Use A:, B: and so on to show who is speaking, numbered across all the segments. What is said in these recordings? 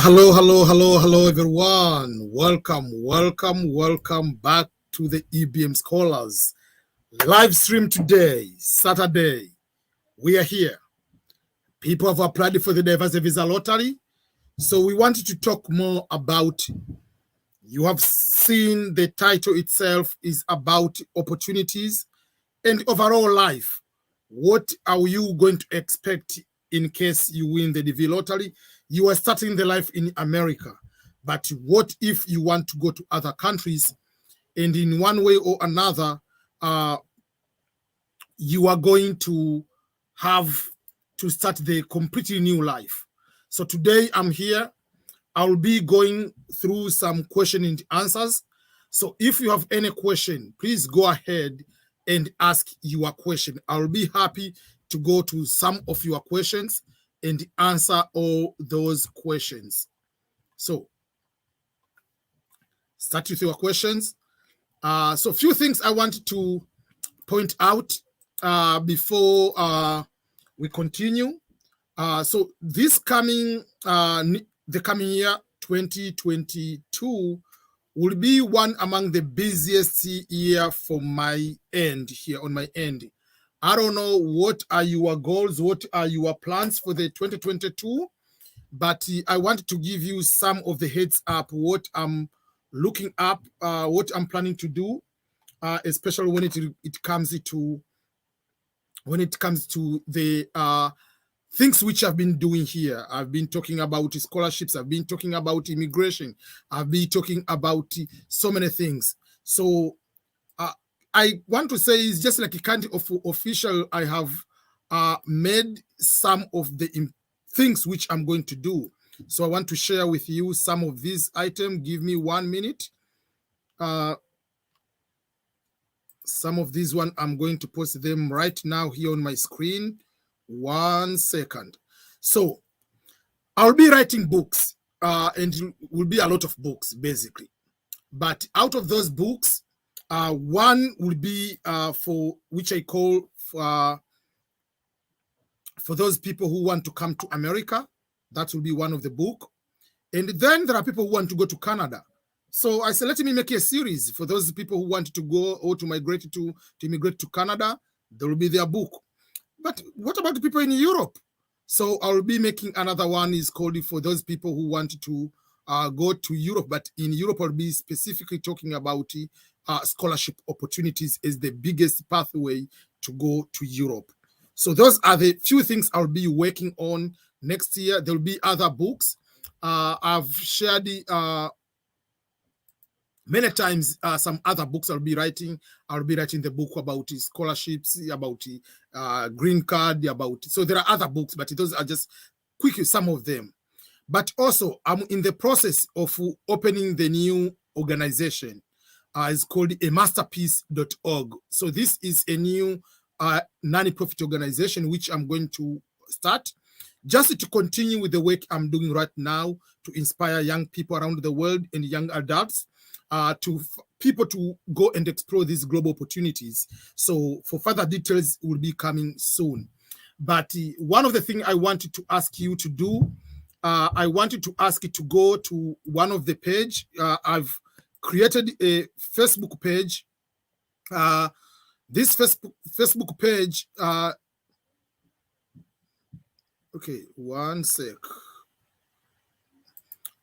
A: Hello, everyone. Welcome back to the EBM Scholars live stream today, Saturday. We are here. People have applied for the Diversity Visa Lottery. So we wanted to talk more about, you have seen the title itself is about opportunities and overall life. What are you going to expect in case you win the DV Lottery? You are starting the life in America, but what if you want to go to other countries and in one way or another, you are going to have to start the completely new life. So today I'm here. I'll be going through some question and answers. So if you have any question, please go ahead and ask your question. I'll be happy to go to some of your questions and answer all those questions. So start with your questions. So a few things I want to point out before we continue. So this coming, the coming year, 2022, will be one among the busiest year for my end here on my end. I don't know what are your goals, what are your plans for the 2022, but I want to give you some of the heads up, what I'm looking up, what I'm planning to do, especially when it comes to the things which I've been doing here. I've been talking about scholarships, I've been talking about immigration, I've been talking about so many things. So I want to say it's just like a kind of official. I have made some of the things which I'm going to do. So I want to share with you some of these items. Give me 1 minute. Some of these one, I'm going to post them right now here on my screen. 1 second. So I'll be writing books and it will be a lot of books basically. But out of those books, one will be for which I call for those people who want to come to America. That will be one of the book. And then there are people who want to go to Canada. So I said, let me make a series for those people who want to go or to migrate to immigrate to Canada. There will be their book. But what about the people in Europe? So I'll be making another one is called for those people who want to go to Europe. But in Europe, I'll be specifically talking about scholarship opportunities is the biggest pathway to go to Europe. So those are the few things I'll be working on next year. There'll be other books. I've shared many times some other books I'll be writing. I'll be writing the book about scholarships, about green card, so there are other books, but those are just quickly some of them. But also I'm in the process of opening the new organization. It's called amasterpiece.org. So this is a new non-profit organization which I'm going to start just to continue with the work I'm doing right now to inspire young people around the world and young adults to people to go and explore these global opportunities. So for further details will be coming soon. But one of the things I wanted to ask you to do, I wanted to ask you to go to one of the page. I've created a Facebook page. This Facebook page, okay, 1 sec.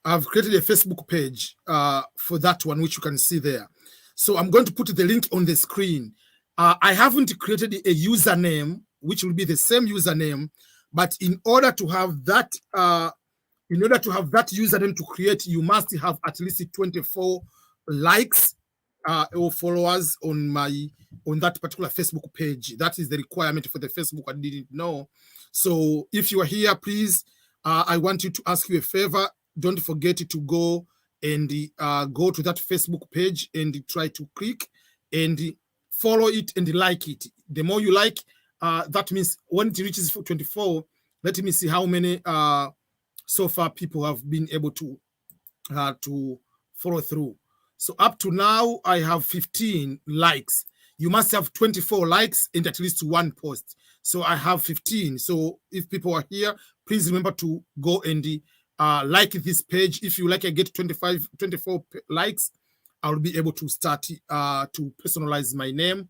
A: I've created a Facebook page for that one, which you can see there. So I'm going to put the link on the screen. I haven't created a username, which will be the same username, but in order to have that, username to create, you must have at least 24 likes or followers on that particular Facebook page. That is the requirement for the Facebook. I didn't know. So if you are here, please, I want you to ask you a favor. Don't forget to go and go to that Facebook page and try to click and follow it and like it. The more you like, that means when it reaches 24, let me see how many so far people have been able to follow through. So up to now, I have 15 likes. You must have 24 likes and at least one post. So I have 15. So if people are here, please remember to go and like this page. If you like, I get 24 likes, I will be able to start to personalize my name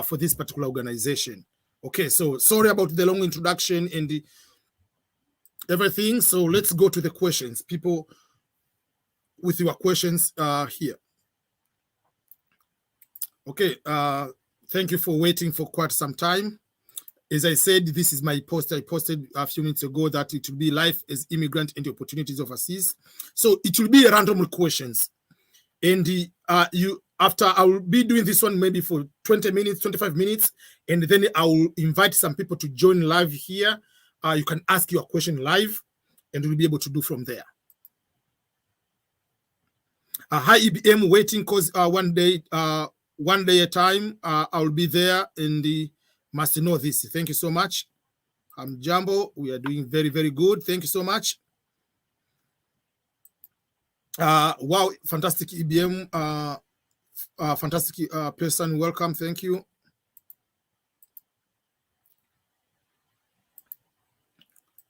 A: for this particular organization. Okay, so sorry about the long introduction and everything. So let's go to the questions. People with your questions here. Okay, thank you for waiting for quite some time. As I said, this is my post I posted a few minutes ago that it will be life as immigrant and the opportunities overseas. So it will be random questions. And after I will be doing this one maybe for 20 minutes, 25 minutes, and then I will invite some people to join live here. You can ask your question live, and we'll be able to do from there. Hi EBM, waiting because one day at a time. I'll be there, and must know this. Thank you so much. Jambo, we are doing very, very good. Thank you so much. Wow, fantastic EBM, fantastic person. Welcome. Thank you.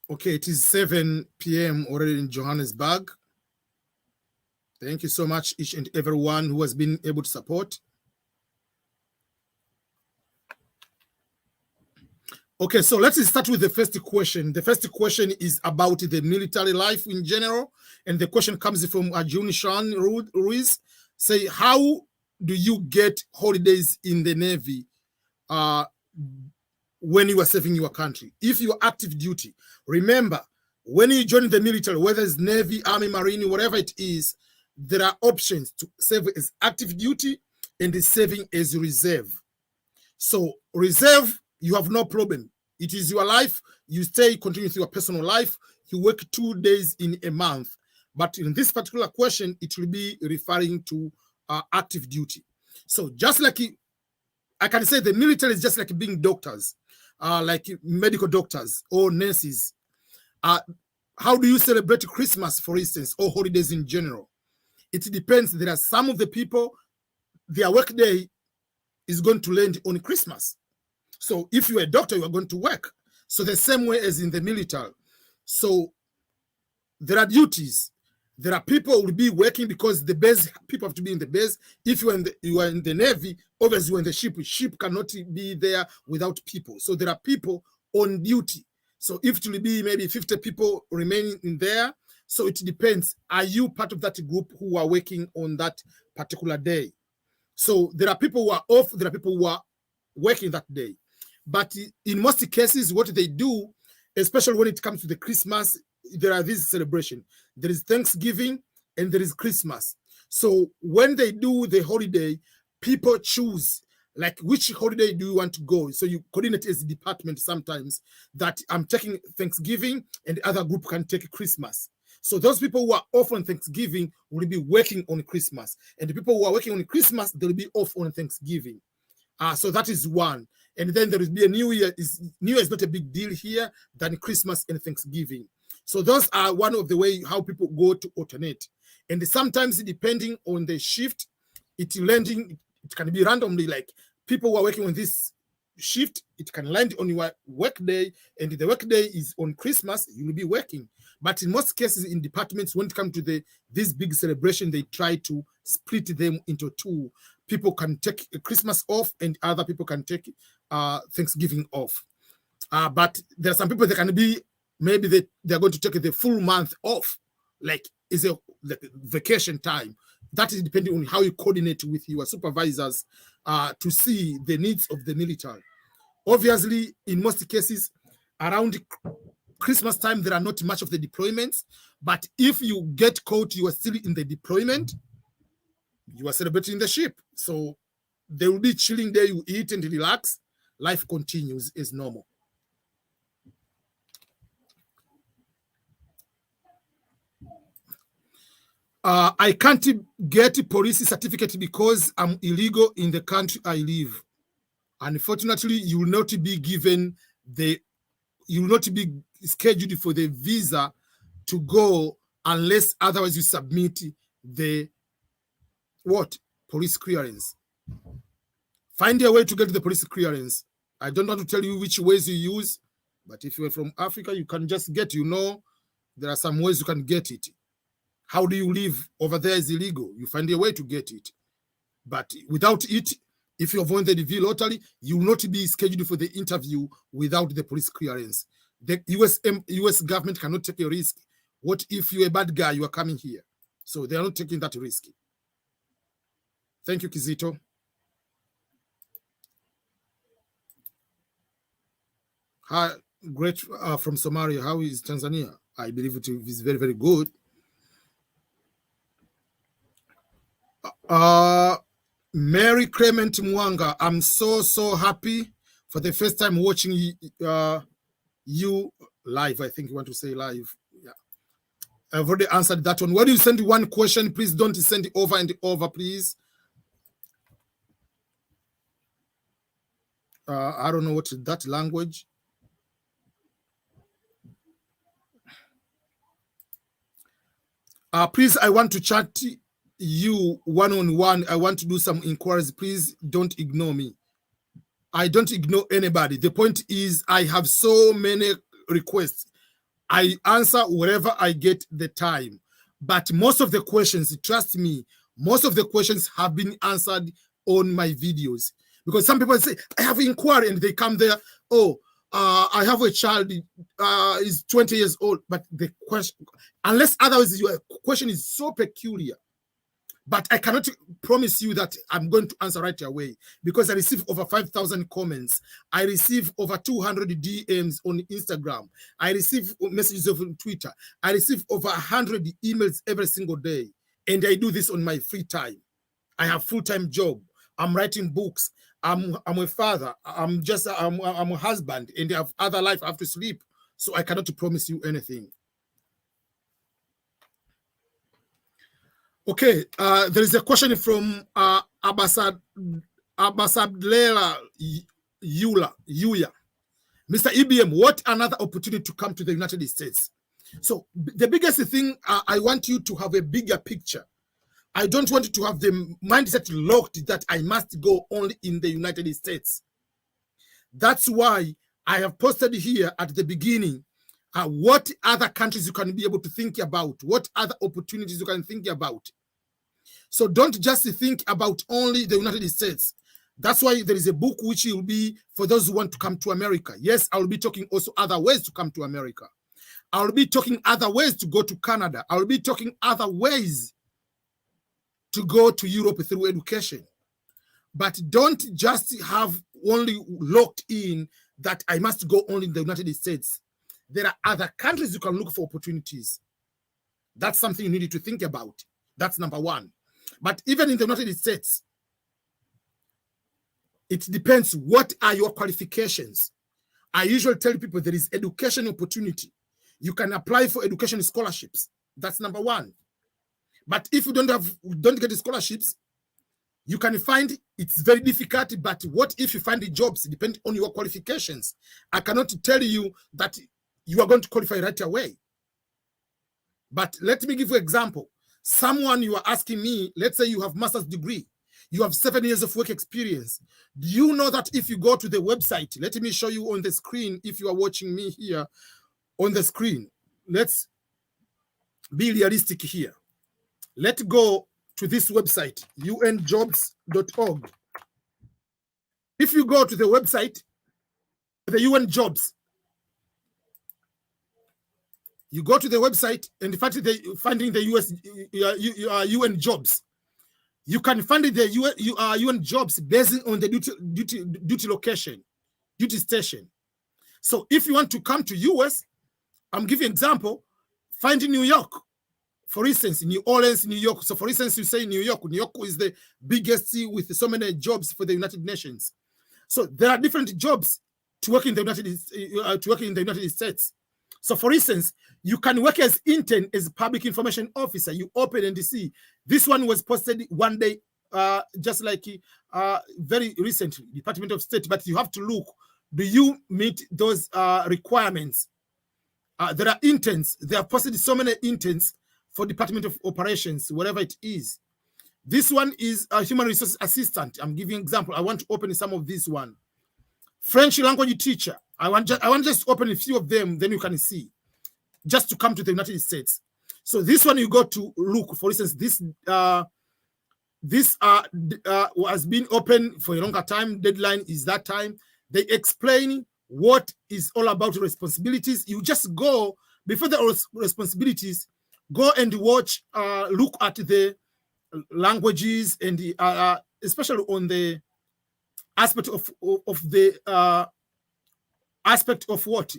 A: Okay, it is 7 p.m. already in Johannesburg. Thank you so much, each and everyone who has been able to support. Okay, so let's start with the first question. The first question is about the military life in general. And the question comes from Junishan Ruiz. Say, how do you get holidays in the Navy when you are serving your country? If you are active duty, remember, when you join the military, whether it's Navy, Army, Marine, whatever it is, there are options to serve as active duty and serving as reserve. So reserve, you have no problem. It is your life. You stay, continue with your personal life. You work 2 days in a month. But in this particular question, it will be referring to active duty. So just like I can say the military is just like being doctors, like medical doctors or nurses. How do you celebrate Christmas, for instance, or holidays in general? It depends. There are some of the people, their work day is going to land on Christmas. So if you're a doctor, you are going to work. So the same way as in the military. So there are duties. There are people who will be working because the base, people have to be in the base. If you are in the Navy, obviously you're in the ship. Ship cannot be there without people. So there are people on duty. So if it will be maybe 50 people remaining in there, so it depends. Are you part of that group who are working on that particular day? So there are people who are off, there are people who are working that day. But in most cases, what they do, especially when it comes to the Christmas, there are these celebrations. There is Thanksgiving and there is Christmas. So when they do the holiday, people choose, like, which holiday do you want to go? So you coordinate as a department sometimes that I'm taking Thanksgiving and the other group can take Christmas. So those people who are off on Thanksgiving will be working on Christmas. And the people who are working on Christmas, they'll be off on Thanksgiving. So that is one. And then there will be a New Year. New Year is not a big deal here than Christmas and Thanksgiving. So those are one of the way how people go to alternate. And sometimes depending on the shift, it can be randomly, like people who are working on this shift, it can land on your work day, and the work day is on Christmas, you will be working. But in most cases in departments, when it comes to this big celebration, they try to split them into two. People can take Christmas off and other people can take Thanksgiving off. But there are some people that can be, maybe they're going to take the full month off, like it's a vacation time. That is depending on how you coordinate with your supervisors to see the needs of the military. Obviously, in most cases, around Christmas time, there are not much of the deployments. But if you get caught, you are still in the deployment, you are celebrating the ship. So there will be chilling there, you eat and relax. Life continues as normal. I can't get a police certificate because I'm illegal in the country I live. Unfortunately, you will not be given you will not be scheduled for the visa to go unless otherwise you submit the police clearance. Find a way to get the police clearance. I don't want to tell you which ways you use, but if you're from Africa, you can just get, There are some ways you can get it. How do you live over there is illegal. You find a way to get it. But without it, if you have won the DV lottery, you will not be scheduled for the interview without the police clearance. The US government cannot take a risk. What if you're a bad guy, you are coming here? So they are not taking that risk. Thank you, Kizito. Hi, great from Somalia. How is Tanzania? I believe it is very, very good. Mary Clement Mwanga, I'm so happy for the first time watching you live. I think you want to say live. Yeah, I've already answered that one. When you send one question, please don't send it over and over, please. I don't know what that language. Please, I want to chat you one-on-one. I want to do some inquiries. Please don't ignore me. I don't ignore anybody. The point is I have so many requests. I answer wherever I get the time. But most of the questions, trust me, most of the questions have been answered on my videos. Because some people say, I have inquiry, and they come there, oh, I have a child, is 20 years old. But the question, unless otherwise your question is so peculiar, but I cannot promise you that I'm going to answer right away, because I receive over 5,000 comments. I receive over 200 DMs on Instagram. I receive messages on Twitter. I receive over 100 emails every single day. And I do this on my free time. I have full-time job. I'm writing books. I'm a father. I'm a husband, and I have other life. I have to sleep. So I cannot promise you anything. Okay, there is a question from Abasadlela Yuya. Mr. EBM, what another opportunity to come to the United States? So the biggest thing, I want you to have a bigger picture. I don't want you to have the mindset locked that I must go only in the United States. That's why I have posted here at the beginning what other countries you can be able to think about, what other opportunities you can think about. So don't just think about only the United States. That's why there is a book which will be for those who want to come to America. Yes, I will be talking also other ways to come to America. I will be talking other ways to go to Canada. I will be talking other ways to go to Europe through education. But don't just have only locked in that I must go only in the United States. There are other countries you can look for opportunities. That's something you need to think about. That's number one. But even in the United States, it depends what are your qualifications. I usually tell people there is education opportunity. You can apply for education scholarships. That's number one. But if you don't get the scholarships, you can find it's very difficult. But what if you find the jobs depend on your qualifications? I cannot tell you that you are going to qualify right away. But let me give you an example. Someone you are asking me, let's say you have master's degree, you have 7 years of work experience. Do you know that if you go to the website, let me show you on the screen, if you are watching me here on the screen, let's be realistic here. Let's go to this website, unjobs.org. If you go to the website, the UN Jobs, you go to the website and finding the UN Jobs. You can find the UN Jobs based on the duty location, duty station. So if you want to come to US, I'm giving an example, find New York. For instance, New Orleans, New York. So for instance, you say New York. New York is the biggest with so many jobs for the United Nations. So there are different jobs to work in the United States. So for instance, you can work as intern as public information officer. You open and you see. This one was posted one day, just like very recently, Department of State. But you have to look, do you meet those requirements? There are interns. They have posted so many interns for Department of Operations, whatever it is. This one is a human resources assistant. I'm giving an example. I want to open some of this one. French language teacher. I want just open a few of them, then you can see. just to come to the United States. So this one you go to look, for instance, this has been open for a longer time. Deadline is that time. They explain what is all about responsibilities. You just go before the responsibilities, go and watch, look at the languages and the, especially on the aspect of the aspect of what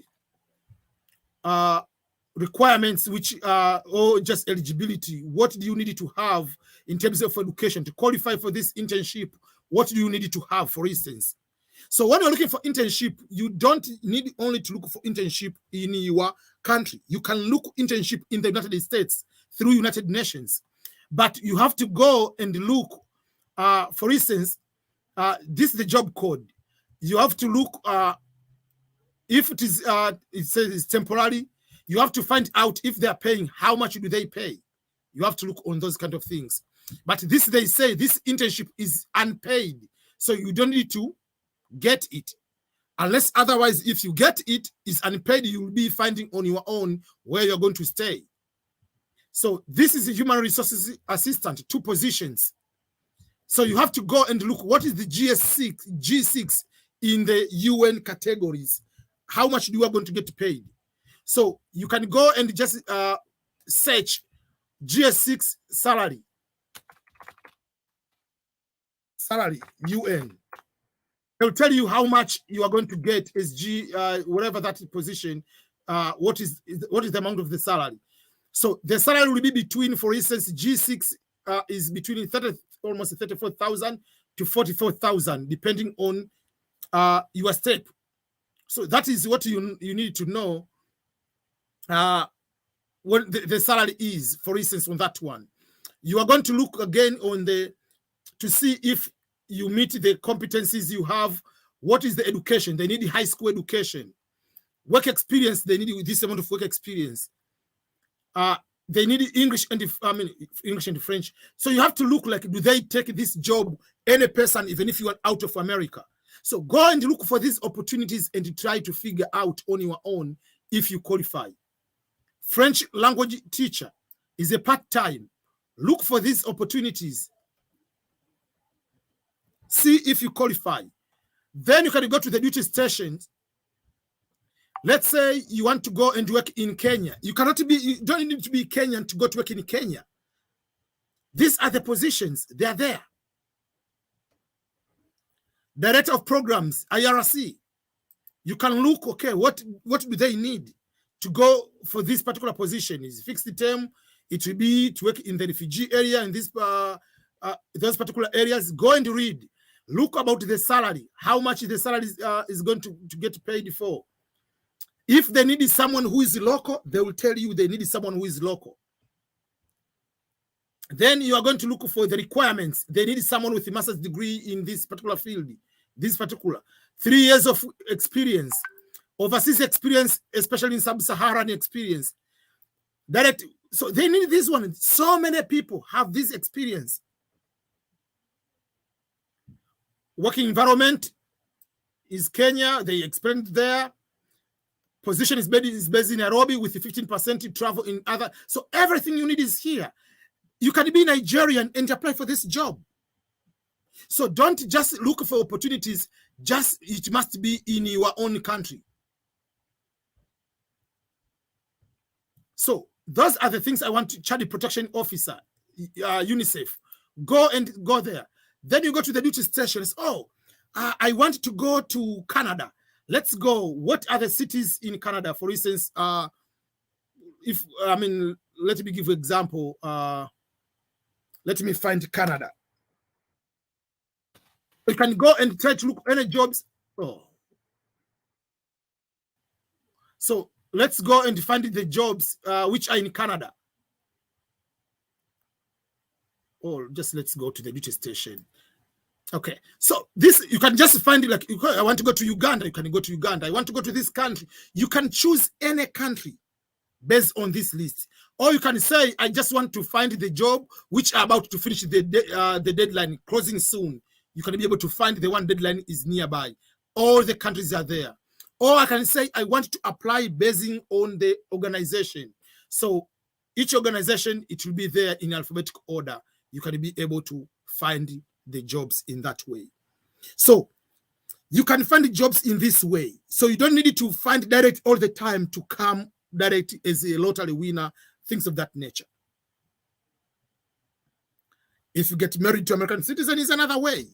A: requirements, which or just eligibility. What do you need to have in terms of education to qualify for this internship? What do you need to have, for instance? So when you're looking for internship, you don't need only to look for internship in your country. You can look internship in the United States through United Nations, but you have to go and look, for instance, this is the job code. You have to look, if it is, it says it's temporary, you have to find out if they are paying, how much do they pay? You have to look on those kind of things. But this, they say this internship is unpaid, so you don't need to get it. Unless otherwise, if you get it, it's unpaid, you will be finding on your own where you're going to stay. So this is a human resources assistant, 2 positions. So you have to go and look what is the G6 in the UN categories. How much do you are going to get paid? So you can go and just search GS6 salary UN. They'll tell you how much you are going to get as whatever that position. What is the amount of the salary? So the salary will be between, for instance, G6 is between almost 34,000 to 44,000, depending on your step. So that is what you need to know. What the salary is, for instance, on that one. You are going to look again on to see if you meet the competencies you have. What is the education? They need high school education. Work experience, they need this amount of work experience. They need English and English and French. So you have to look like, do they take this job, any person, even if you are out of America? So go and look for these opportunities and try to figure out on your own if you qualify. French language teacher is a part-time. Look for these opportunities. See if you qualify. Then you can go to the duty stations. Let's say you want to go and work in Kenya. You don't need to be Kenyan to go to work in Kenya. These are the positions. They are there. Director of programs, IRC. You can look, okay, what do they need to go for this particular position? Is fixed term? It will be to work in the refugee area, in this those particular areas. Go and read. Look about the salary, how much the salary is going to get paid for. If they need someone who is local, they will tell you they need someone who is local. Then you are going to look for the requirements. They need someone with a master's degree in this particular field, this particular 3 years of experience, overseas experience, especially in sub-Saharan experience. Direct. So they need this one. So many people have this experience. Working environment is Kenya. They explained there. Position is based in Nairobi with 15% travel in other. So everything you need is here. You can be Nigerian and apply for this job. So don't just look for opportunities. Just it must be in your own country. So those are the things I want to Child Protection Officer, UNICEF. Go there. Then you go to the duty stations. Oh, I want to go to Canada. Let's go. What are the cities in Canada? For instance, let me give an example. Let me find Canada. You can go and try to look any jobs. Oh. So let's go and find the jobs which are in Canada. Or just let's go to the duty station. Okay, so this you can just find it like, I want to go to Uganda. You can go to Uganda. I want to go to this country. You can choose any country based on this list. Or you can say, I just want to find the job which are about to finish the deadline, closing soon. You can be able to find the one deadline is nearby. All the countries are there. Or I can say I want to apply basing on the organization. So each organization, it will be there in alphabetical order. You can be able to find the jobs in that way. So you can find the jobs in this way. So you don't need to find direct all the time to come direct as a lottery winner, things of that nature. If you get married to American citizen, is another way.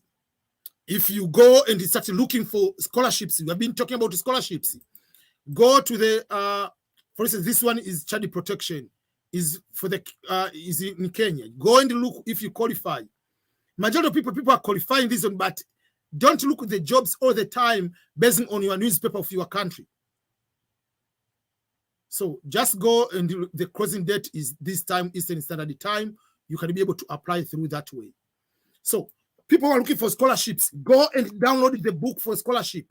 A: If you go and start looking for scholarships, we have been talking about scholarships. Go to the, for instance, this one is child protection, is for the is in Kenya. Go and look if you qualify. Majority of people are qualifying this one, but don't look at the jobs all the time based on your newspaper of your country. So just go, and the closing date is this time, Eastern Standard Time. You can be able to apply through that way. So people who are looking for scholarships, go and download the book for scholarship.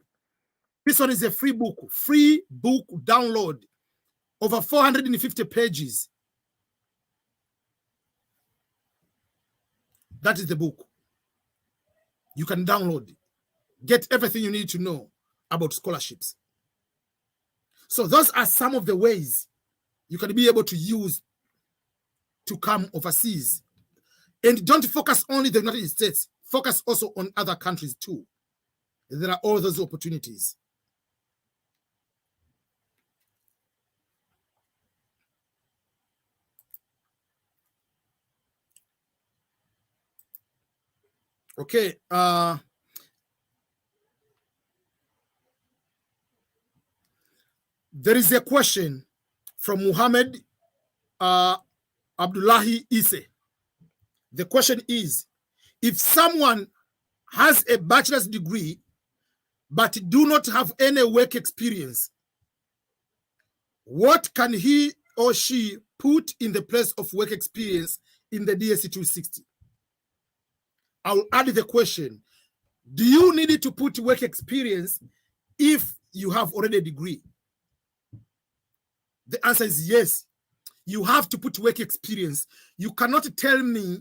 A: This one is a free book download, over 450 pages. That is the book. You can download, get everything you need to know about scholarships. So those are some of the ways you can be able to use to come overseas. And don't focus only the United States, focus also on other countries too. There are all those opportunities. Okay. There is a question from Muhammad Abdullahi Isse. The question is, if someone has a bachelor's degree but do not have any work experience, what can he or she put in the place of work experience in the DSC 260? I'll add the question, do you need to put work experience if you have already a degree? The answer is yes. You have to put work experience. You cannot tell me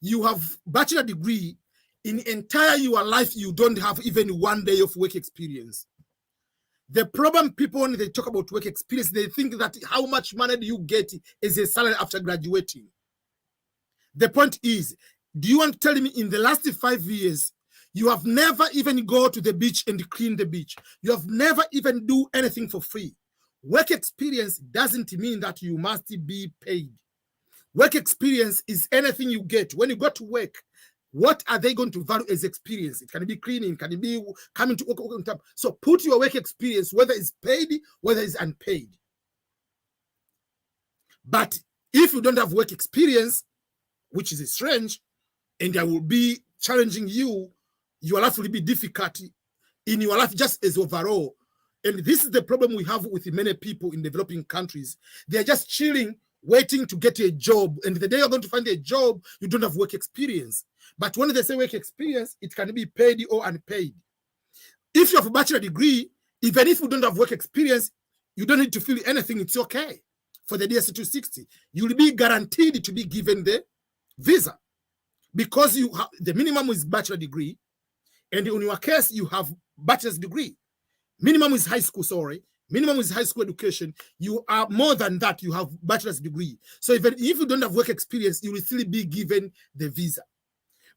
A: you have bachelor degree, in entire your life you don't have even 1 day of work experience. The problem, people, when they talk about work experience, they think that how much money do you get as a salary after graduating? The point is, do you want to tell me in the last 5 years, you have never even go to the beach and clean the beach? You have never even do anything for free. Work experience doesn't mean that you must be paid. Work experience is anything you get. When you go to work, what are they going to value as experience? It can be cleaning, can it be coming to work on time. So put your work experience, whether it's paid, whether it's unpaid. But if you don't have work experience, which is strange, and I will be challenging you, your life will be difficult in your life just as overall. And this is the problem we have with many people in developing countries. They're just chilling, waiting to get a job. And the day you're going to find a job, you don't have work experience. But when they say work experience, it can be paid or unpaid. If you have a bachelor degree, even if you don't have work experience, you don't need to feel anything. It's okay. For the DSC 260, you'll be guaranteed to be given the visa because you have the minimum is bachelor degree. And in your case, you have bachelor's degree. Minimum is high school, sorry. Minimum is high school education. You are more than that, you have bachelor's degree. So even if you don't have work experience, you will still be given the visa.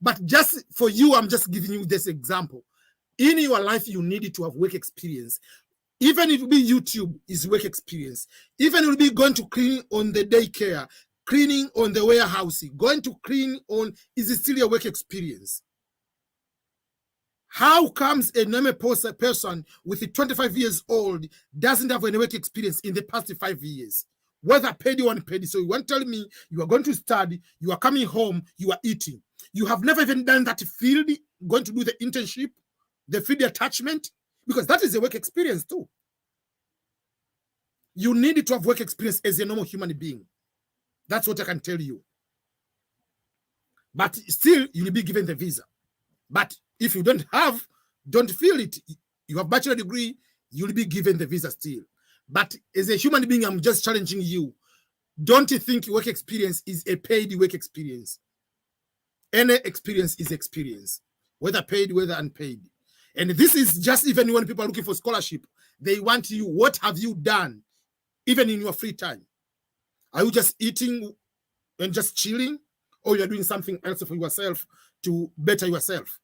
A: But just for you, I'm just giving you this example. In your life, you need to have work experience. Even if it will be YouTube is work experience. Even it will be going to clean on the daycare, cleaning on the warehouse, going to clean on, is still a work experience. How comes a normal person with 25 years old doesn't have any work experience in the past 5 years? Whether paid or unpaid. So you want to tell me you are going to study, you are coming home, you are eating. You have never even done that field, going to do the internship, the field attachment, because that is a work experience too. You need to have work experience as a normal human being. That's what I can tell you. But still, you will be given the visa. But if you don't feel it, you have bachelor degree, you'll be given the visa still. But as a human being, I'm just challenging you. Don't think work experience is a paid work experience. Any experience is experience, whether paid, whether unpaid. And this is just even when people are looking for scholarship, they want you, what have you done, even in your free time? Are you just eating and just chilling, or you're doing something else for yourself to better yourself?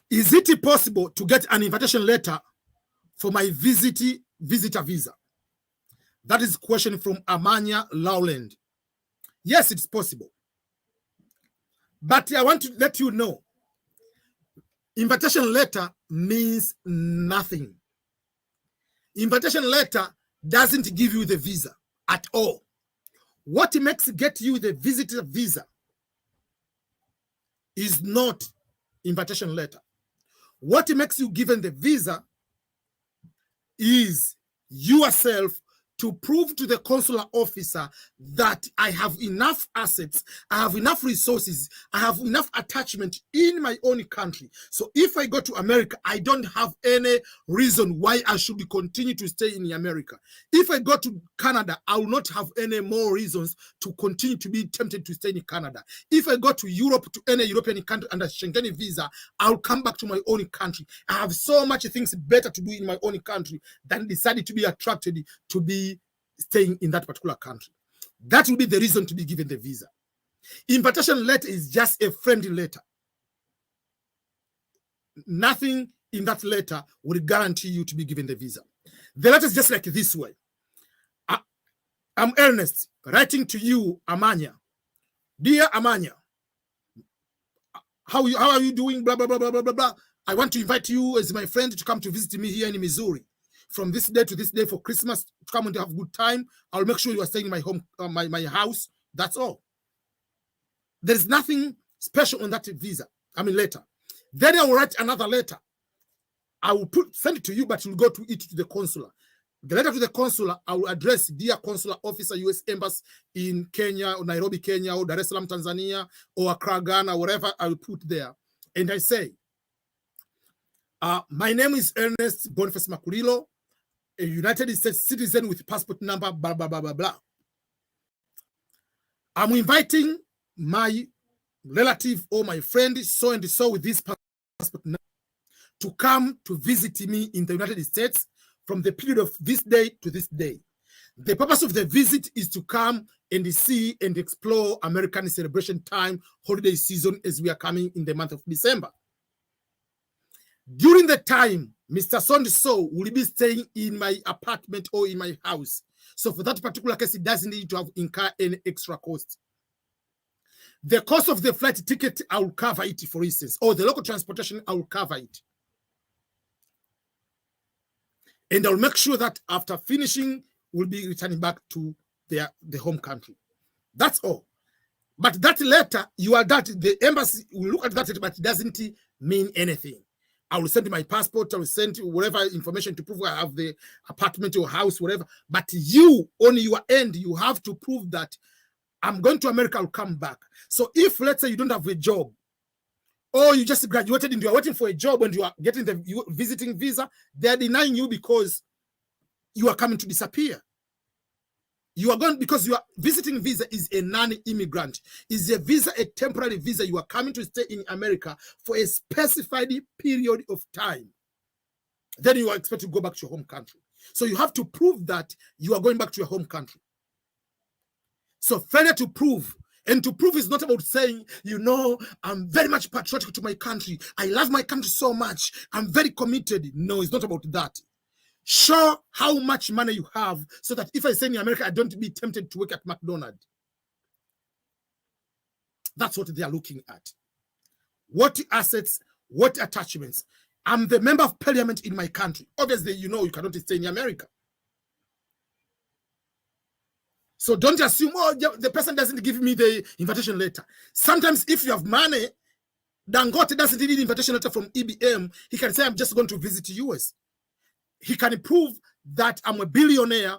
A: Is it possible to get an invitation letter for my visitor visa? That is a question from Amanya Lowland. Yes, it's possible. But I want to let you know, invitation letter means nothing. Invitation letter doesn't give you the visa at all. What makes get you the visitor visa is not invitation letter. What makes you given the visa is yourself to prove to the consular officer that I have enough assets, I have enough resources, I have enough attachment in my own country. So if I go to America, I don't have any reason why I should continue to stay in America. If I go to Canada, I will not have any more reasons to continue to be tempted to stay in Canada. If I go to Europe, to any European country under Schengen visa, I'll come back to my own country. I have so much things better to do in my own country than decided to be attracted to be staying in that particular country. That will be the reason to be given the visa. Invitation letter is just a friendly letter. Nothing in that letter will guarantee you to be given the visa. The letter is just like this way. I'm Ernest, writing to you, Amanya. Dear Amanya, how are you doing? Blah, blah, blah, blah, blah, blah, blah. I want to invite you as my friend to come to visit me here in Missouri. From this day to this day for Christmas, to come and have a good time. I'll make sure you are staying in my home, my house. That's all. There's nothing special on that visa. Letter. Then I will write another letter. I will send it to you, but you'll go to it to the consular. The letter to the consular, I will address, dear consular officer, U.S. Embassy in Kenya, or Nairobi, Kenya, or Dar es Salaam, Tanzania, or Accra, Ghana, whatever I will put there. And I say, my name is Ernest Boniface Makulilo, a United States citizen with passport number, blah, blah, blah, blah, blah. I'm inviting my relative or my friend, so and so with this passport number, to come to visit me in the United States from the period of this day to this day. The purpose of the visit is to come and see and explore American celebration time, holiday season, as we are coming in the month of December. During the time, Mr. So will be staying in my apartment or in my house. So for that particular case, it doesn't need to have incur any extra cost. The cost of the flight ticket, I will cover it, for instance, or the local transportation, I will cover it. And I'll make sure that after finishing, we'll be returning back to the home country. That's all. But that letter, the embassy will look at that letter, but it doesn't mean anything. I will send my passport, I will send whatever information to prove I have the apartment or house, whatever. But you, on your end, you have to prove that I'm going to America, I'll come back. So if, let's say, you don't have a job, or you just graduated and you are waiting for a job and you are getting the visiting visa, they're denying you because you are coming to disappear. You are going, because your visiting visa is a non-immigrant. Is a visa, a temporary visa. You are coming to stay in America for a specified period of time. Then you are expected to go back to your home country. So you have to prove that you are going back to your home country. So failure to prove, and to prove is not about saying, I'm very much patriotic to my country. I love my country so much. I'm very committed. No, it's not about that. Show how much money you have so that if I say in America, I don't be tempted to work at McDonald's. That's what they are looking at. What assets, what attachments. I'm the member of parliament in my country. Obviously, you cannot stay in America. So don't assume, the person doesn't give me the invitation letter. Sometimes if you have money, Dangote doesn't need an invitation letter from EBM. He can say, I'm just going to visit the US. He can prove that I'm a billionaire.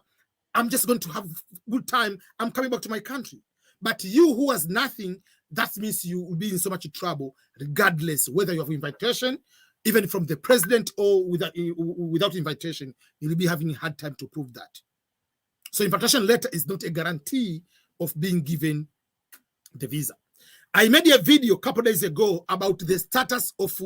A: I'm just going to have a good time. I'm coming back to my country. But you who has nothing, that means you will be in so much trouble, regardless whether you have invitation, even from the president or without invitation, you'll be having a hard time to prove that. So invitation letter is not a guarantee of being given the visa. I made a video a couple days ago about the status of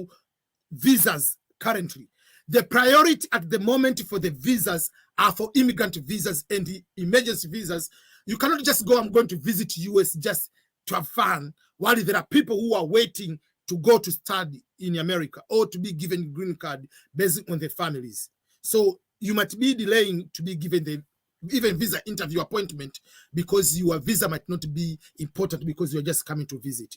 A: visas currently. The priority at the moment for the visas are for immigrant visas and the emergency visas. You cannot just go, I'm going to visit US just to have fun, while there are people who are waiting to go to study in America or to be given green card based on their families. So you might be delaying to be given the even visa interview appointment because your visa might not be important because you're just coming to visit.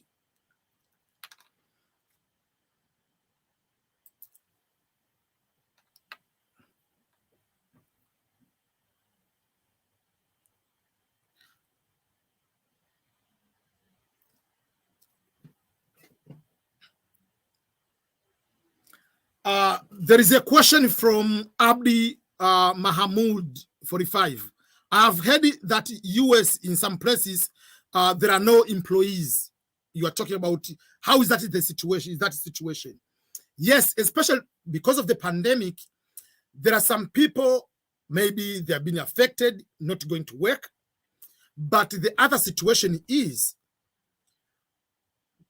A: There is a question from Abdi Mahamud 45. I've heard that US in some places there are no employees. You are talking about how is that the situation? Is that the situation? Yes, especially because of the pandemic, there are some people maybe they have been affected, not going to work. But the other situation is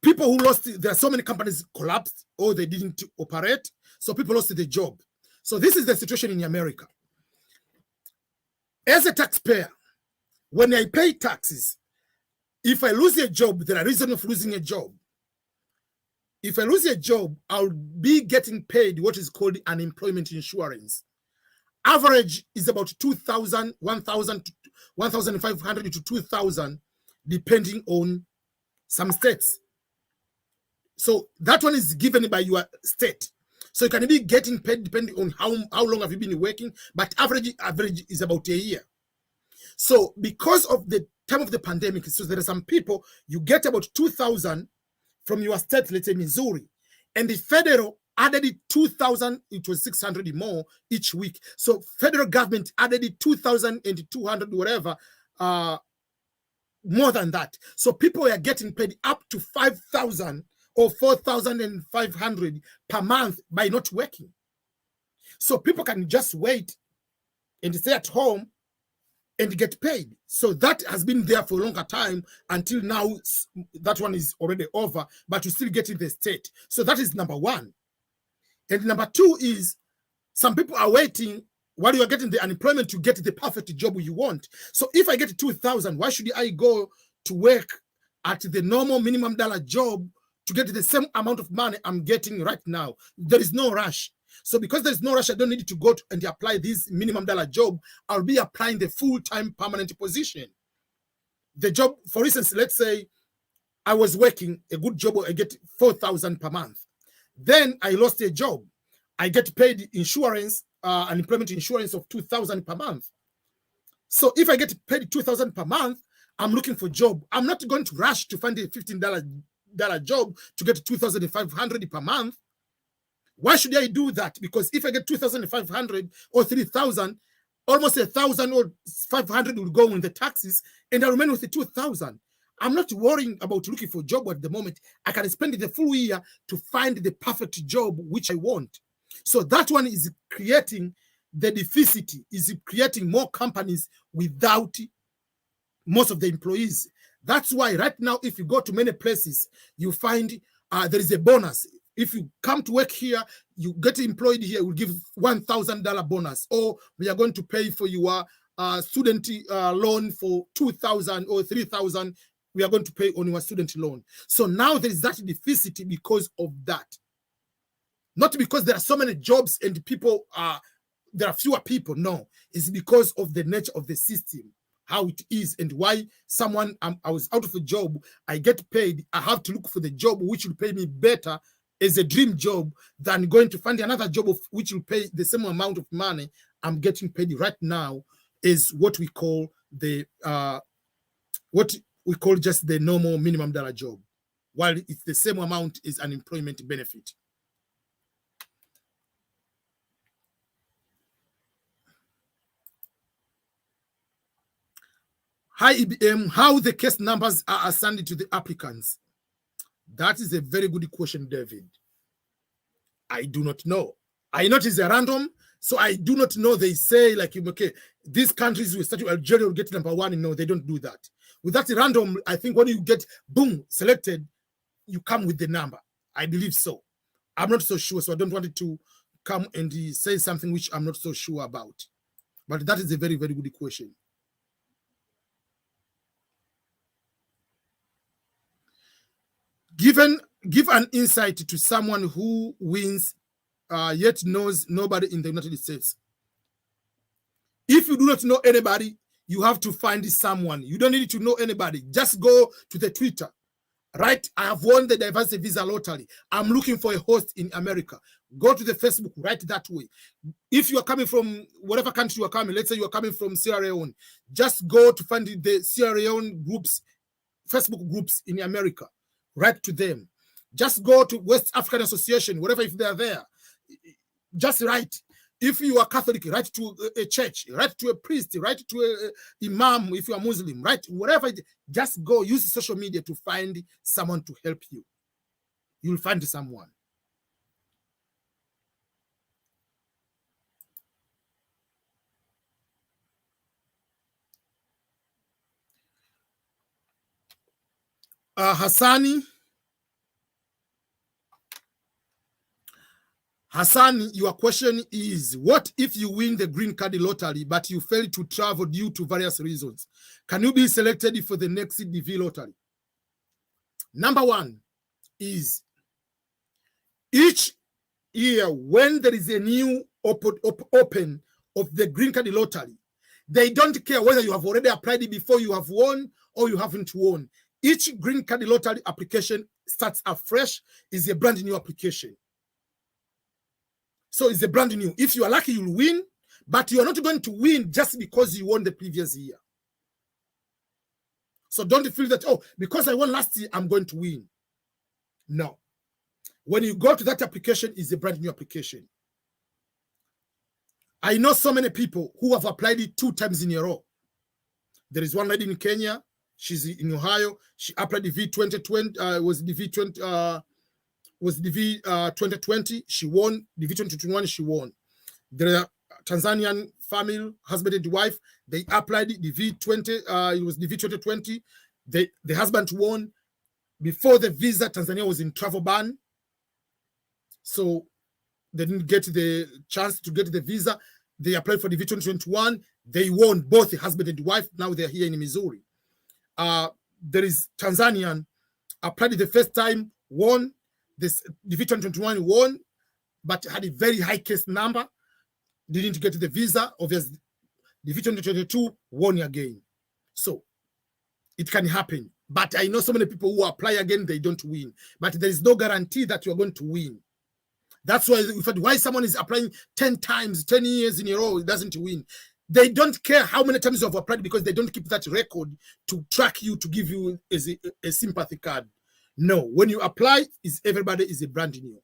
A: people who lost, there are so many companies collapsed or they didn't operate. So people lost their job. So this is the situation in America. As a taxpayer, when I pay taxes, if I lose a job, there are reasons of losing a job. If I lose a job, I'll be getting paid what is called unemployment insurance. Average is about 2,000, 1,000, 1,500 to 2,000, depending on some states. So that one is given by your state. So you can be getting paid depending on how long have you been working, but average is about a year. So because of the time of the pandemic, so there are some people, you get about 2,000 from your state, let's say Missouri, and the federal added it 2,000, it was 600 more each week. So federal government added it 2,200, whatever, more than that. So people are getting paid up to 5,000 or 4,500 per month by not working. So people can just wait and stay at home and get paid. So that has been there for a longer time until now. That one is already over, but you still get in the state. So that is number one. And number two is some people are waiting while you are getting the unemployment to get the perfect job you want. So if I get 2,000, why should I go to work at the normal minimum dollar job to get the same amount of money I'm getting right now? There is no rush. So because there's no rush, I don't need to go and apply this minimum dollar job. I'll be applying the full-time permanent position. The job, for instance, let's say I was working a good job, I get 4,000 per month. Then I lost a job. I get paid insurance, unemployment insurance of 2,000 per month. So if I get paid 2,000 per month, I'm looking for a job. I'm not going to rush to find a $15 job to get 2,500 per month. Why should I do that? Because if I get 2,500 or 3,000, almost 1,000 or 500 will go in the taxes, and I remain with the 2,000. I'm not worrying about looking for a job at the moment. I can spend the full year to find the perfect job which I want. So that one is creating the deficit, is creating more companies without most of the employees. That's why right now, if you go to many places, you find there is a bonus. If you come to work here, you get employed here, we'll give $1,000 bonus, or we are going to pay for your student loan for 2,000 or 3,000. We are going to pay on your student loan. So now there is that deficit because of that. Not because there are so many jobs and people there are fewer people. No, it's because of the nature of the system, how it is, and why someone, I was out of a job, I get paid, I have to look for the job which will pay me better as a dream job than going to find another job which will pay the same amount of money I'm getting paid right now is what we call the just the normal minimum dollar job, while it's the same amount is an employment benefit. Hi EBM, how the case numbers are assigned to the applicants? That is a very good question, David. I do not know. I know it is a random, so I do not know. They say like, okay, these countries will start, Algeria will get number 1. No, they don't do that. With that random, I think when you get, boom, selected, you come with the number. I believe so. I'm not so sure, so I don't want it to come and say something which I'm not so sure about. But that is a very, very good question. Give an insight to someone who wins yet knows nobody in the United States. If you do not know anybody, you have to find someone. You don't need to know anybody. Just go to the Twitter. Right? I have won the diversity visa lottery. I'm looking for a host in America. Go to the Facebook, right that way. If you are coming from whatever country you are coming, let's say you are coming from Sierra Leone, just go to find the Sierra Leone groups, Facebook groups in America. Write to them. Just go to West African Association, whatever, if they are there. Just write. If you are Catholic, write to a church, write to a priest, write to an imam if you are Muslim, write whatever. Just go use social media to find someone to help you. You'll find someone. Hassani, your question is, what if you win the green card lottery, but you fail to travel due to various reasons? Can you be selected for the next DV lottery? Number 1 is, each year when there is a new open of the green card lottery, they don't care whether you have already applied it before you have won or you haven't won. Each green card lottery application starts afresh, is a brand new application. So it's a brand new. If you are lucky, you'll win, but you are not going to win just because you won the previous year. So don't feel that, oh, because I won last year, I'm going to win. No. When you go to that application, it's a brand new application. I know so many people who have applied it 2 times in a row. There is one lady in Kenya. She's in Ohio. She applied the V2020, was the V20, was the V2020. She won. The V2021, she won. There are Tanzanian family, husband and wife. They applied the V20. It was the V2020. The husband won. Before the visa, Tanzania was in travel ban. So they didn't get the chance to get the visa. They applied for the V2021. They won, both the husband and wife. Now they're here in Missouri. There is Tanzanian, applied the first time, won. The V2021 won, but had a very high case number. Didn't get the visa. Obviously, the V2022 won again. So it can happen. But I know so many people who apply again, they don't win. But there is no guarantee that you're going to win. That's why someone is applying 10 times, 10 years in a row, it doesn't win. They don't care how many times you have applied because they don't keep that record to track you, to give you a sympathy card. No, when you apply, everybody is a brand new.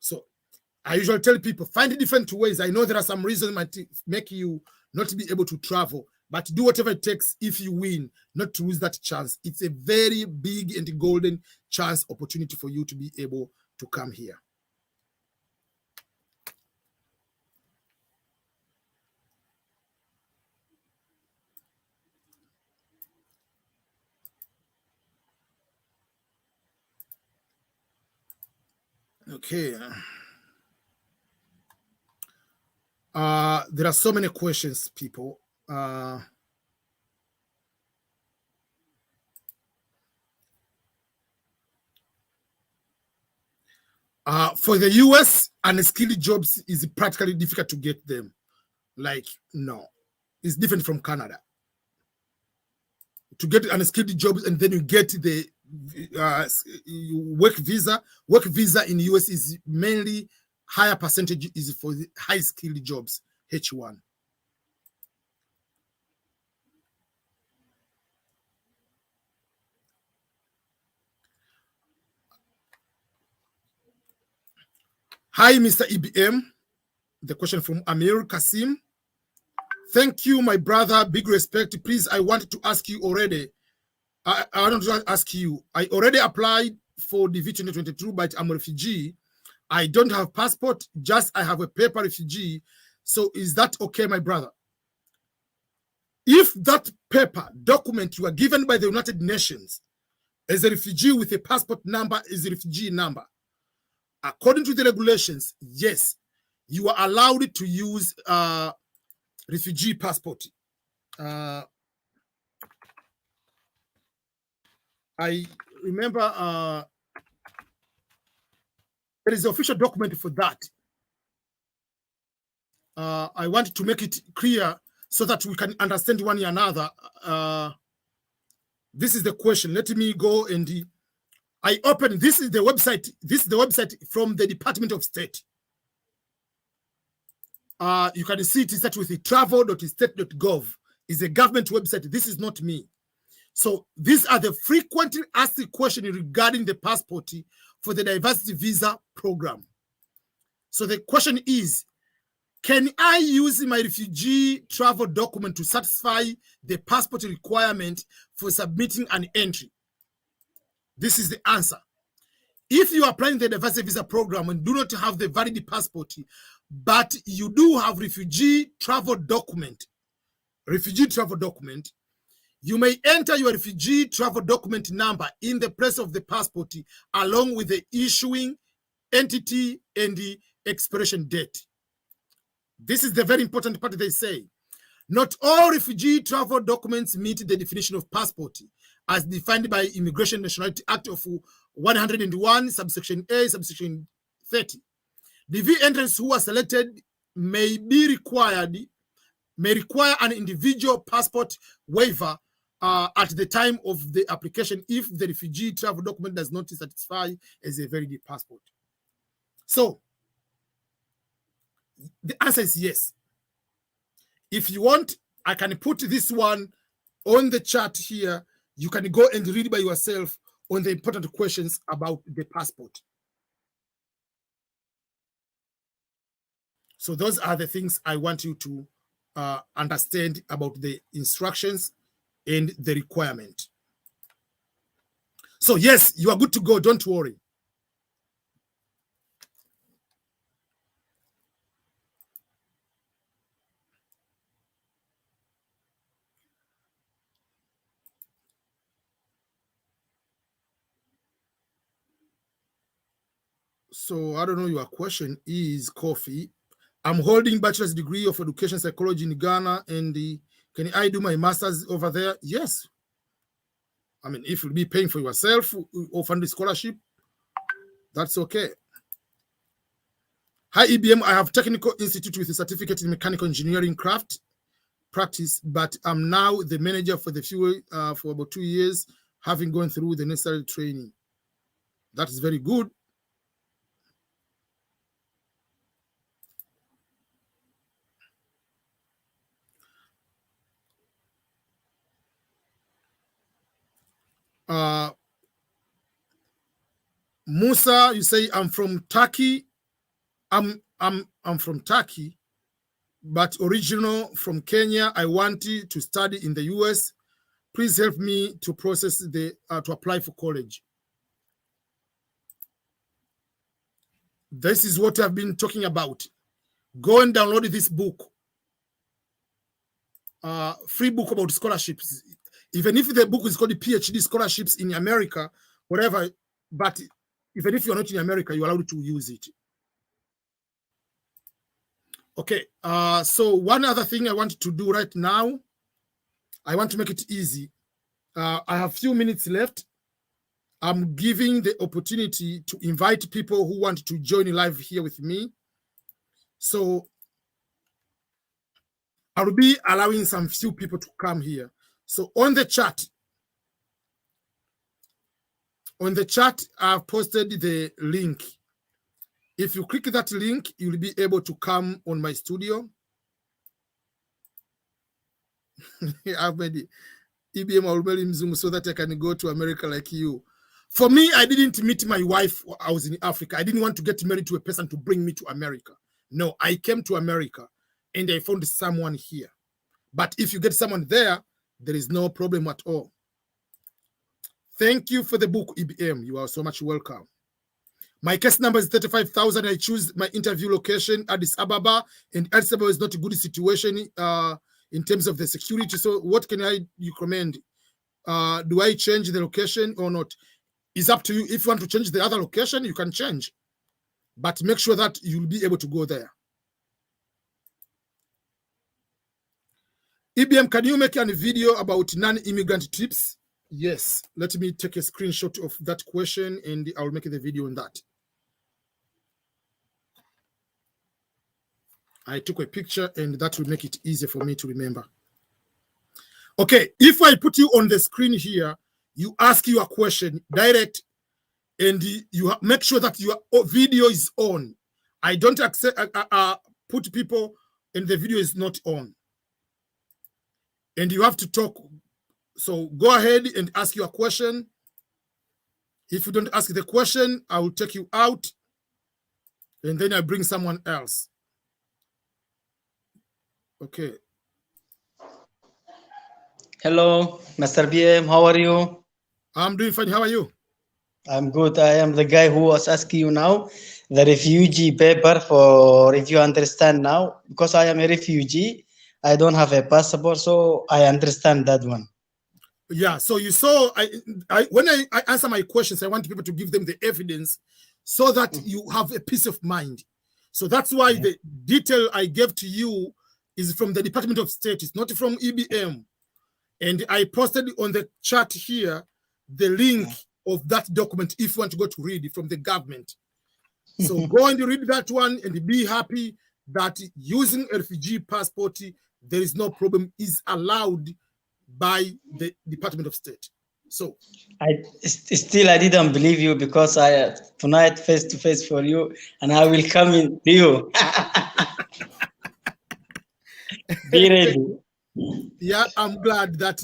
A: So I usually tell people, find different ways. I know there are some reasons might make you not be able to travel, but do whatever it takes if you win, not to lose that chance. It's a very big and golden chance opportunity for you to be able to come here. Okay. There are so many questions, people. For the US, unskilled jobs is practically difficult to get them. Like, no, it's different from Canada. To get unskilled jobs and then you get the work visa. Work visa in the US is mainly higher percentage is for the high skilled jobs, H1. Hi, Mr. EBM. The question from Amir Kasim. Thank you, my brother. Big respect. Please, I wanted to ask you already. I want to ask you. I already applied for the V2022, but I'm a refugee. I don't have passport. Just I have a paper refugee. So is that okay, my brother? If that paper document you are given by the United Nations as a refugee with a passport number is a refugee number, according to the regulations, yes, you are allowed to use refugee passport. I remember there is an official document for that. I want to make it clear so that we can understand one another. This is the question. Let me go and I open. This is the website. This is the website from the Department of State. You can see it is set with travel.state.gov. It's a government website. This is not me. So these are the frequently asked questions regarding the passport for the diversity visa program. So the question is, can I use my refugee travel document to satisfy the passport requirement for submitting an entry? This is the answer. If you are applying the diversity visa program and do not have the valid passport, but you do have refugee travel document, you may enter your refugee travel document number in the place of the passport along with the issuing entity and the expiration date. This is the very important part they say. Not all refugee travel documents meet the definition of passport as defined by Immigration Nationality Act of 101, subsection A, subsection 30. DV entrants who are selected may require an individual passport waiver at the time of the application if the refugee travel document does not satisfy as a valid passport. So the answer is yes. If you want, I can put this one on the chat here. You can go and read by yourself on the important questions about the passport. So those are the things I want you to understand about the instructions and the requirement. So yes, you are good to go. Don't worry. So I don't know, your question is, Coffee. I'm holding bachelor's degree of education psychology in Ghana, and can I do my master's over there? Yes. I mean, if you'll be paying for yourself or fund the scholarship, that's okay. Hi, EBM. I have Technical Institute with a certificate in mechanical engineering craft practice, but I'm now the manager for the fuel for about 2 years, having gone through the necessary training. That is very good. Musa, you say I'm from Turkey. I'm from Turkey, but original from Kenya. I want to study in the US. Please help me to process the to apply for college. This is what I've been talking about. Go and download this book. Free book about scholarships. Even if the book is called PhD scholarships in America, whatever, but even if you're not in America, you're allowed to use it. Okay, so one other thing I want to do right now, I want to make it easy. I have a few minutes left. I'm giving the opportunity to invite people who want to join live here with me. So I'll be allowing some few people to come here. So on the chat, I've posted the link. If you click that link, you'll be able to come on my studio. I've made EBM so that I can go to America like you. For me, I didn't meet my wife while I was in Africa. I didn't want to get married to a person to bring me to America. No, I came to America and I found someone here. But if you get someone there, there is no problem at all. Thank you for the book, EBM. You are so much welcome. My case number is 35,000. I choose my interview location, Addis Ababa, and Addis Ababa is not a good situation in terms of the security. So what can I recommend? Do I change the location or not? It's up to you. If you want to change the other location, you can change. But make sure that you'll be able to go there. EBM, can you make a video about non-immigrant trips? Yes. Let me take a screenshot of that question and I'll make the video on that. I took a picture and that will make it easier for me to remember. Okay, if I put you on the screen here, you ask your question direct and you make sure that your video is on. I don't accept put people and the video is not on. And you have to talk. So go ahead and ask your question. If you don't ask the question, I will take you out and then I bring someone else. Okay.
B: Hello, Mr. BM. How are you?
A: I'm doing fine. How are you?
B: I'm good. I am the guy who was asking you now the refugee paper for, if you understand now, because I am a refugee. I don't have a passport, so I understand that one.
A: Yeah, so you saw, when I answer my questions, I want people to give them the evidence so that you have a peace of mind. So that's why the detail I gave to you is from the Department of State. It's not from EBM. And I posted on the chat here the link of that document if you want to go to read it from the government. So go and read that one and be happy that using a refugee passport, there is no problem, is allowed by the Department of State. So
B: I didn't believe you because I tonight face to face for you and I will come in to you. Be ready.
A: Yeah, I'm glad that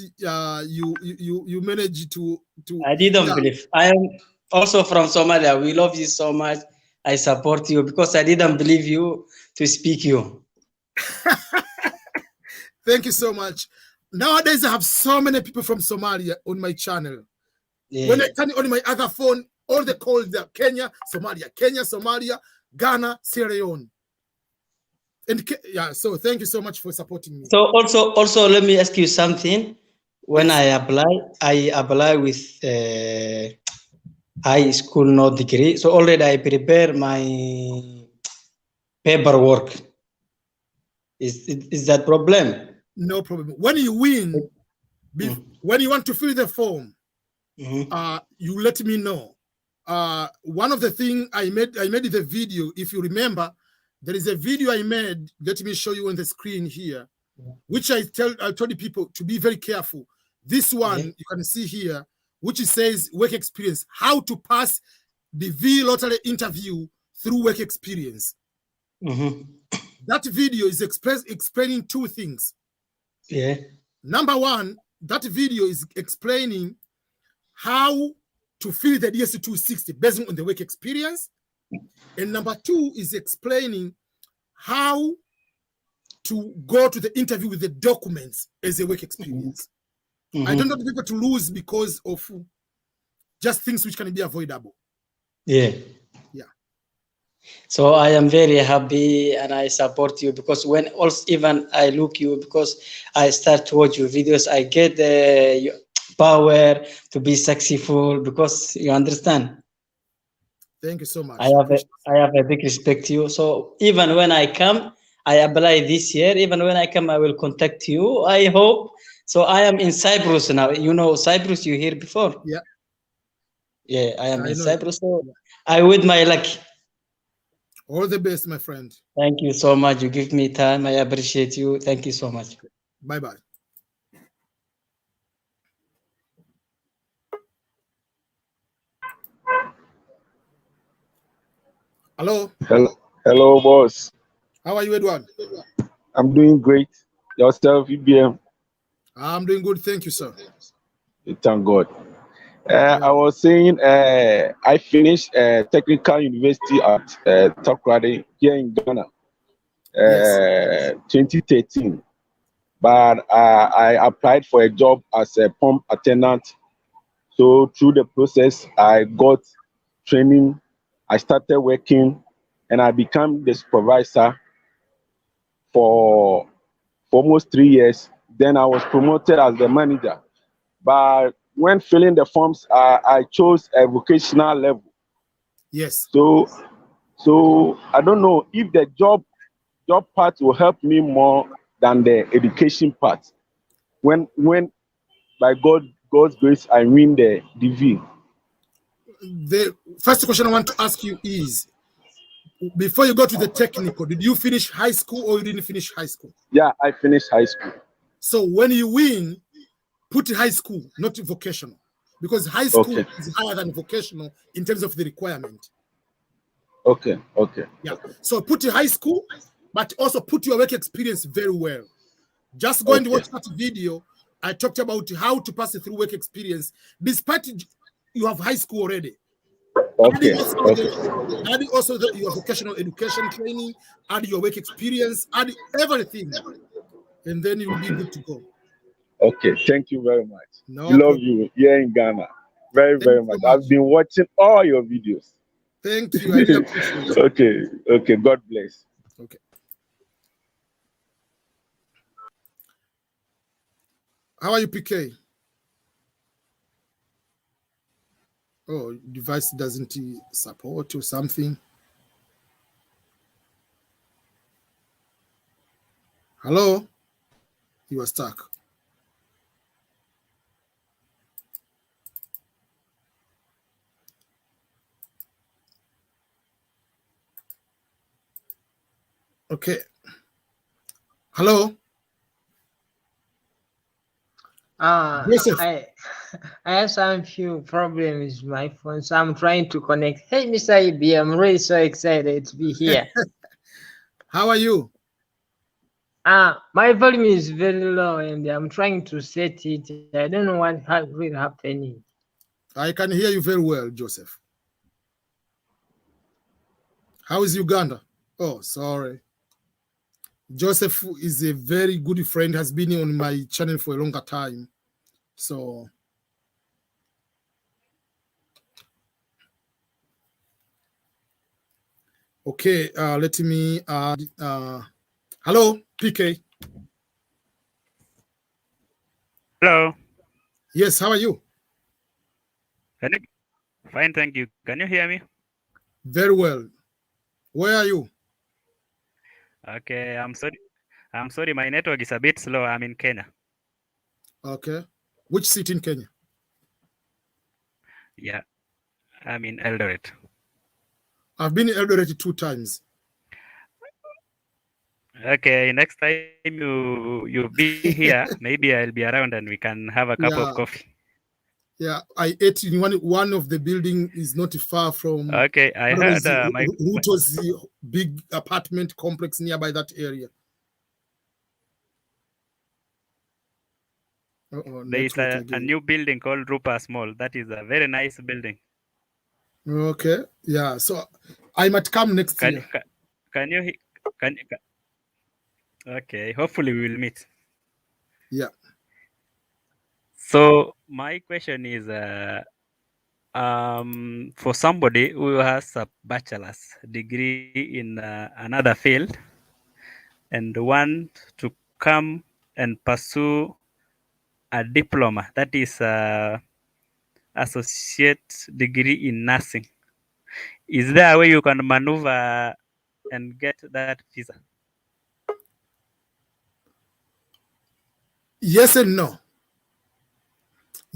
A: you managed to.
B: I didn't believe. I am also from Somalia. We love you so much. I support you because I didn't believe you to speak you.
A: Thank you so much. Nowadays, I have so many people from Somalia on my channel. Yeah. When I turn on my other phone, all the calls are Kenya, Somalia, Ghana, Sierra Leone. And yeah, so thank you so much for supporting me.
B: So also let me ask you something. When I apply with high school no degree. So already I prepare my paperwork. Is that problem?
A: No problem. When you win, when you want to fill the form, you let me know. One of the things I made the video, if you remember, there is a video I made. Let me show you on the screen here, which I told people to be very careful. This one you can see here, which says work experience, how to pass the V lottery interview through work experience. That video is explaining two things.
B: Yeah.
A: Number one, that video is explaining how to fill the DS260 based on the work experience. And number two is explaining how to go to the interview with the documents as a work experience. I don't want people to lose because of just things which can be avoidable.
B: Yeah.
A: Yeah.
B: So I am very happy and I support you because when also even I look you because I start to watch your videos, I get the power to be successful because you understand.
A: Thank you so much.
B: I have a big respect to you. So even when I come, I apply this year. Even when I come, I will contact you. I hope. So I am in Cyprus now. You know Cyprus, you hear before?
A: Yeah.
B: Yeah, I am in Cyprus. So I with my luck.
A: All the best, my friend.
B: Thank you so much. You give me time. I appreciate you. Thank you so much.
A: Bye-bye. Hello.
C: Hello, boss.
A: How are you, Edward?
C: I'm doing great. Yourself, EBM?
A: I'm doing good. Thank you, sir.
C: Thank God. I was saying I finished technical university at Takoradi here in Ghana, 2013. But I applied for a job as a pump attendant. So through the process, I got training I started working, and I became the supervisor for almost 3 years. Then I was promoted as the manager. But when filling the forms, I chose a vocational level.
A: Yes.
C: So I don't know if the job part will help me more than the education part. When by God's grace I win the DV.
A: The first question I want to ask you is, before you go to the technical, did you finish high school or you didn't finish high school?
C: Yeah, I finished high school.
A: So when you win, put high school, not vocational, because high school is higher than vocational in terms of the requirement.
C: Okay.
A: Yeah. So put your high school, but also put your work experience very well. Just go and watch that video. I talked about how to pass it through work experience, despite you have high school already. Adding also your vocational education training, add your work experience, add everything, and then you'll be good to go.
C: Okay, thank you very much.
A: No
C: we love
A: problem.
C: you here in Ghana. Very, very much.
A: So much.
C: I've been watching all your videos.
A: Thank you. I really appreciate it.
C: Okay. God bless.
A: Okay. How are you, PK? Oh, device doesn't support or something. Hello? You are stuck. Okay. Hello?
D: I have some few problems with my phone, so I'm trying to connect. Hey, Mr. EB, I'm really so excited to be here.
A: How are you?
D: My volume is very low, and I'm trying to set it. I don't know what really happening.
A: I can hear you very well, Joseph. How is Uganda? Oh, sorry. Joseph is a very good friend, has been on my channel for a longer time. So, okay, let me add. Hello, PK.
E: Hello.
A: Yes, how are you?
E: Fine, thank you. Can you hear me?
A: Very well. Where are you?
E: Okay, I'm sorry, my network is a bit slow. I'm in Kenya.
A: Okay. Which city in Kenya?
E: Yeah, I'm in Eldoret.
A: I've been in Eldoret 2 times.
E: Okay, next time you be here, maybe I'll be around and we can have a cup of coffee.
A: Yeah, I ate in one of the building is not far from.
E: Okay, I heard
A: Ruto's big apartment complex nearby that area.
E: There is a new building called Rupa's Mall. That is a very nice building.
A: Okay, yeah. So I might come next year.
E: Okay, hopefully we will meet.
A: Yeah.
E: So my question is, for somebody who has a bachelor's degree in another field and want to come and pursue a diploma, that is associate degree in nursing, is there a way you can maneuver and get that visa?
A: Yes and no.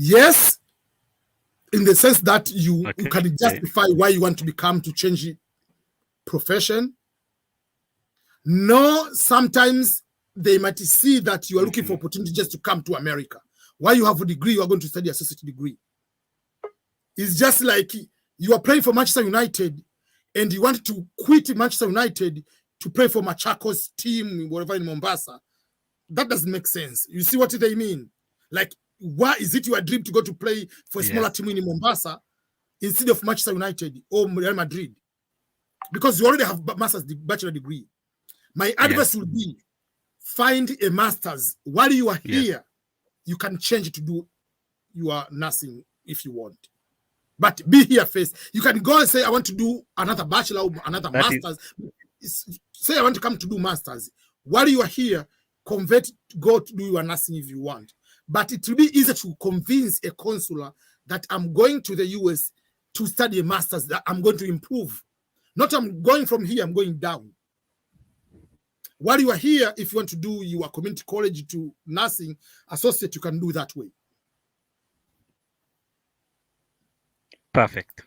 A: Yes, in the sense that you can justify why you want to change profession. No, sometimes they might see that you are looking for opportunity just to come to America. While you have a degree, you are going to study associate degree. It's just like you are playing for Manchester United and you want to quit Manchester United to play for Machakos team, whatever in Mombasa. That doesn't make sense. You see what they mean? Like, why is it your dream to go to play for a smaller team in Mombasa instead of Manchester United or Real Madrid? Because you already have bachelor degree. My advice would be find a master's. While you are here, you can change to do your nursing if you want. But be here first. You can go and say, I want to do another bachelor or another master's. Say, I want to come to do master's. While you are here, convert, go to do your nursing if you want. But it will be easy to convince a consular that I'm going to the US to study a master's, that I'm going to improve. Not I'm going from here, I'm going down. While you are here, if you want to do your community college to nursing associate, you can do that way.
E: Perfect.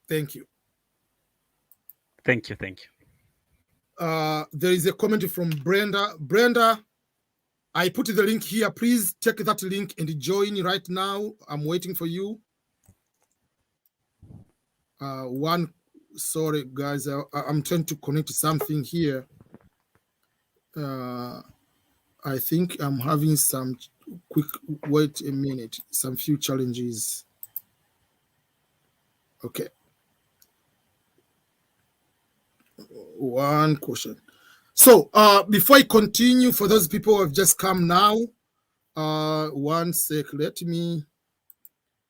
A: Thank you.
E: Thank you. Thank you.
A: There is a comment from Brenda. Brenda, I put the link here. Please take that link and join right now. I'm waiting for you. Sorry, guys. I'm trying to connect something here. I think I'm having some quick, wait a minute, some few challenges. Okay. One question. So before I continue, for those people who have just come now, one sec,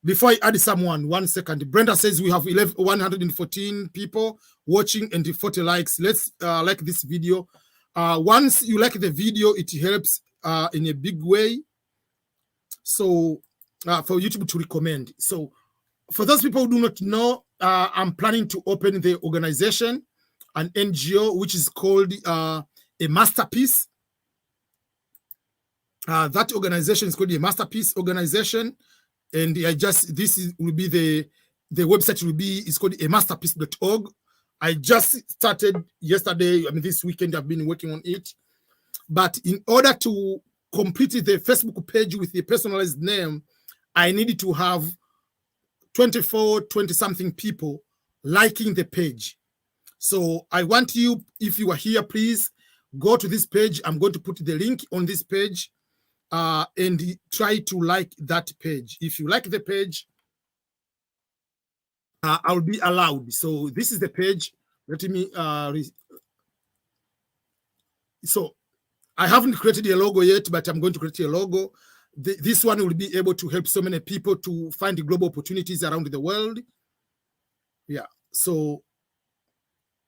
A: before I add someone, 1 second. Brenda says we have 114 people watching and 40 likes. Let's like this video. Once you like the video, it helps in a big way. So for YouTube to recommend. So for those people who do not know, I'm planning to open the organization, an NGO, which is called a Masterpiece. That organization is called a Masterpiece organization. And will be the website will be, it's called a masterpiece.org. I just started yesterday. I mean, this weekend I've been working on it. But in order to complete the Facebook page with a personalized name, I needed to have 20 something people liking the page. So I want you, if you are here, please go to this page. I'm going to put the link on this page and try to like that page. If you like the page, I'll be allowed. So this is the page. Let me, so I haven't created a logo yet, but I'm going to create a logo. This one will be able to help so many people to find global opportunities around the world. Yeah, so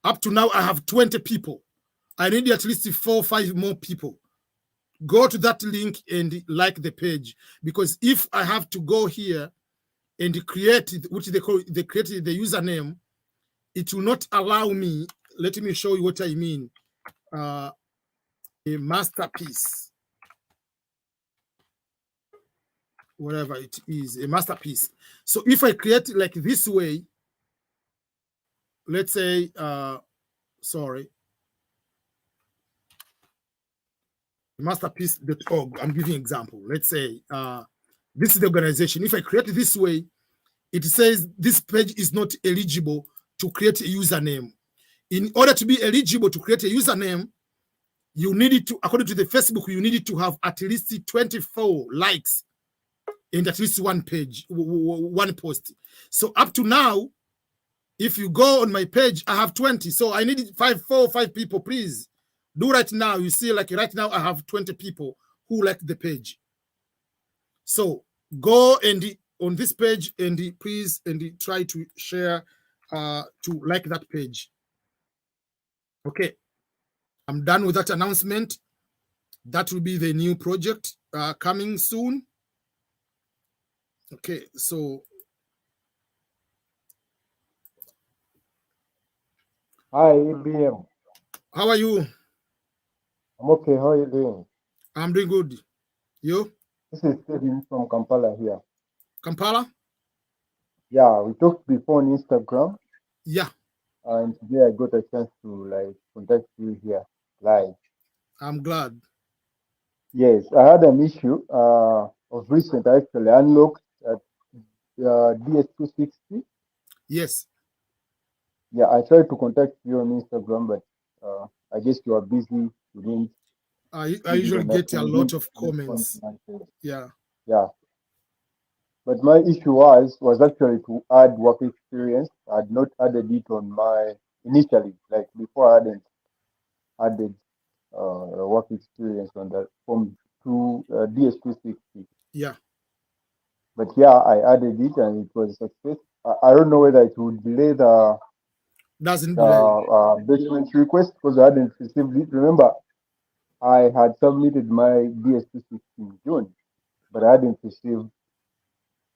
A: up to now, I have 20 people. I need at least 4 or 5 more people. Go to that link and like the page, because if I have to go here and create, which they created the username, it will not allow me. Let me show you what I mean. A masterpiece, whatever it is, a masterpiece. So if I create like this way, let's say, sorry, masterpiece.org, I'm giving an example. Let's say this is the organization. If I create it this way, it says this page is not eligible to create a username. In order to be eligible to create a username, you need it to, according to the Facebook, you need it to have at least 24 likes and at least one page, one post. So up to now, if you go on my page, I have 20. So I need 4 or 5 people, please. Do right now. You see, like right now, I have 20 people who like the page. So go and on this page and please and try to share to like that page. Okay, I'm done with that announcement. That will be the new project coming soon. Okay, so
F: Hi, EBM.
A: how are you?
F: I'm okay. How are you doing?
A: I'm doing good. You?
F: This is Steven from Kampala here.
A: Kampala?
F: Yeah, we talked before on Instagram,
A: Yeah,
F: and today I got a chance to like contact you here live.
A: I'm glad.
F: Yes, I had an issue of recent. I actually unlocked at DS260.
A: Yes.
F: Yeah, I tried to contact you on Instagram, but I guess you are busy. You didn't.
A: I usually get a lot of comments. Yeah.
F: Yeah. But my issue was actually to add work experience. I had not added it on my initially, like before I hadn't added work experience on that from to DS260.
A: Yeah.
F: But yeah, I added it and it was a success. I don't know whether it would delay the
A: Doesn't delay.
F: document request because I hadn't received it. Remember, I had submitted my DS260 in June, but I hadn't received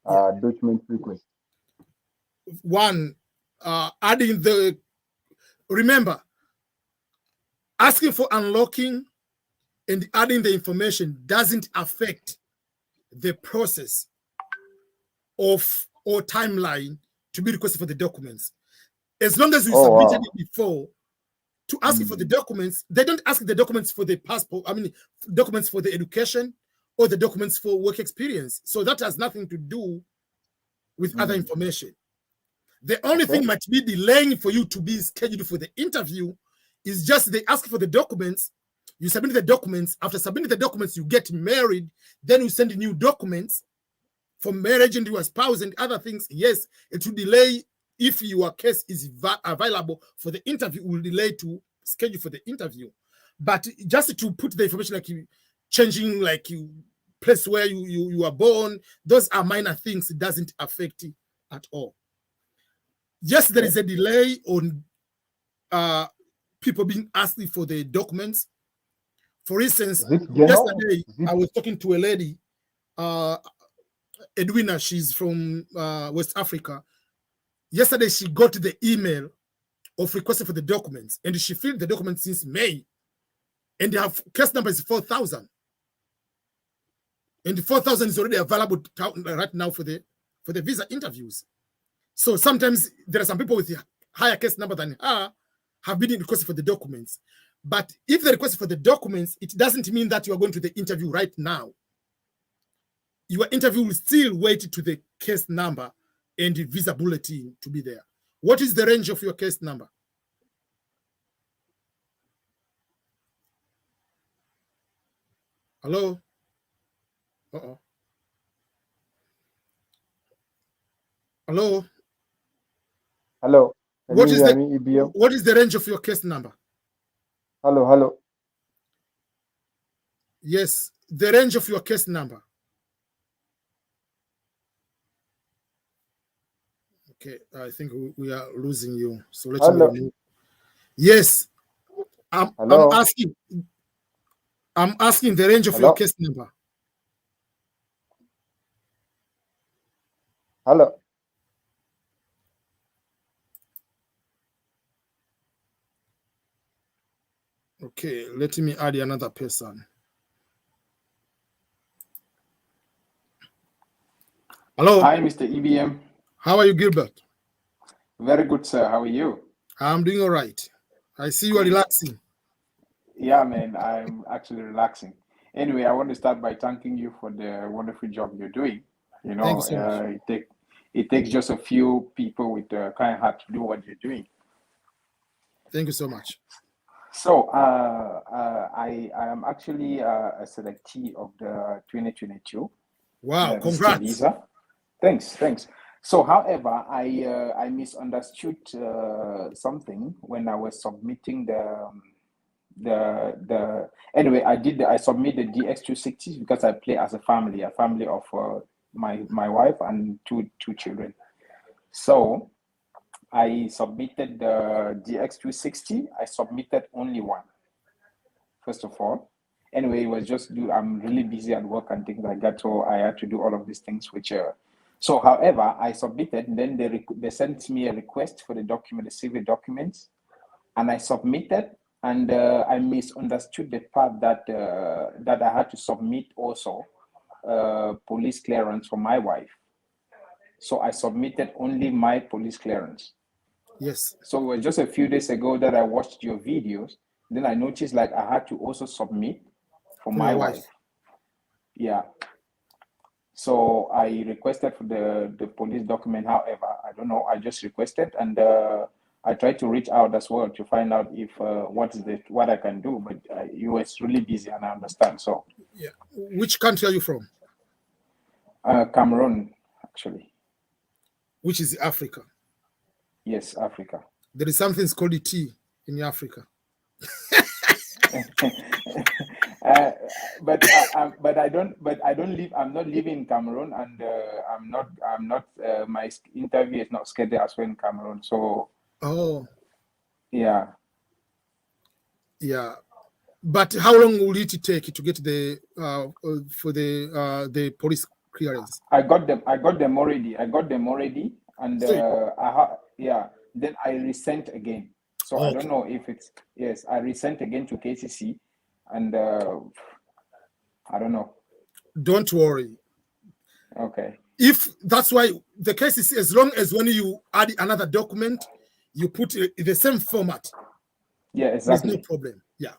F: document request.
A: One, adding the, remember, asking for unlocking and adding the information doesn't affect the process of or timeline to be requested for the documents. As long as you submitted it before to ask for the documents, they don't ask the documents for the passport, I mean, documents for the education or the documents for work experience. So that has nothing to do with other information. The only thing might be delaying for you to be scheduled for the interview is just they ask for the documents, you submit the documents, after submitting the documents, you get married, then you send new documents for marriage and your spouse and other things. Yes, it will delay. If your case is available for the interview, will delay to schedule for the interview. But just to put the information, like you changing, like you place where you are born, those are minor things. It doesn't affect it at all. Yes, there is a delay on people being asked for the documents. For instance, yesterday I was talking to a lady, Edwina, she's from West Africa. Yesterday, she got the email of requesting for the documents, and she filled the documents since May, and her case number is 4,000. And the 4,000 is already available right now for the visa interviews. So sometimes there are some people with a higher case number than her have been requested for the documents. But if they request for the documents, it doesn't mean that you are going to the interview right now. Your interview will still wait to the case number and the visa bulletin to be there. What is the range of your case number? Hello? Uh-oh. Hello?
F: Hello.
A: What is the range of your case number?
F: Hello.
A: Yes, the range of your case number. Okay, I think we are losing you. So let's move. Yes, I'm asking the range of your case number.
F: Hello.
A: Okay, let me add another person. Hello.
G: Hi, Mr. EBM.
A: How are you, Gilbert?
G: Very good, sir. How are you?
A: I'm doing all right. I see you are relaxing.
G: Yeah, man, I'm actually relaxing. Anyway, I want to start by thanking you for the wonderful job you're doing. You know,
A: thank you so much.
G: It takes just a few people with a kind heart to do what you're doing.
A: Thank you so much.
G: So I am actually a selectee of the 2022.
A: Wow, congrats.
G: Visa. Thanks. So, however, I misunderstood something when I was submitting anyway, I submitted the DX260 because I play as a family of my wife and two children. So I submitted the DX260. I submitted only one, first of all. Anyway, it was just I'm really busy at work and things like that, so I had to do all of these things, which so however, I submitted, and then they sent me a request for the document, the civil documents, and I submitted, and I misunderstood the part that that I had to submit also police clearance for my wife. So I submitted only my police clearance.
A: Yes.
G: So it was just a few days ago that I watched your videos. Then I noticed like I had to also submit for my wife. Yeah. So I requested for the police document. However, I don't know. I just requested, and I tried to reach out as well to find out if what I can do. But you was really busy, and I understand. So
A: yeah. Which country are you from?
G: Cameroon, actually.
A: Which is Africa?
G: Yes, Africa.
A: There is something called tea in Africa.
G: but I don't live. I'm not living in Cameroon, and I'm not. My interview is not scheduled as well in Cameroon. So.
A: Oh.
G: Yeah.
A: Yeah. But how long will it take to get the for the police clearance?
G: I got them already. And yeah. Then I resent again. So okay. I don't know if it's yes. I resent again to KCC, and I don't know.
A: Don't worry.
G: Okay.
A: If that's why the KCC, as long as when you add another document, you put it in the same format.
G: Yeah, exactly.
A: There's no problem. Yeah.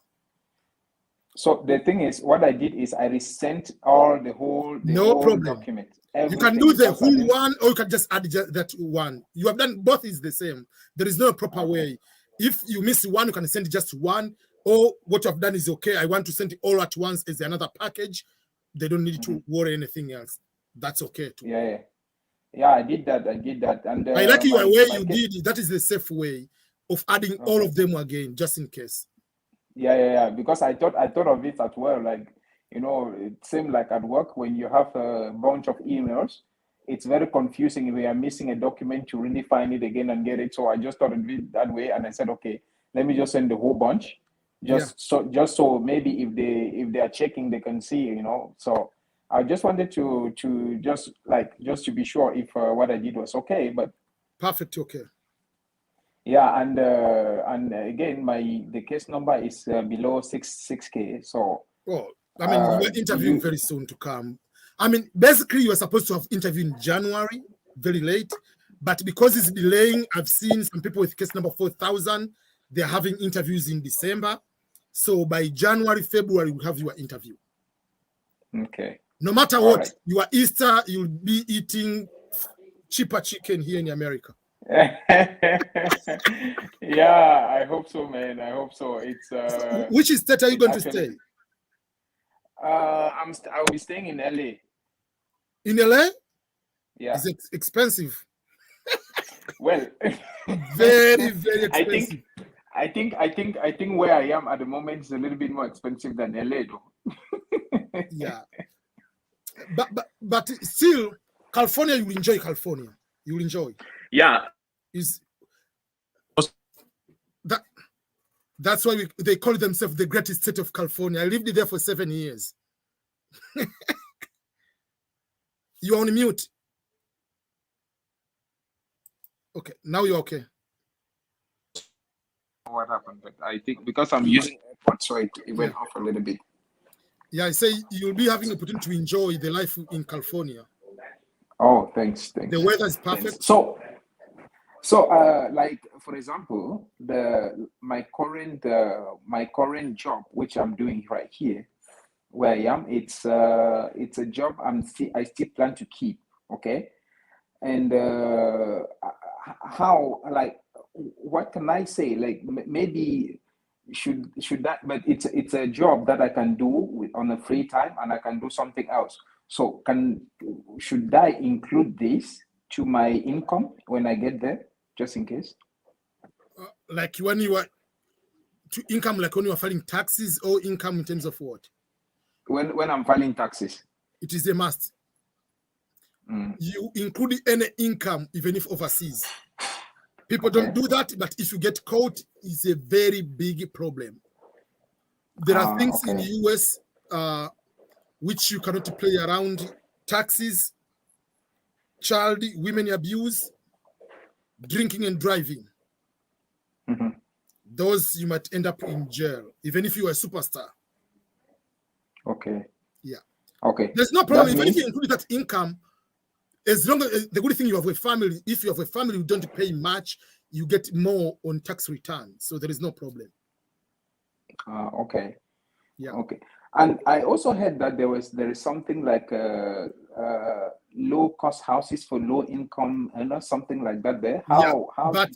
G: So the thing is, what I did is I resent all the whole document.
A: You can do the whole one, or you can just add that one. You have done both is the same. There is no proper way. If you miss one, you can send just one, or what you have done is okay. I want to send it all at once as another package. They don't need to worry anything else. That's okay too.
G: Yeah, I did that. And
A: I like your way you did it. That is the safe way of adding all of them again, just in case.
G: Yeah. Because I thought of it as well. Like, you know, it seemed like at work when you have a bunch of emails, it's very confusing if we are missing a document to really find it again and get it. So I just thought of it that way, and I said, okay, let me just send the whole bunch, so maybe if they are checking, they can see, you know. So I just wanted to just to be sure if what I did was okay. But
A: perfect, okay.
G: Yeah, and again, the case number is below 6K. So.
A: Oh, I mean, we're interviewing very soon to come. I mean, basically, you were supposed to have interviewed in January, very late, but because it's delaying, I've seen some people with case number 4,000. They're having interviews in December. So by January, February, we'll have your interview.
G: Okay.
A: No matter what, your Easter, you'll be eating cheaper chicken here in America.
G: Yeah, I hope so, man. I hope so. It's
A: which state are you going to stay?
G: I'll be staying in LA.
A: In LA?
G: Yeah.
A: It's expensive.
G: Well,
A: very, very expensive.
G: I think where I am at the moment is a little bit more expensive than LA, though.
A: Yeah. But still, California, you will enjoy California. You will enjoy.
G: Yeah.
A: That's why they call themselves the greatest state of California. I lived there for 7 years. You're on mute. Okay, now you're okay.
G: What happened? But I think because I'm using AirPods, so it went off a little bit.
A: Yeah, I say you'll be having the opportunity to enjoy the life in California.
G: Oh, thanks.
A: The weather is perfect.
G: Thanks. So, like for example, my current job, which I'm doing right here, where I am, it's a job I still plan to keep. Okay, and how, like, what can I say? Like, maybe should that? But it's a job that I can do on a free time, and I can do something else. So should I include this to my income when I get there, just in case?
A: Like when you are to income, like when you are filing taxes, or income in terms of what?
G: When I'm filing taxes,
A: it is a must. You include any income, even if overseas. People don't do that, but if you get caught, it's a very big problem. There are things in the US which you cannot play around: taxes, women abuse, drinking and driving. Those you might end up in jail, even if you are a superstar.
G: Okay.
A: Yeah.
G: Okay.
A: There's no problem. Even if you include that income, as long as the good thing you have a family, if you have a family, you don't pay much, you get more on tax return. So there is no problem.
G: Okay.
A: Yeah.
G: Okay. And I also heard that there is something like low cost houses for low income, something like that there. How?
A: But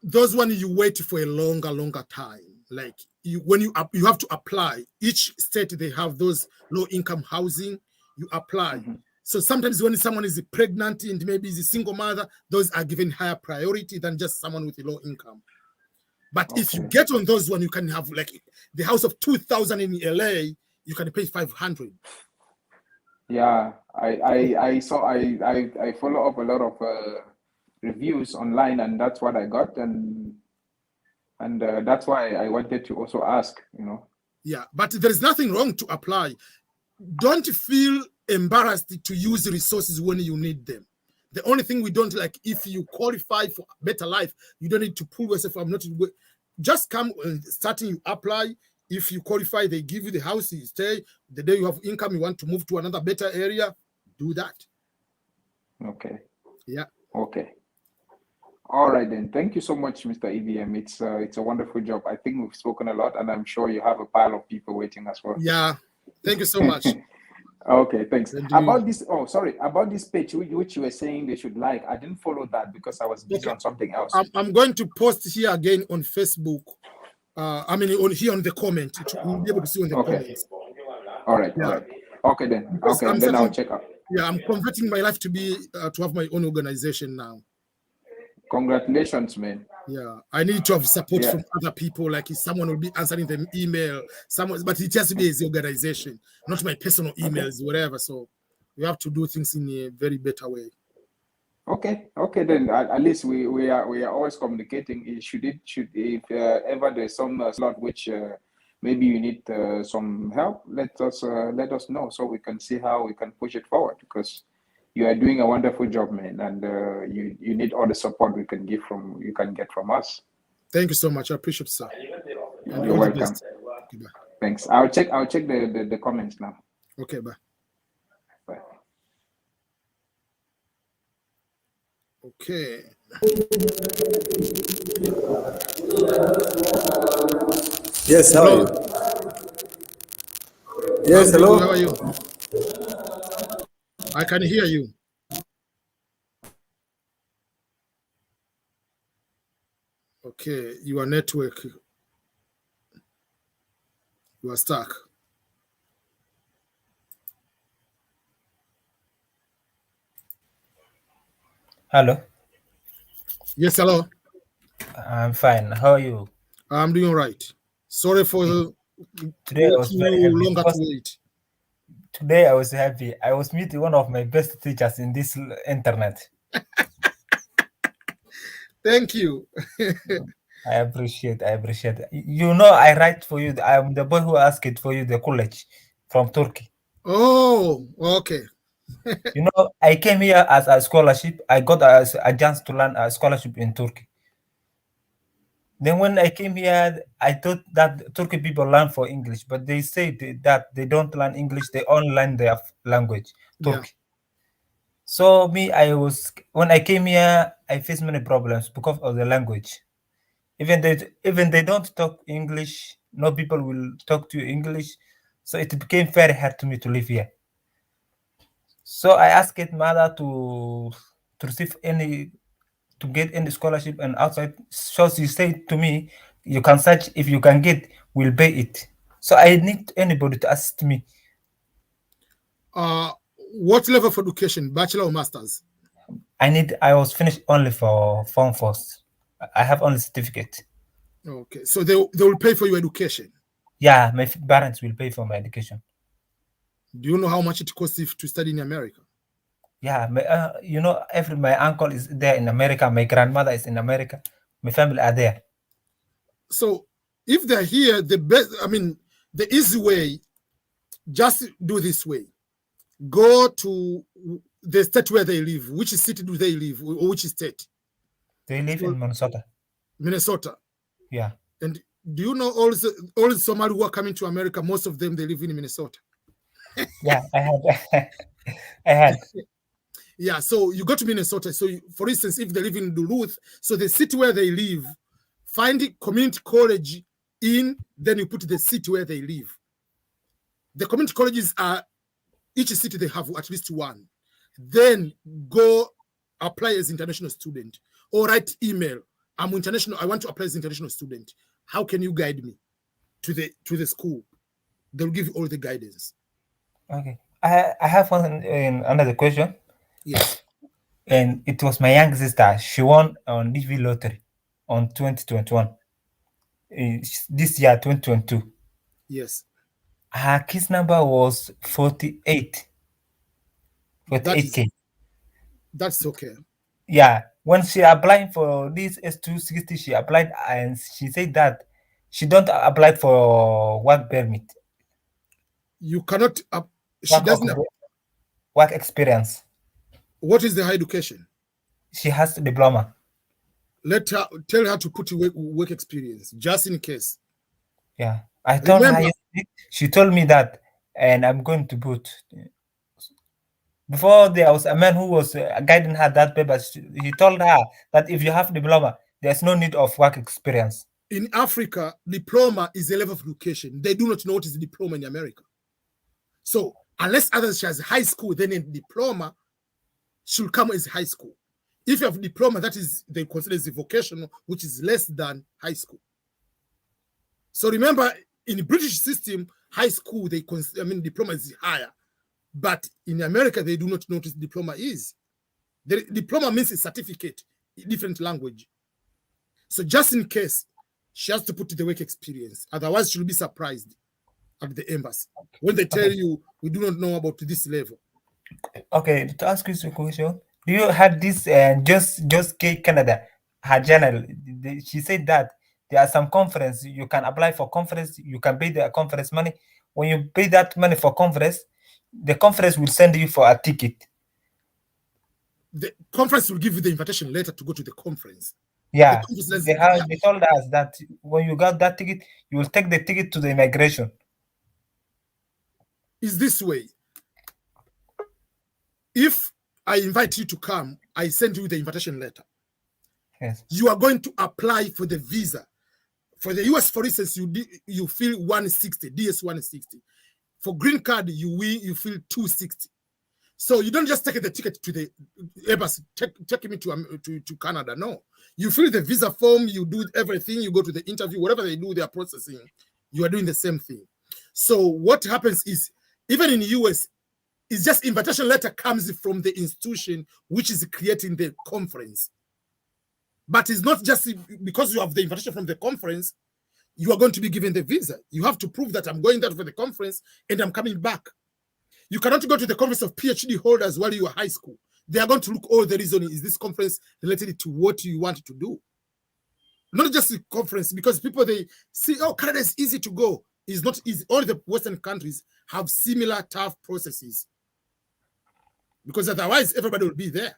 A: those ones you wait for a longer time. Like you have to apply. Each state they have those low income housing. You apply. So sometimes when someone is pregnant and maybe is a single mother, those are given higher priority than just someone with a low income. But if you get on those one, you can have like the house of 2,000 in LA. you can pay 500.
G: Yeah, I saw I follow up a lot of reviews online, and that's what I got, and that's why I wanted to also ask, you know.
A: Yeah, but there is nothing wrong to apply. Don't feel embarrassed to use resources when you need them. The only thing we don't like, if you qualify for better life, you don't need to pull yourself. I'm not. Just come starting. You apply. If you qualify, they give you the house you stay. The day you have income, you want to move to another better area, do that.
G: Okay.
A: Yeah.
G: Okay. All right then. Thank you so much, Mr. EBM. It's a wonderful job. I think we've spoken a lot, and I'm sure you have a pile of people waiting as well.
A: Yeah. Thank you so much.
G: Okay, thanks. About this, about this page which you were saying they should like, I didn't follow that because I was busy on something else.
A: I'm going to post here again on Facebook. I mean, here on the comment. You'll be able to see on the comments.
G: All right, all right. Okay then.
A: Because
G: okay, then I'll check out.
A: Yeah, I'm converting my life to be to have my own organization now.
G: Congratulations, man.
A: Yeah, I need to have support from other people. Like if someone will be answering them email, but it has to be as the organization, not my personal emails, whatever. So we have to do things in a very better way.
G: Okay, then at least we are always communicating. If ever there's some slot which maybe you need some help, let us know so we can see how we can push it forward, because you are doing a wonderful job, man, and you need all the support you can get from us.
A: Thank you so much. I appreciate it, sir.
G: You're welcome.
A: Okay,
G: thanks. I'll check the comments now.
A: Okay, bye.
G: Bye.
A: Okay.
H: Yes, how are you? Yes, hello.
A: How are you? I can hear you. Okay, your network. You are stuck.
I: Hello.
A: Yes, hello.
I: I'm fine. How are you?
A: I'm doing all right. Sorry for
I: today. I was very happy
A: longer to wait.
I: Today I was happy. I was meeting one of my best teachers in this internet.
A: Thank you.
I: I appreciate. You know, I write for you. I'm the boy who asked for you the college from Turkey.
A: Oh, okay.
I: You know, I came here as a scholarship. I got a chance to learn a scholarship in Turkey. Then when I came here, I thought that Turkey people learn for English, but they say that they don't learn English. They only learn their language, Turkey. Yeah. So when I came here, I faced many problems because of the language. Even they don't talk English, no people will talk to you English. So it became very hard to me to live here. So I asked mother to receive to get any scholarship and outside. So she said to me, you can search, if you can get, we'll pay it. So I need anybody to assist me.
A: What level of education, bachelor or master's?
I: I was finished only for Form 4. I have only certificate.
A: Okay, so they will pay for your education?
I: Yeah, my parents will pay for my education.
A: Do you know how much it costs to study in America?
I: Yeah, you know, my uncle is there in America. My grandmother is in America. My family are there.
A: So if they're here, the easy way, just do this way. Go to the state where they live. Which city do they live, or which state?
I: They live in Minnesota.
A: Minnesota.
I: Yeah.
A: And do you know all the Somali who are coming to America, most of them, they live in Minnesota?
I: Yeah, I had.
A: Yeah, so you go to Minnesota. So for instance, if they live in Duluth, so the city where they live, find the community college then you put the city where they live. The community colleges are, each city they have at least one. Then go apply as international student or write email. I'm international. I want to apply as international student. How can you guide me to the school? They'll give you all the guidance.
I: Okay. I have another question.
A: Yes.
I: And it was my young sister. She won on DV lottery on 2021. This year, 2022.
A: Yes.
I: Her case number was 48. 48K.
A: That's okay.
I: Yeah, when she applied for this S260, she applied and she said that she don't apply for work permit.
A: You cannot. She doesn't.
I: Work experience.
A: What is the higher education?
I: She has a diploma.
A: Tell her to put work experience just in case.
I: Yeah, I told her. She told me that, and I'm going to put. Before there was a man who was guiding her that paper. He told her that if you have diploma, there's no need of work experience.
A: In Africa, diploma is a level of education. They do not know what is diploma in America. So unless others she has high school, then a diploma should come as high school. If you have a diploma, that is they consider as a vocational, which is less than high school. So remember, in the British system, high school diploma is higher. But in America, they do not know what diploma is. The diploma means a certificate, different language. So just in case, she has to put the work experience. Otherwise, she'll be surprised at the embassy when they tell you, we do not know about this level.
I: Okay, to ask you a question, do you have this just Canada, her journal? She said that there are some conference, you can apply for conference, you can pay the conference money. When you pay that money for conference, the conference will send you for a ticket.
A: The conference will give you the invitation letter to go to the conference.
I: Yeah, they told us that when you got that ticket, you will take the ticket to the immigration.
A: Is this way. If I invite you to come, I send you the invitation letter.
I: Yes.
A: You are going to apply for the visa. For the US, for instance, you feel 160, DS 160. For green card, you feel 260. So you don't just take the ticket to the embassy, take me to Canada. No, you fill the visa form, you do everything, you go to the interview, whatever they do, they are processing. You are doing the same thing. So what happens is, even in the US, it's just invitation letter comes from the institution which is creating the conference. But it's not just because you have the invitation from the conference, you are going to be given the visa. You have to prove that I'm going there for the conference and I'm coming back. You cannot go to the conference of PhD holders while you are high school. They are going to look, the reason is this conference related to what you want to do. Not just the conference, because people, they see, Canada is easy to go. It's not easy. All the Western countries have similar tough processes. Because otherwise, everybody will be there.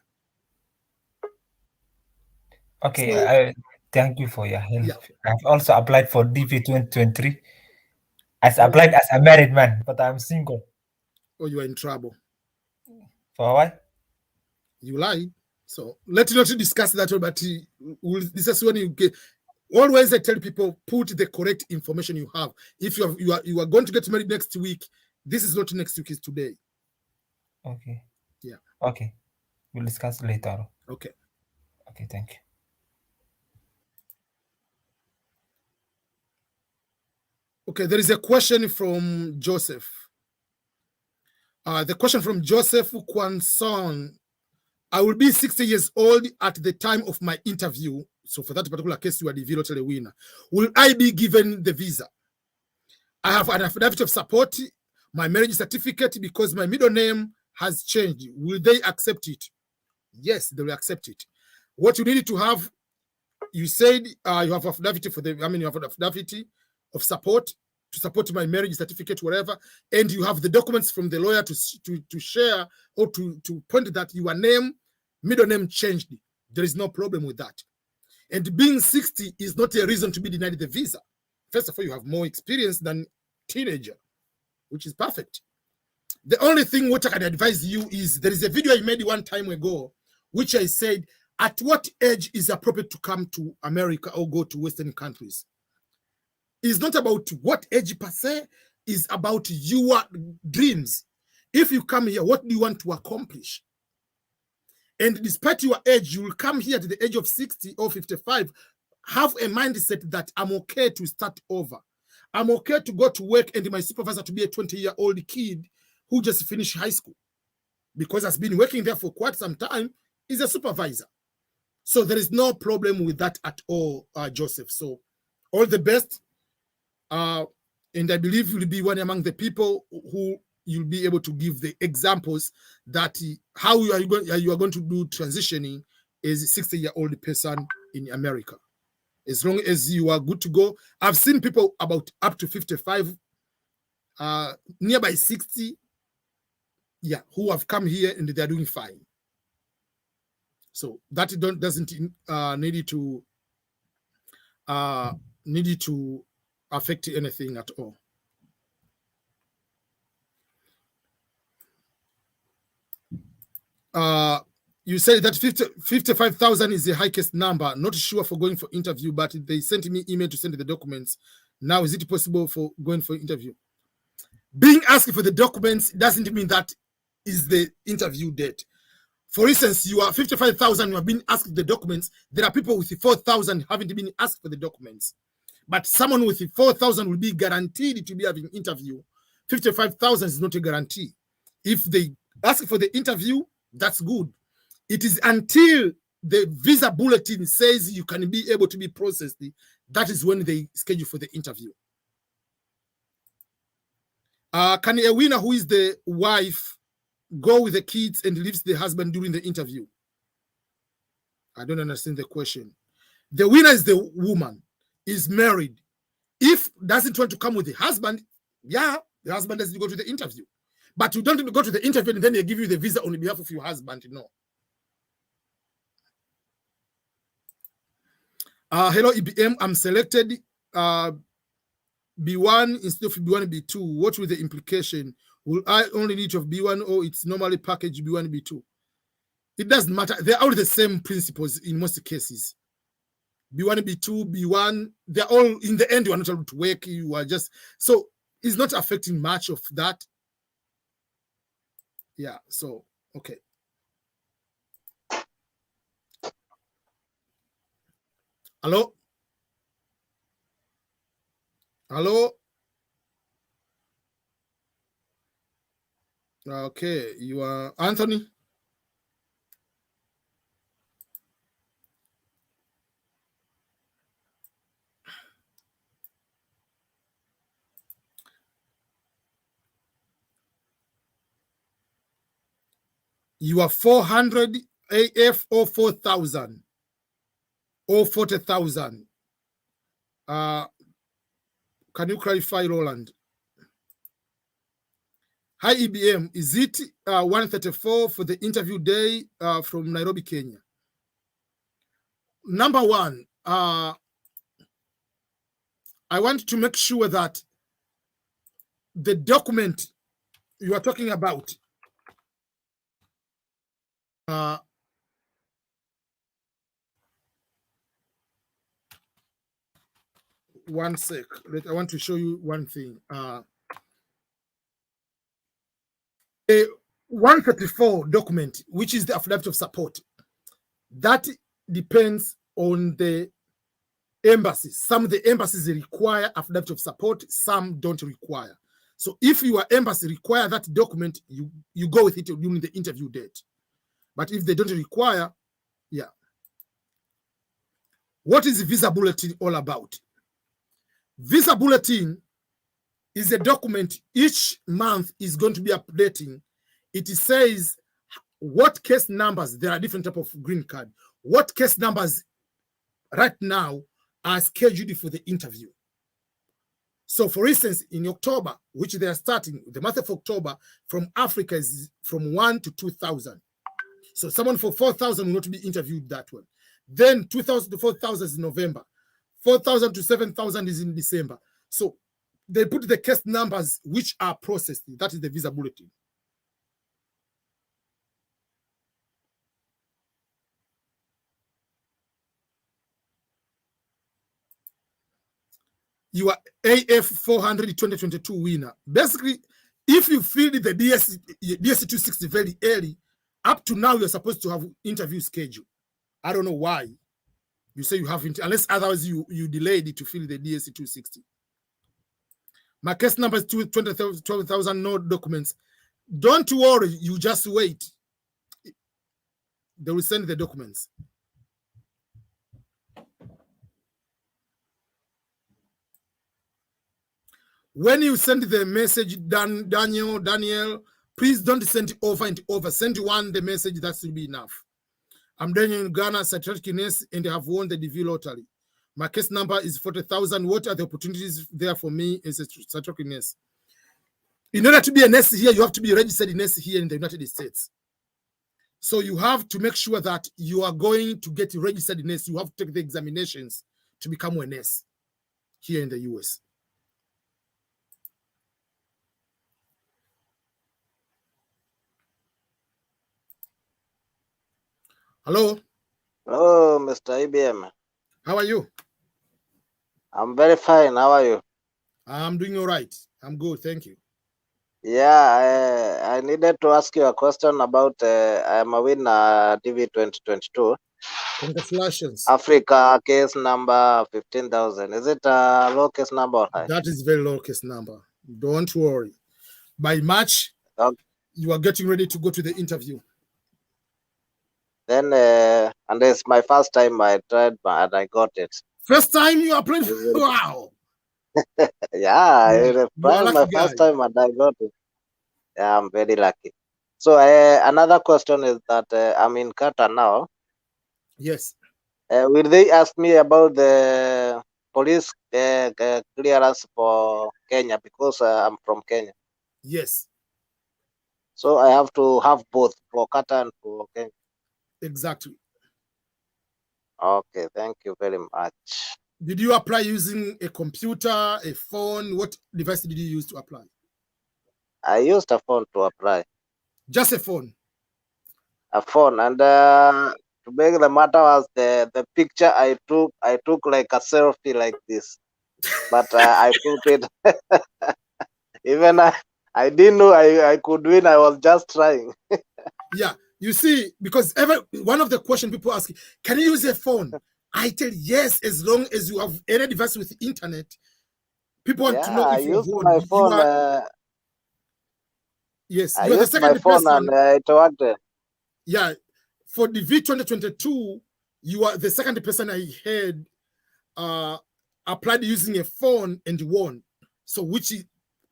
I: Okay, so, thank you for your help. Yeah. I've also applied for DV 2023. I applied as a married man, but I'm single.
A: Oh, you are in trouble.
I: For what?
A: You lied. So let's not discuss that, but this is when you get. Always I tell people, put the correct information you have. If you are going to get married next week, this is not next week, it's today.
I: Okay.
A: Yeah.
I: Okay. We'll discuss later.
A: Okay.
I: Okay, thank you.
A: Okay, there is a question from Joseph. The question from Joseph Kwanson. I will be 60 years old at the time of my interview. So for that particular case, you are the Vilotele winner. Will I be given the visa? I have an affidavit of support, my marriage certificate, because my middle name has changed. Will they accept it? Yes, they will accept it. What you need to have, you said you have affidavit you have an affidavit of support to support my marriage certificate, whatever, and you have the documents from the lawyer to share or to point that your name, middle name changed. There is no problem with that. And being 60 is not a reason to be denied the visa. First of all, you have more experience than teenager, which is perfect. The only thing what I can advise you is there is a video I made one time ago, which I said, at what age is appropriate to come to America or go to Western countries? It's not about what age per se, it's about your dreams. If you come here, what do you want to accomplish? And despite your age, you will come here at the age of 60 or 55, have a mindset that I'm okay to start over. I'm okay to go to work and my supervisor to be a 20-year-old kid who just finished high school. Because has been working there for quite some time, is a supervisor. So there is no problem with that at all, Joseph. So all the best. And I believe you'll be one among the people who you'll be able to give the examples that how you are going to do transitioning as a 60-year-old person in America. As long as you are good to go. I've seen people about up to 55, nearby 60, yeah, who have come here and they're doing fine. So that doesn't need to affect anything at all. You say that 55,000 is the highest number. Not sure for going for interview, but they sent me email to send the documents. Now, is it possible for going for interview? Being asked for the documents doesn't mean that is the interview date. For instance, you are 55,000, you have been asked the documents. There are people with 4,000 haven't been asked for the documents. But someone with 4,000 will be guaranteed to be having interview. 55,000 is not a guarantee. If they ask for the interview, that's good. It is until the visa bulletin says you can be able to be processed, that is when they schedule for the interview. Can a winner who is the wife go with the kids and leaves the husband during the interview? I don't understand the question. The winner is the woman, is married. If doesn't want to come with the husband, yeah, the husband doesn't go to the interview. But you don't go to the interview and then they give you the visa on behalf of your husband. No. Hello, EBM. I'm selected B1 instead of B1, B2. What will the implication? Will I only need to have B1 or it's normally packaged B1, B2? It doesn't matter. They're all the same principles in most cases. B1, B2, B1, they're all, in the end, you are not able to work. You are just, so it's not affecting much of that. Yeah, so, okay. Hello? Hello? Okay, you are Anthony? You are 400 AF or 4,000 or 40,000. Can you clarify, Roland? Hi, EBM. Is it 134 for the interview day from Nairobi, Kenya? Number one, I want to make sure that the document you are talking about one sec. I want to show you one thing. A 134 document, which is the affidavit of support, that depends on the embassies. Some of the embassies require affidavit of support, some don't require. So if your embassy require that document, you go with it during the interview date. But if they don't require, yeah. What is the visa bulletin all about? Visa bulletin is a document each month is going to be updating. It says what case numbers, there are different types of green card. What case numbers right now are scheduled for the interview. So for instance, in October, which they are starting, the month of October from Africa is from 1 to 2,000. So someone for 4,000 will not be interviewed that one. Then 2,000 to 4,000 is in November. 4,000 to 7,000 is in December. So they put the case numbers which are processed. That is the visa bulletin. You are AF 400 2022 winner. Basically, if you filled the DS 260 very early, up to now you're supposed to have interview schedule. I don't know why. You say you haven't, unless otherwise you delayed it to fill the DSC 260. My case number is 12,000, no documents. Don't worry, you just wait. They will send the documents. When you send the message, Daniel, please don't send it over and over. Send one the message, that should be enough. I'm Daniel in Ghana, psychiatric nurse, and I have won the DV lottery. My case number is 40,000. What are the opportunities there for me as a psychiatric nurse? In order to be a nurse here, you have to be registered nurse here in the United States. So you have to make sure that you are going to get registered nurse. You have to take the examinations to become a nurse here in the US. Hello.
J: Hello, Mr. EBM.
A: How are you?
J: I'm very fine. How are you?
A: I'm doing all right. I'm good. Thank you.
J: Yeah, I needed to ask you a question about I'm a winner DV 2022.
A: Congratulations.
J: Africa case number 15,000. Is it a low case number or high?
A: That is very low case number. Don't worry. By March, you are getting ready to go to the interview.
J: Then, and it's my first time I tried and I got it.
A: First time you applied? Wow.
J: Yeah, it's my first time and I got it. Yeah, I'm very lucky. So another question is that I'm in Qatar now.
A: Yes.
J: Will they ask me about the police clearance for Kenya because I'm from Kenya?
A: Yes.
J: So I have to have both for Qatar and for Kenya.
A: Exactly.
J: Okay, thank you very much.
A: Did you apply using a computer, a phone? What device did you use to apply?
J: I used a phone to apply.
A: Just a phone?
J: A phone. And to make the matter was the picture I took like a selfie like this. But I put it. Even I didn't know I could win. I was just trying.
A: Yeah. You see, because one of the questions people ask, can you use a phone? I tell yes, as long as you have any device with internet. People want to know if you have
J: my phone.
A: Yes,
J: I
A: you're the
J: used
A: second
J: my phone
A: person.
J: and it worked.
A: Yeah, for the V2022, you are the second person I heard applied using a phone and won. So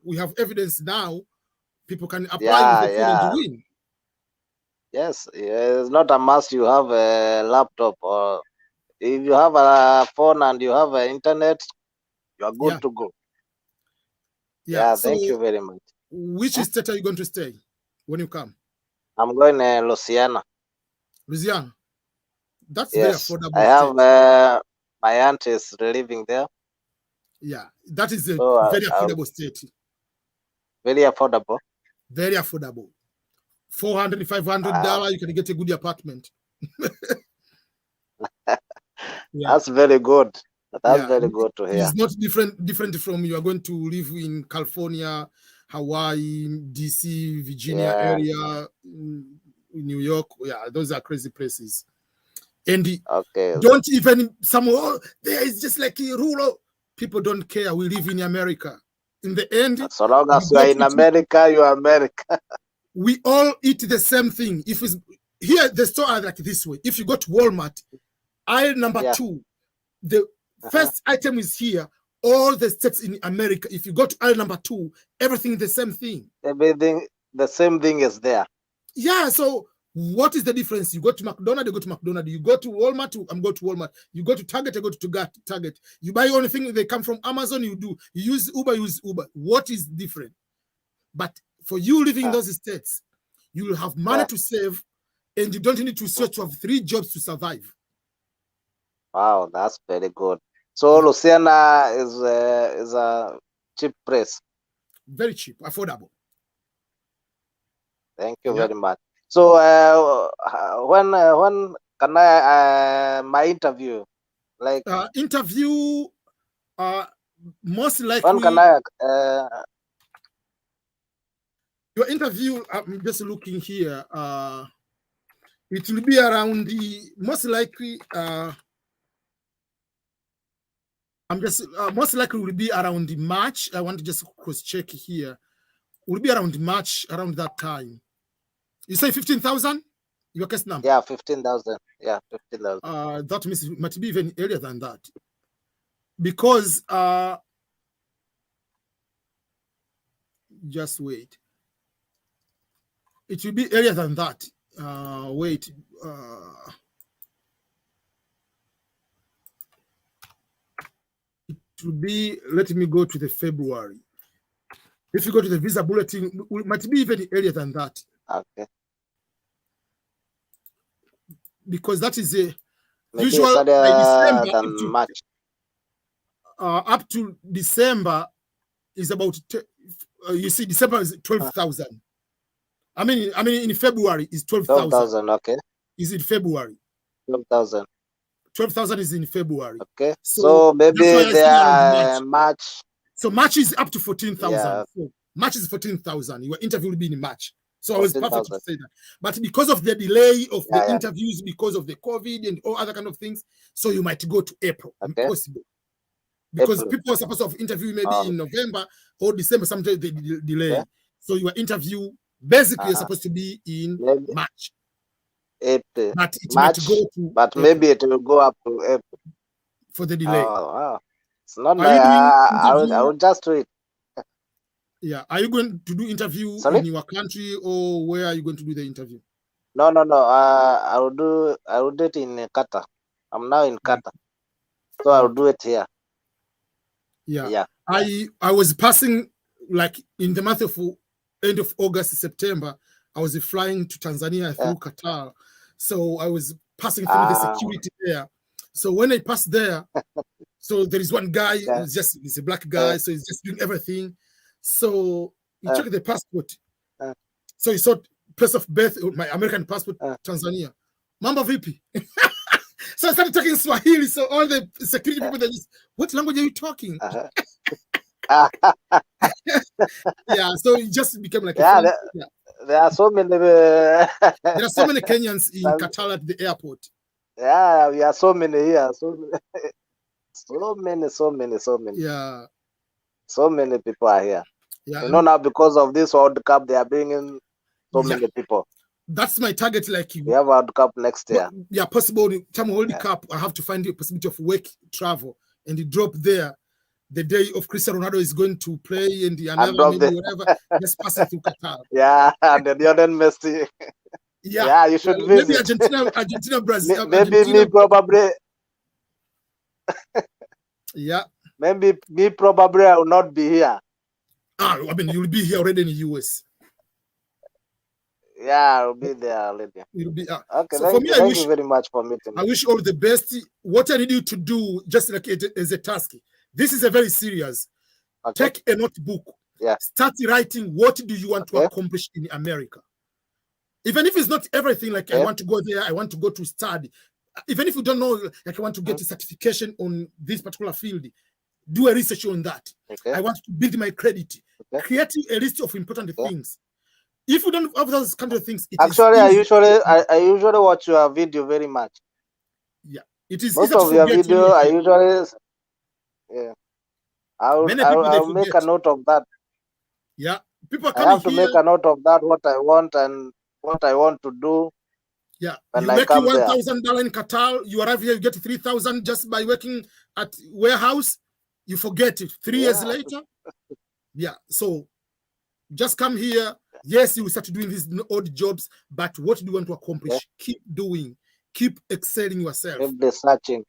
A: we have evidence now. People can apply with a phone and win.
J: Yes, it's not a must you have a laptop, or if you have a phone and you have internet, you are good to go. Yeah,
A: So
J: thank you very much.
A: Which state are you going to stay when you come?
J: I'm going to Louisiana.
A: Louisiana? That's
J: very
A: affordable.
J: I have my aunt is living there.
A: Yeah, that is a very affordable state.
J: Very affordable.
A: Very affordable. $400, $500, you can get a good apartment.
J: That's very good. That's very good to hear.
A: It's not different from you are going to live in California, Hawaii, DC, Virginia area, New York. Yeah, those are crazy places. And don't even there is just like a rural. People don't care. We live in America. In the end,
J: so long as you are in America, you are America.
A: We all eat the same thing. If it's here, the store are like this way. If you go to Walmart, aisle number 2, the first item is here. All the states in America, if you go to aisle number 2, everything is the same thing.
J: Everything, the same thing is there.
A: Yeah, so what is the difference? You go to McDonald's, you go to McDonald's. You go to Walmart, I'm going to Walmart. You go to Target, I go to Target. You buy anything, they come from Amazon, you do. You use Uber. What is different? But for you living in those states, you will have money to save, and you don't need to search for 3 jobs to survive.
J: Wow, that's very good. So Louisiana is a cheap price.
A: Very cheap, affordable.
J: Thank you very much. So when can I my interview? Like
A: interview, most likely.
J: When can I?
A: Your interview, I'm just looking here. It will be around most likely. Most likely will be around March. I want to just cross check here. Will be around March, around that time. You say 15,000? Your case number?
J: Yeah, 15,000. Yeah, 15,000.
A: That means it might be even earlier than that, because Just wait. It will be earlier than that. Wait. It will be, let me go to the February. If you go to the visa bulletin, it might be even earlier than that.
J: Okay.
A: Because that is a
J: Maybe
A: usual by December
J: than March.
A: Up to December is about you see, December is 12,000. I mean in February is 12,000.
J: 12,000, okay.
A: Is in February.
J: 12,000.
A: 12,000 is in February.
J: Okay. So maybe they are March.
A: So March is up to 14,000.
J: Yeah.
A: So March is 14,000. Your interview will be in March. So I was
J: 14,
A: perfect to say that. But because of the delay of the interviews, because of the COVID and all other kind of things, so you might go to April.
J: Okay.
A: Possible. Because people are supposed to interview maybe in November or December, sometimes they delay.
J: Yeah.
A: So your interview basically is supposed to be in March.
J: April.
A: But it
J: March,
A: might go to
J: but
A: April.
J: maybe it will go up to April.
A: For the delay.
J: Oh, wow. It's not
A: Are you doing
J: I will just do it.
A: Yeah. Are you going to do interview
J: Sorry?
A: in your country, or where are you going to do the interview?
J: No. I will do it in Qatar. I'm now in Qatar. So I will do it here.
A: Yeah. I was passing, like, in the month of end of August, September, I was flying to Tanzania through Qatar. So I was passing through the security there. So when I passed there, so there is one guy who's he's a black guy, so he's just doing everything. So he checked the passport. So he saw place of birth, my American passport, Tanzania. Mambo vipi? So I started talking Swahili. So all the security people, they just, what language are you talking? Yeah, so it just became like
J: there are so many
A: there are so many Kenyans in Qatar at the airport.
J: Yeah, we are so many here. So many.
A: Yeah.
J: So many people are here.
A: Yeah.
J: You know, now because of this World Cup, they are bringing so many people.
A: That's my target. Like
J: we have World Cup next year.
A: Yeah, possible. Time World Cup, I have to find the possibility of work travel and the drop there. The day of Cristiano Ronaldo is going to play, and the another maybe whatever, just passing through Qatar.
J: Yeah, and then Lionel Messi. Yeah, you should visit.
A: Maybe Argentina, Brazil.
J: Maybe me probably.
A: Yeah.
J: Maybe me probably I will not be here.
A: I mean, you'll be here already in the US.
J: Yeah, I'll be there already.
A: You'll be
J: okay.
A: So
J: Thank you very much for meeting me.
A: I wish all the best. What I need you to do, just like as a task, this is a very serious. Okay. Take a notebook.
J: Yeah.
A: Start writing. What do you want to accomplish in America? Even if it's not everything, like I want to go there, I want to go to study. Even if you don't know, like I want to get a certification on this particular field, do a research on that. I want to build my credit. Create a list of important things. If you don't have those kind of things,
J: actually, I usually watch your video very much.
A: Yeah, it is
J: most of your video. I usually, I'll make a note of that.
A: Yeah, people
J: I have to make a note of that. What I want and what I want to do.
A: Yeah, you make $1,000 in Qatar. You arrive here, you get 3,000 just by working at warehouse. You forget it 3 years later. Yeah, so just come here. Yes, you will start doing these odd jobs, but what do you want to accomplish? Keep doing, keep excelling yourself.
J: Keep researching.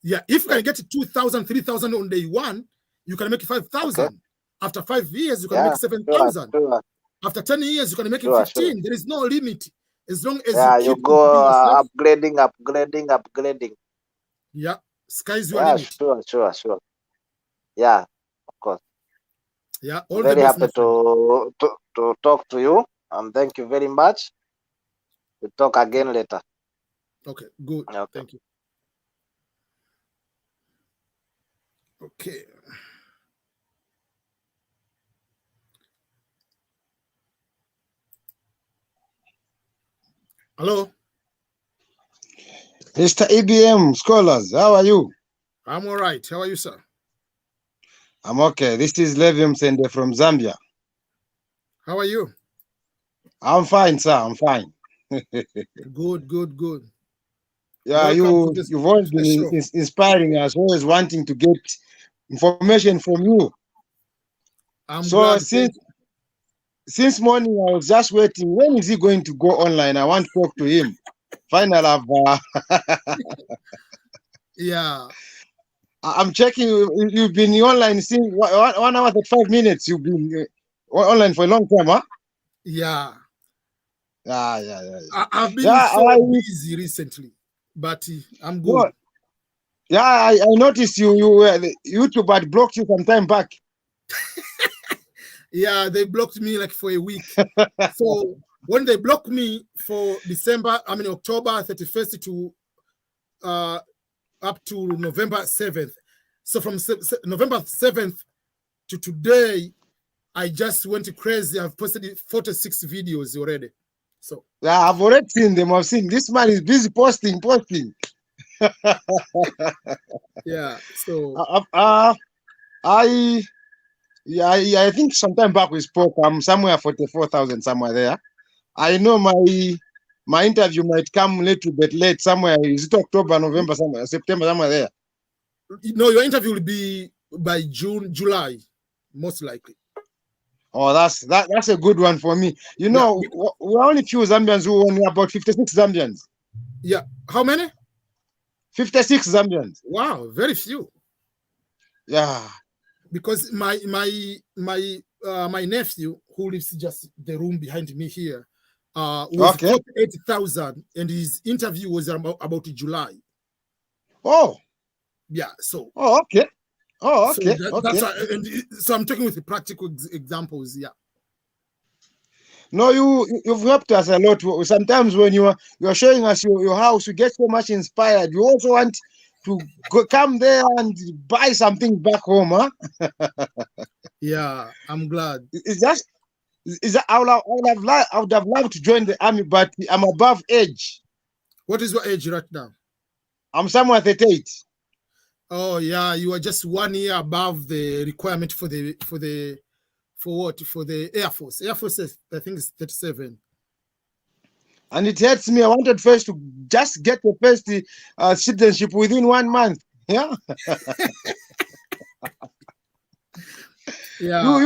A: Yeah, if you can get 2,000, 3,000 on day one, you can make 5,000. After 5 years, you can make 7,000. After 10 years, you can make 15. There is no limit. As long as
J: you go upgrading.
A: Yeah, sky's your limit.
J: Sure. Yeah, of course.
A: Yeah,
J: all very happy to talk to you, and thank you very much. We'll talk again later.
A: Okay, good. Okay. Thank you. Okay. Hello.
K: Mr. EBM Scholars, how are you?
A: I'm all right. How are you, sir?
K: I'm okay. This is Levium Sende from Zambia.
A: How are you?
K: I'm fine, sir. I'm fine.
A: Good.
K: Yeah, you've always been inspiring us, always wanting to get information from you.
A: I'm glad.
K: since morning I was just waiting. When is he going to go online? I want to talk to him. Finally,
A: yeah.
K: I'm checking. You've been online since 1 hour 35 minutes. You've been online for a long time, huh?
A: Yeah.
K: Yeah.
A: I've been so busy recently, but I'm good.
K: No, yeah, I noticed you YouTube had blocked you some time back.
A: Yeah, they blocked me like for a week. So when they blocked me for October 31st to up to November 7th. So from November 7th to today, I just went crazy. I've posted 46 videos already. So
K: yeah, I've already seen them. I've seen this man is busy posting.
A: yeah. So
K: I think sometime back we spoke. I'm somewhere 44,000 somewhere there. I know my interview might come a little bit late somewhere. Is it October, November, somewhere, September, somewhere there?
A: No, your interview will be by July, most likely.
K: Oh, that's a good one for me. You know, we're only few Zambians who won, about 56 Zambians.
A: Yeah. How many?
K: 56 Zambians.
A: Wow, very few.
K: Yeah.
A: Because my nephew, who lives just the room behind me here, was 48,000, and his interview was about July.
K: Oh.
A: Yeah. So.
K: Oh, okay. Oh, okay.
A: So that's so I'm talking with the practical examples. Yeah.
K: No, you've helped us a lot. Sometimes when you're showing us your house, you get so much inspired. You also want to come there and buy something back home, huh?
A: Yeah, I'm glad.
K: I would have loved to join the army, but I'm above age.
A: What is your age right now?
K: I'm somewhere 38.
A: Oh yeah, you are just 1 year above the requirement for the Air Force. Air Force is, I think, is 37.
K: And it hurts me. I wanted first to just get the first citizenship within 1 month. Yeah.
A: Yeah.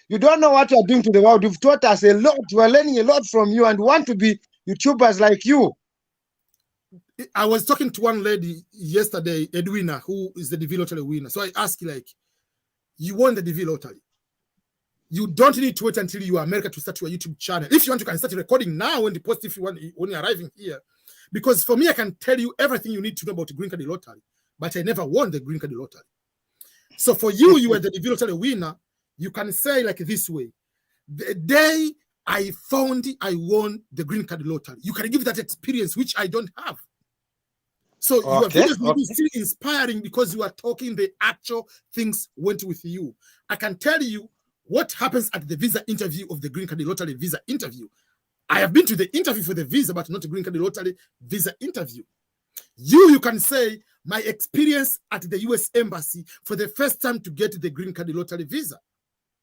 K: You don't know what you're doing to the world. You've taught us a lot. We're learning a lot from you and want to be YouTubers like you.
A: I was talking to one lady yesterday, Edwina, who is the DV lottery winner. So I asked, like, you won the DV lottery. You don't need to wait until you are America to start your YouTube channel. If you want, you can start recording now when when you're arriving here. Because for me, I can tell you everything you need to know about the Green Card lottery, but I never won the Green Card lottery. So for you, you were the DV lottery winner. You can say like this way: the day I found I won the Green Card lottery, you can give that experience, which I don't have. So your videos will be still inspiring because you are talking the actual things went with you. I can tell you what happens at the visa interview of the Green Card lottery visa interview. I have been to the interview for the visa, but not the Green Card lottery visa interview. You can say my experience at the US Embassy for the first time to get the Green Card lottery visa.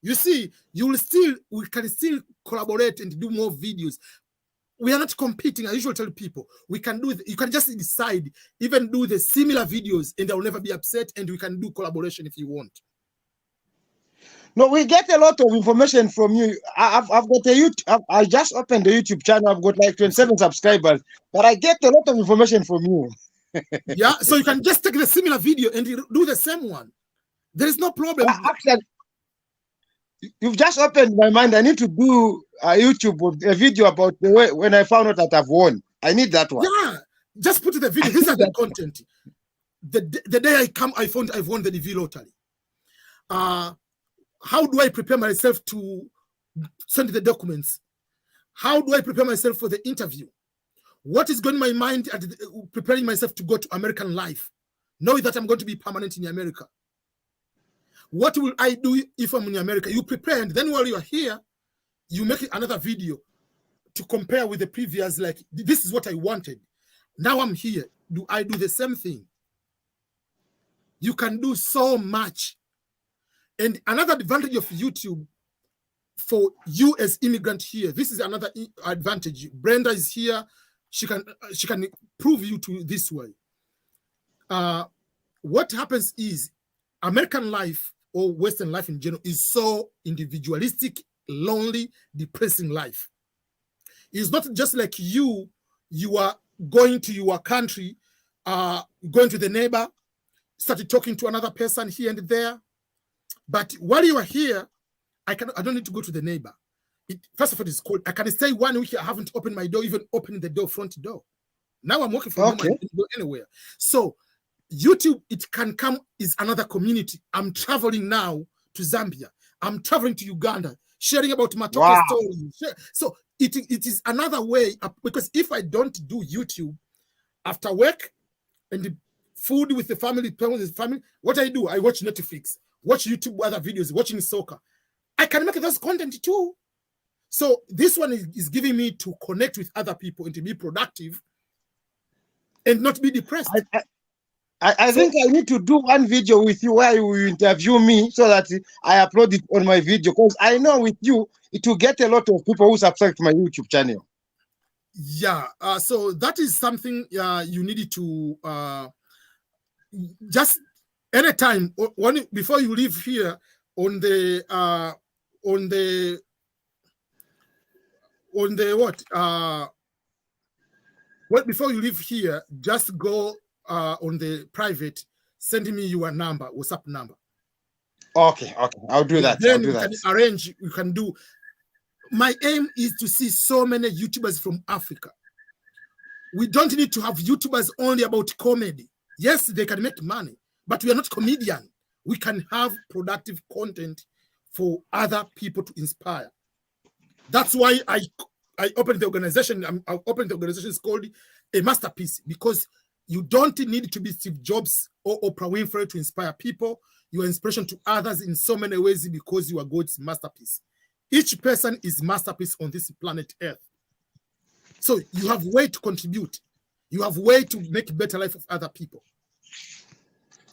A: You see, we can still collaborate and do more videos. We are not competing. I usually tell people we can do you can just decide, even do the similar videos, and I will never be upset, and we can do collaboration if you want.
K: No, we get a lot of information from you. I've got a YouTube. I just opened the YouTube channel. I've got like 27 subscribers, but I get a lot of information from you.
A: Yeah, so you can just take the similar video and do the same one. There is no problem.
K: Actually, you've just opened my mind. I need to do a YouTube a video about the way when I found out that I've won. I need that one.
A: Yeah, just put the video. These are the content. The day I found I've won the DV lottery. How do I prepare myself to send the documents? How do I prepare myself for the interview? What is going in my mind at preparing myself to go to American life, knowing that I'm going to be permanent in America? What will I do if I'm in America? You prepare, and then while you are here, you make another video to compare with the previous, like, this is what I wanted. Now I'm here. Do I do the same thing? You can do so much. And another advantage of YouTube for you as immigrant here, this is another advantage. Brenda is here. She can prove you to this way. What happens is American life or Western life in general is so individualistic lonely, depressing life. It's not just like you are going to your country, going to the neighbor, started talking to another person here and there. But while you are here, I don't need to go to the neighbor. First of all, it's cold. I can stay 1 week. I haven't opened my door, even opening the door, front door. Now I'm working from home. I can go anywhere. So YouTube, it can come is another community. I'm traveling now to Zambia. I'm traveling to Uganda, sharing about Matoke stories. So it is another way, because if I don't do YouTube after work and the food with the family, what I do, I watch Netflix, watch YouTube, other videos, watching soccer. I can make those content too. So this one is giving me to connect with other people and to be productive and not be depressed.
K: I think I need to do one video with you where you interview me so that I upload it on my video, because I know with you it will get a lot of people who subscribe to my YouTube channel.
A: Yeah, so that is something you needed to just anytime before you leave here on the before you leave here, just go on the private, send me your number, WhatsApp number.
K: Okay, I'll do that.
A: Then we can arrange, we can do. My aim is to see so many YouTubers from Africa. We don't need to have YouTubers only about comedy. Yes, they can make money, but we are not comedian. We can have productive content for other people to inspire. That's why I opened the organization. I opened the organization. It's called A Masterpiece, because you don't need to be Steve Jobs or Oprah Winfrey to inspire people. You are inspiration to others in so many ways because you are God's masterpiece. Each person is masterpiece on this planet Earth. So you have way to contribute. You have way to make better life of other people.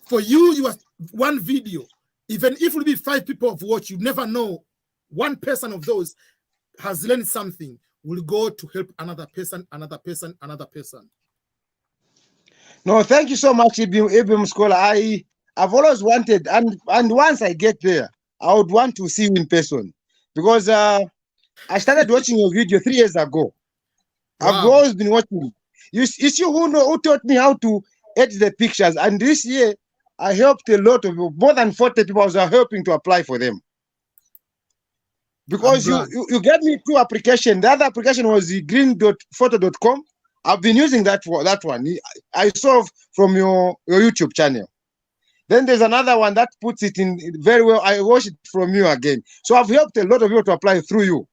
A: For you, you are one video. Even if it will be 5 people have watched, you never know. One person of those has learned something, will go to help another person, another person, another person.
K: No, thank you so much, EBM Scholar. I've always wanted, and once I get there, I would want to see you in person, because I started watching your video 3 years ago. Wow. I've always been watching. It's you who taught me how to edit the pictures, and this year I helped a lot of people. More than 40 people I was helping to apply for them. Because you gave me 2 applications. The other application was the green.photo.com. I've been using that one. I saw from your YouTube channel. Then there's another one that puts it in very well. I watched it from you again. So I've helped a lot of people to apply through you.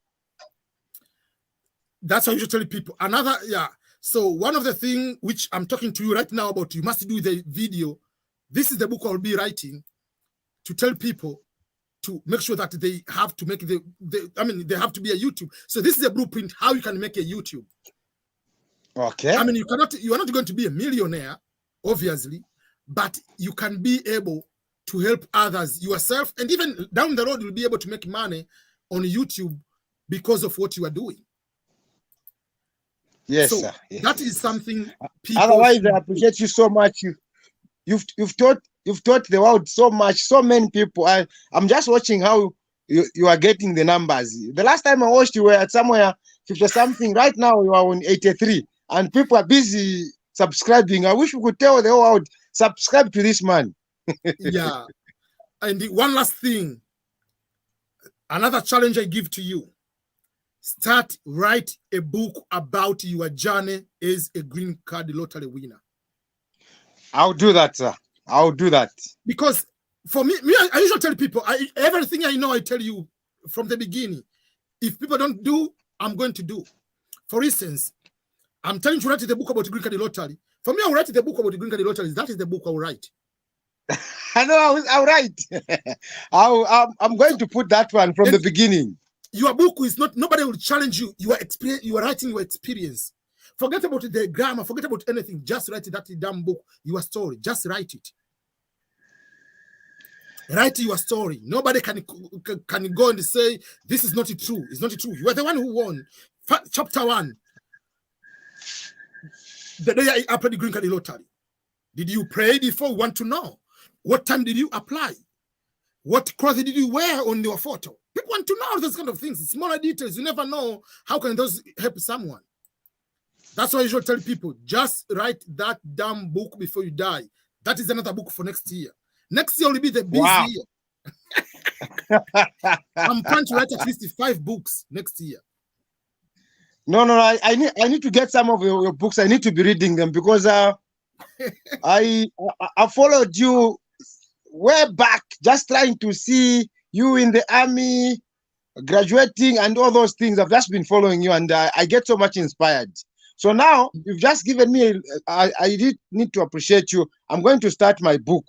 A: That's how you should tell people. Another, yeah. So one of the things which I'm talking to you right now about, you must do the video. This is the book I'll be writing to tell people to make sure that they have to make they have to be a YouTube. So this is a blueprint how you can make a YouTube.
K: Okay.
A: I mean, you are not going to be a millionaire, obviously, but you can be able to help others, yourself, and even down the road, you'll be able to make money on YouTube because of what you are doing.
K: Yes,
A: so
K: sir. Yes.
A: That is something people.
K: Otherwise, I appreciate you so much. You've taught the world so much, so many people. I'm just watching how you are getting the numbers. The last time I watched, you were at somewhere 50 something. Right now you are on 83, and people are busy subscribing. I wish we could tell the whole world, subscribe to this man.
A: Yeah. And one last thing, another challenge I give to you: write a book about your journey as a green card lottery winner.
K: I'll do that, sir. I'll do that.
A: Because for me, I usually tell people, everything I know, I tell you from the beginning. If people don't do, I'm going to do. For instance, I'm telling you to write the book about the green card lottery. For me, I'll write the book about the green card lottery. That is the book I'll write.
K: I know, I'll write. I'm going to put that one from the beginning.
A: Your book is not, nobody will challenge you. You are writing your experience. Forget about the grammar, forget about anything. Just write that damn book, your story. Just write it. Write your story. Nobody can go and say, this is not true. It's not true. You are the one who won. Chapter 1. The day I applied the green card lottery. Did you pray before? We want to know. What time did you apply? What clothes did you wear on your photo? People want to know those kind of things. Smaller details. You never know. How can those help someone? That's why I usually tell people, just write that damn book before you die. That is another book for next year. Next year will be the busy year. I'm trying to write at least 5 books next year.
K: No, I need to get some of your books. I need to be reading them because I followed you way back, just trying to see you in the army, graduating, and all those things. I've just been following you, and I get so much inspired. So now you've just given me. I did need to appreciate you. I'm going to start my book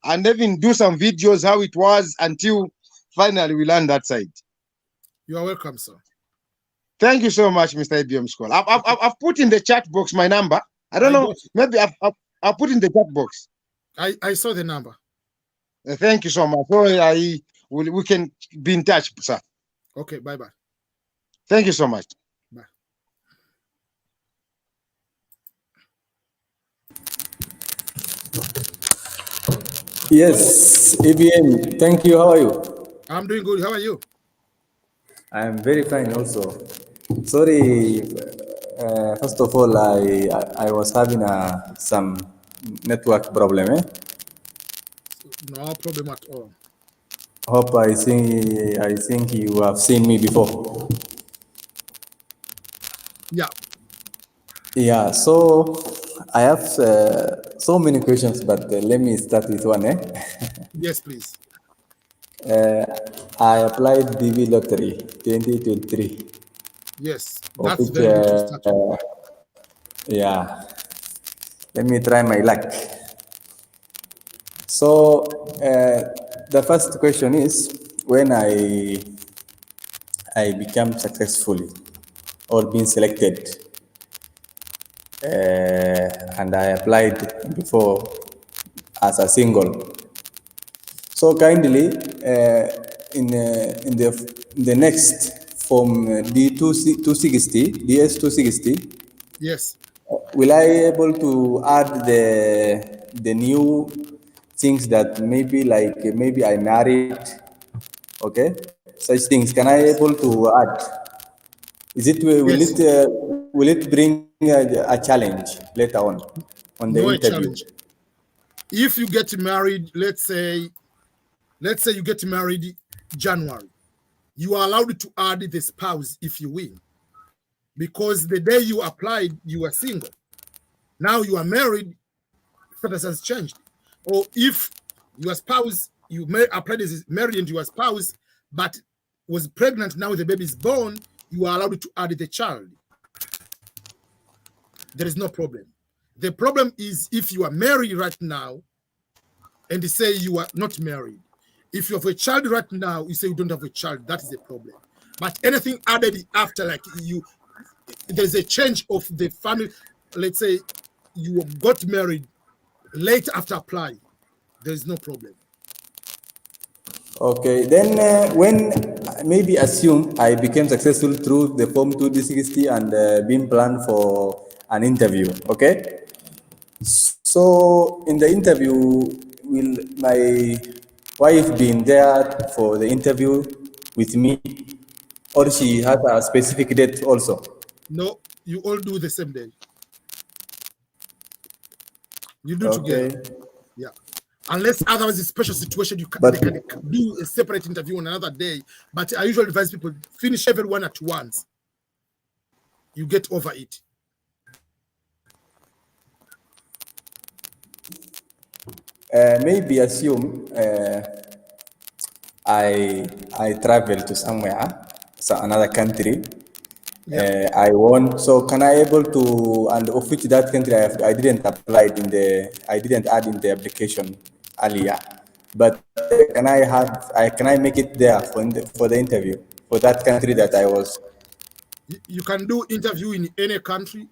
K: and even do some videos how it was until finally we learn that side.
A: You are welcome, sir.
K: Thank you so much, Mr. EBM School. I've put in the chat box my number. I don't know. Maybe I'll put in the chat box.
A: I saw the number.
K: Thank you so much. So we can be in touch, sir.
A: Okay, bye-bye.
K: Thank you so much.
A: Bye.
H: Yes, EBM. Thank you. How are you?
A: I'm doing good. How are you?
H: I'm very fine also. Sorry, first of all, I was having some network problem.
A: No problem at all.
H: Hope I think you have seen me before.
A: Yeah.
H: Yeah. So I have so many questions, but let me start with one.
A: Yes, please.
H: I applied BB Lottery 2023.
A: Yes,
H: of
A: that's
H: which,
A: very good to start with.
H: yeah. Let me try my luck. So the first question is, when I become successfully or been selected, and I applied before as a single. So kindly, in the next form D260, DS260,
A: Yes.
H: will I able to add the new things that maybe I married, okay? Such things, can I able to add? Is it
A: Yes.
H: will it bring a challenge later on the
A: No
H: interview?
A: challenge. If you get married, let's say you get married January, you are allowed to add the spouse if you win, because the day you applied, you were single. Now you are married, status has changed. Or if your spouse, you may applied as married and your spouse, but was pregnant, now the baby is born, you are allowed to add the child. There is no problem. The problem is if you are married right now and they say you are not married. If you have a child right now, you say you don't have a child, that is a problem. But anything added after, like there's a change of the family, let's say you got married late after applying, there is no problem.
H: Okay, then when maybe assume I became successful through the Form 2D60 and being planned for an interview, okay? So in the interview, will my wife be there for the interview with me, or she has a specific date also?
A: No, you all do the same day. You do
H: Okay.
A: together. Yeah. Unless otherwise it's a special situation, they can do a separate interview on another day. But I usually advise people, finish everyone at once. You get over it.
H: Maybe assume I travel to somewhere, so another country.
A: Yeah.
H: I want. So can I able to, and of which that country I didn't apply I didn't add in the application earlier. But can I make it there for the interview for that country that I was?
A: You can do interview in any country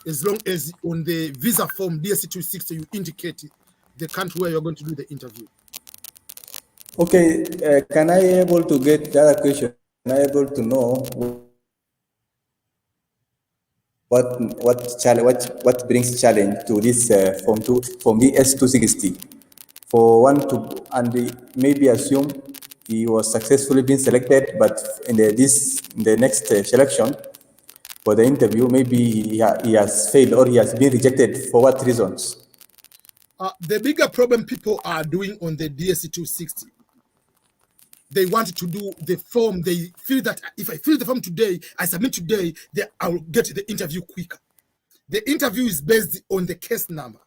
A: as long as on the visa form DS260 you indicate the country where you're going to do the interview.
H: Okay, can I able to get the other question? Can I able to know what brings challenge to this form DS260 for one to, and maybe assume he was successfully being selected, but in the next selection for the interview, maybe he has failed or he has been rejected for what reasons?
A: The bigger problem people are doing on the DSC 260, they want to do the form. They feel that if I fill the form today, I submit today, I will get the interview quicker. The interview is based on the case number.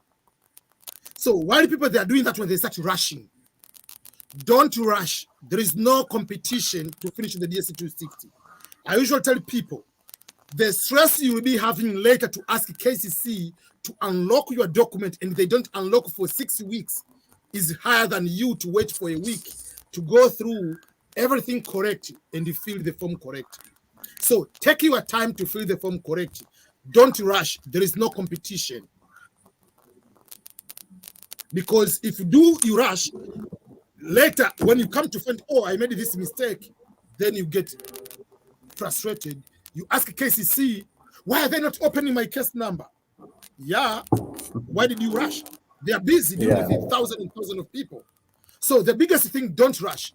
A: So while people they are doing that when they start rushing, don't rush. There is no competition to finish the DSC 260. I usually tell people, the stress you will be having later to ask KCC to unlock your document and they don't unlock for 6 weeks is higher than you to wait for a week to go through everything correct and you fill the form correct. So take your time to fill the form correct. Don't rush. There is no competition. Because if you rush, later when you come to find, oh, I made this mistake, then you get frustrated. You ask KCC, why are they not opening my case number? Yeah, why did you rush? They are busy dealing with thousands and thousands of people. So the biggest thing, don't rush.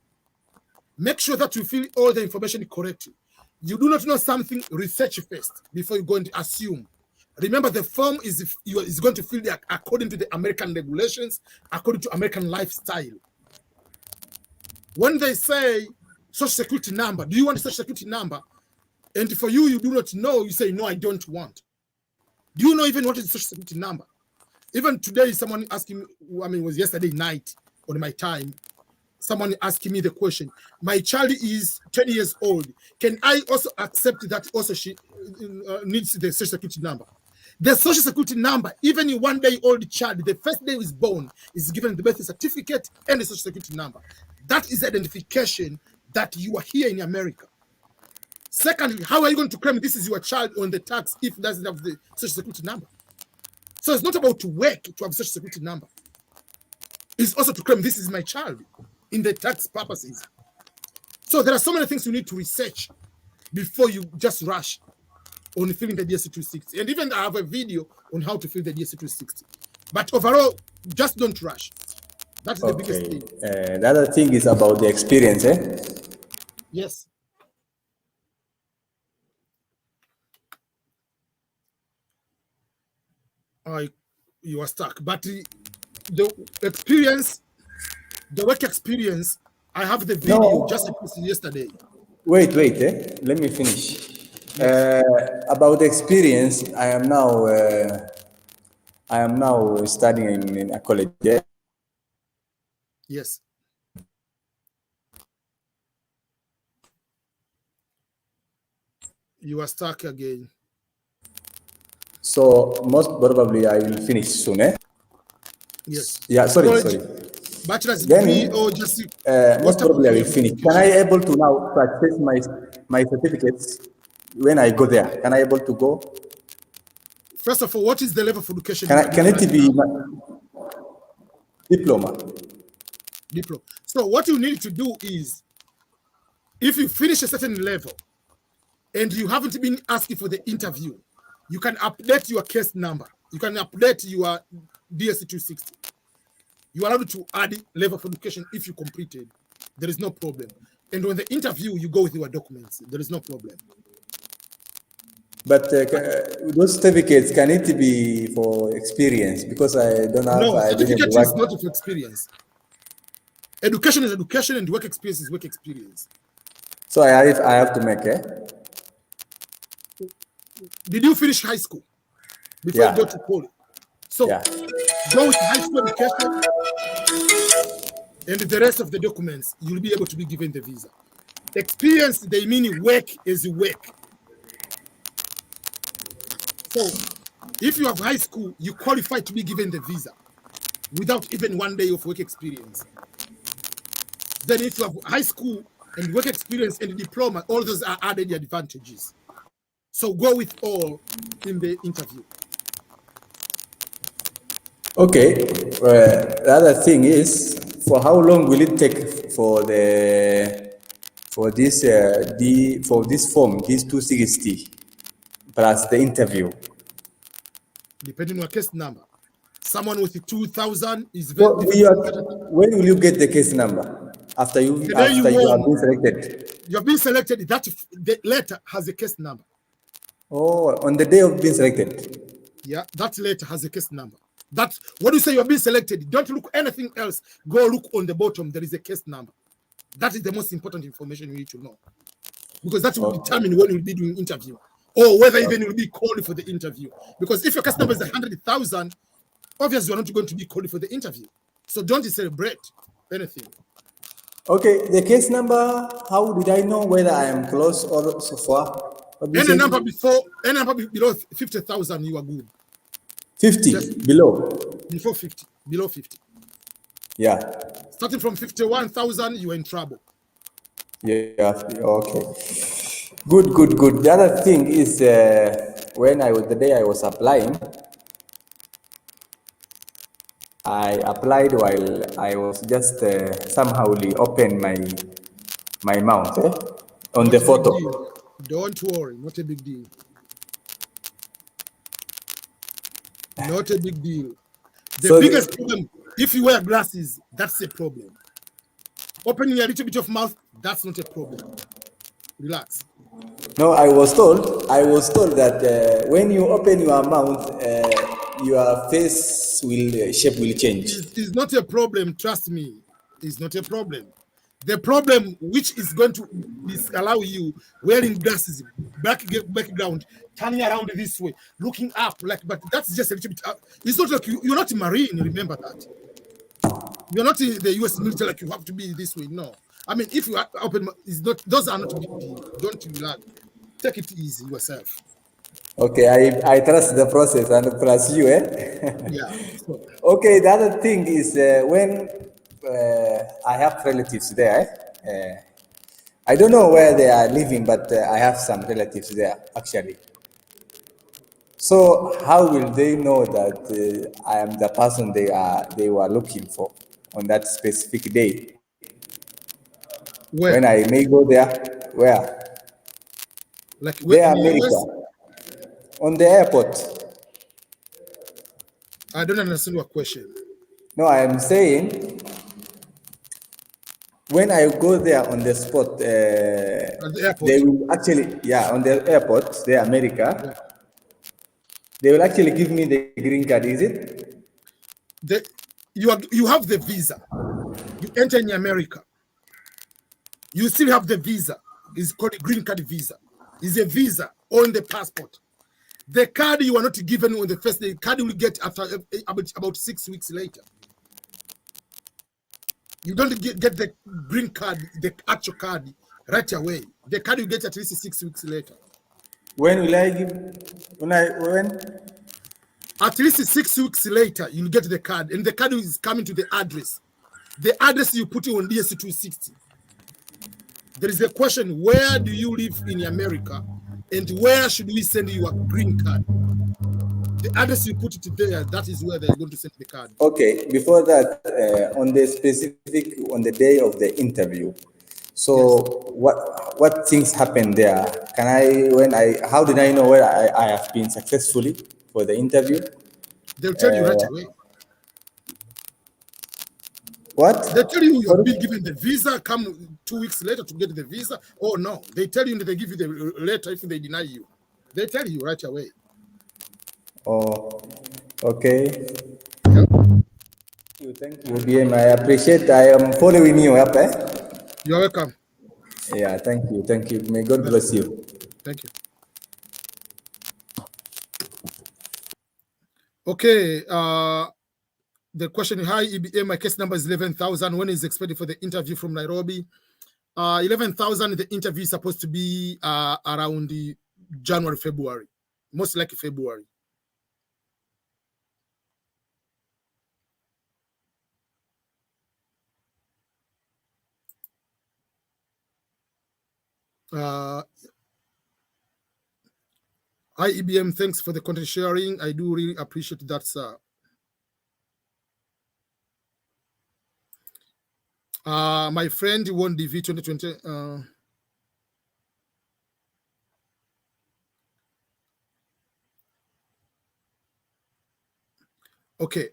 A: Make sure that you fill all the information correctly. You do not know something, research first before you go and assume. Remember, the form is going to fill according to the American regulations, according to American lifestyle. When they say social security number, do you want a social security number? And for you, you do not know, you say, no, I don't want. Do you know even what is the social security number? Even today, someone asking me, I mean, it was yesterday night on my time, someone asking me the question, my child is 10 years old. Can I also accept that also she needs the social security number? The social security number, even a 1-day-old child, the first day is born, is given the birth certificate and the social security number. That is identification that you are here in America. Secondly, how are you going to claim this is your child on the tax if it doesn't have the social security number? So it's not about to work to have social security number. It's also to claim this is my child in the tax purposes. So there are so many things you need to research before you just rush on filling the DSC 260. And even I have a video on how to fill the DSC 260. But overall, just don't rush. That's the biggest thing.
H: The other thing is about the experience, eh?
A: Yes. You are stuck. But the experience, the work experience, I have the video just yesterday.
H: Wait, let me finish. About the experience, I am now studying in a college. Yeah?
A: Yes. You are stuck again.
H: So most probably I will finish soon, eh?
A: Yes.
H: Yeah, sorry.
A: Bachelor's degree or just
H: most probably I will finish. Can I able to now access my certificates when I go there? Can I able to go?
A: First of all, what is the level of education?
H: Can it be diploma?
A: Diploma. So what you need to do is, if you finish a certain level and you haven't been asking for the interview, you can update your case number. You can update your DSC 260. You are allowed to add level of education if you completed. There is no problem. And when the interview, you go with your documents. There is no problem.
H: But those certificates, can it be for experience? Because I don't have.
A: No, certificate is not for experience. Education is education, and work experience is work experience.
H: So I have to make it.
A: Did you finish high school before you go to college? So go with high school education, and the rest of the documents you'll be able to be given the visa. Experience, they mean work is work. So if you have high school, you qualify to be given the visa without even 1 day of work experience. Then if you have high school and work experience and diploma, all those are added advantages. So go with all in the interview.
H: Okay. The other thing is, for how long will it take for this form, this 260 plus the interview?
A: Depending on your case number. Someone with 2,000 is
H: So
A: very different.
H: when will you get the case number? After you
A: The day you
H: have
A: won,
H: been selected?
A: you have been selected. That the letter has a case number.
H: Oh, on the day of being selected.
A: Yeah, that letter has a case number. That when you say you have been selected, don't look anything else. Go look on the bottom. There is a case number. That is the most important information you need to know, because that will determine when you'll be doing interview or whether even you'll be called for the interview. Because if your case number is 100,000, obviously you're not going to be called for the interview. So don't celebrate anything.
H: Okay, the case number. How did I know whether I am close or so far?
A: Any number below 50,000, you are good.
H: 50
A: Just
H: below.
A: Before 50, below 50.
H: Yeah.
A: Starting from 51,000, you are in trouble.
H: Yeah. Okay. Good. The other thing is the day I was applying, I applied while I was just somehow open my mouth on the photo.
A: Don't worry, not a big deal. Not a big deal. The biggest problem, if you wear glasses, that's a problem. Opening a little bit of mouth, that's not a problem. Relax.
H: No, I was told that when you open your mouth, your face shape will change.
A: It's not a problem, trust me. It's not a problem. The problem which is going to allow you wearing glasses, background, turning around this way, looking up, but that's just a little bit up. It's not like you're not Marine, remember that. You're not in the US military like you have to be this way. No. I mean, if you open, those are not a big deal. Don't relax. Take it easy yourself.
H: Okay, I trust the process and plus you,
A: Yeah.
H: Okay, the other thing is when I have relatives there, I don't know where they are living, but I have some relatives there actually. So how will they know that I am the person they were looking for on that specific day?
A: Where?
H: When I may go there, where?
A: Like where in the US?
H: On the airport.
A: I don't understand your question.
H: No, I am saying when I go there on the spot,
A: At the airport.
H: they will actually, on the airport, America, they will actually give me the green card, is it?
A: You have the visa. You enter in America. You still have the visa. It's called a green card visa. It's a visa on the passport. The card you are not given on the first day. The card you will get after about 6 weeks later. You don't get the green card, the actual card, right away. The card you get at least 6 weeks later.
H: When will I give? When?
A: At least 6 weeks later, you'll get the card, and the card is coming to the address. The address you put it on DS260. There is a question: where do you live in America, and where should we send you a green card? The address you put it there, that is where they're going to send the card.
H: Okay, before that, on the day of the interview, so yes. What things happened there? How did I know whether I have been successfully for the interview?
A: They'll tell you right away.
H: What?
A: They tell you you'll be given the visa, come 2 weeks later to get the visa, or no. They tell you that they give you the letter if they deny you. They tell you right away.
H: Oh, okay. Yep. Thank you, EBM. I appreciate. I am following you up.
A: You're welcome.
H: Yeah, thank you. Thank you. May God bless you.
A: Thank you. Okay. The question: hi, EBM. My case number is 11,000. When is expected for the interview from Nairobi? 11,000. The interview is supposed to be around the January, February, most likely February. Hi, EBM. Thanks for the content sharing. I do really appreciate that, sir. My friend won the V 2020. Okay.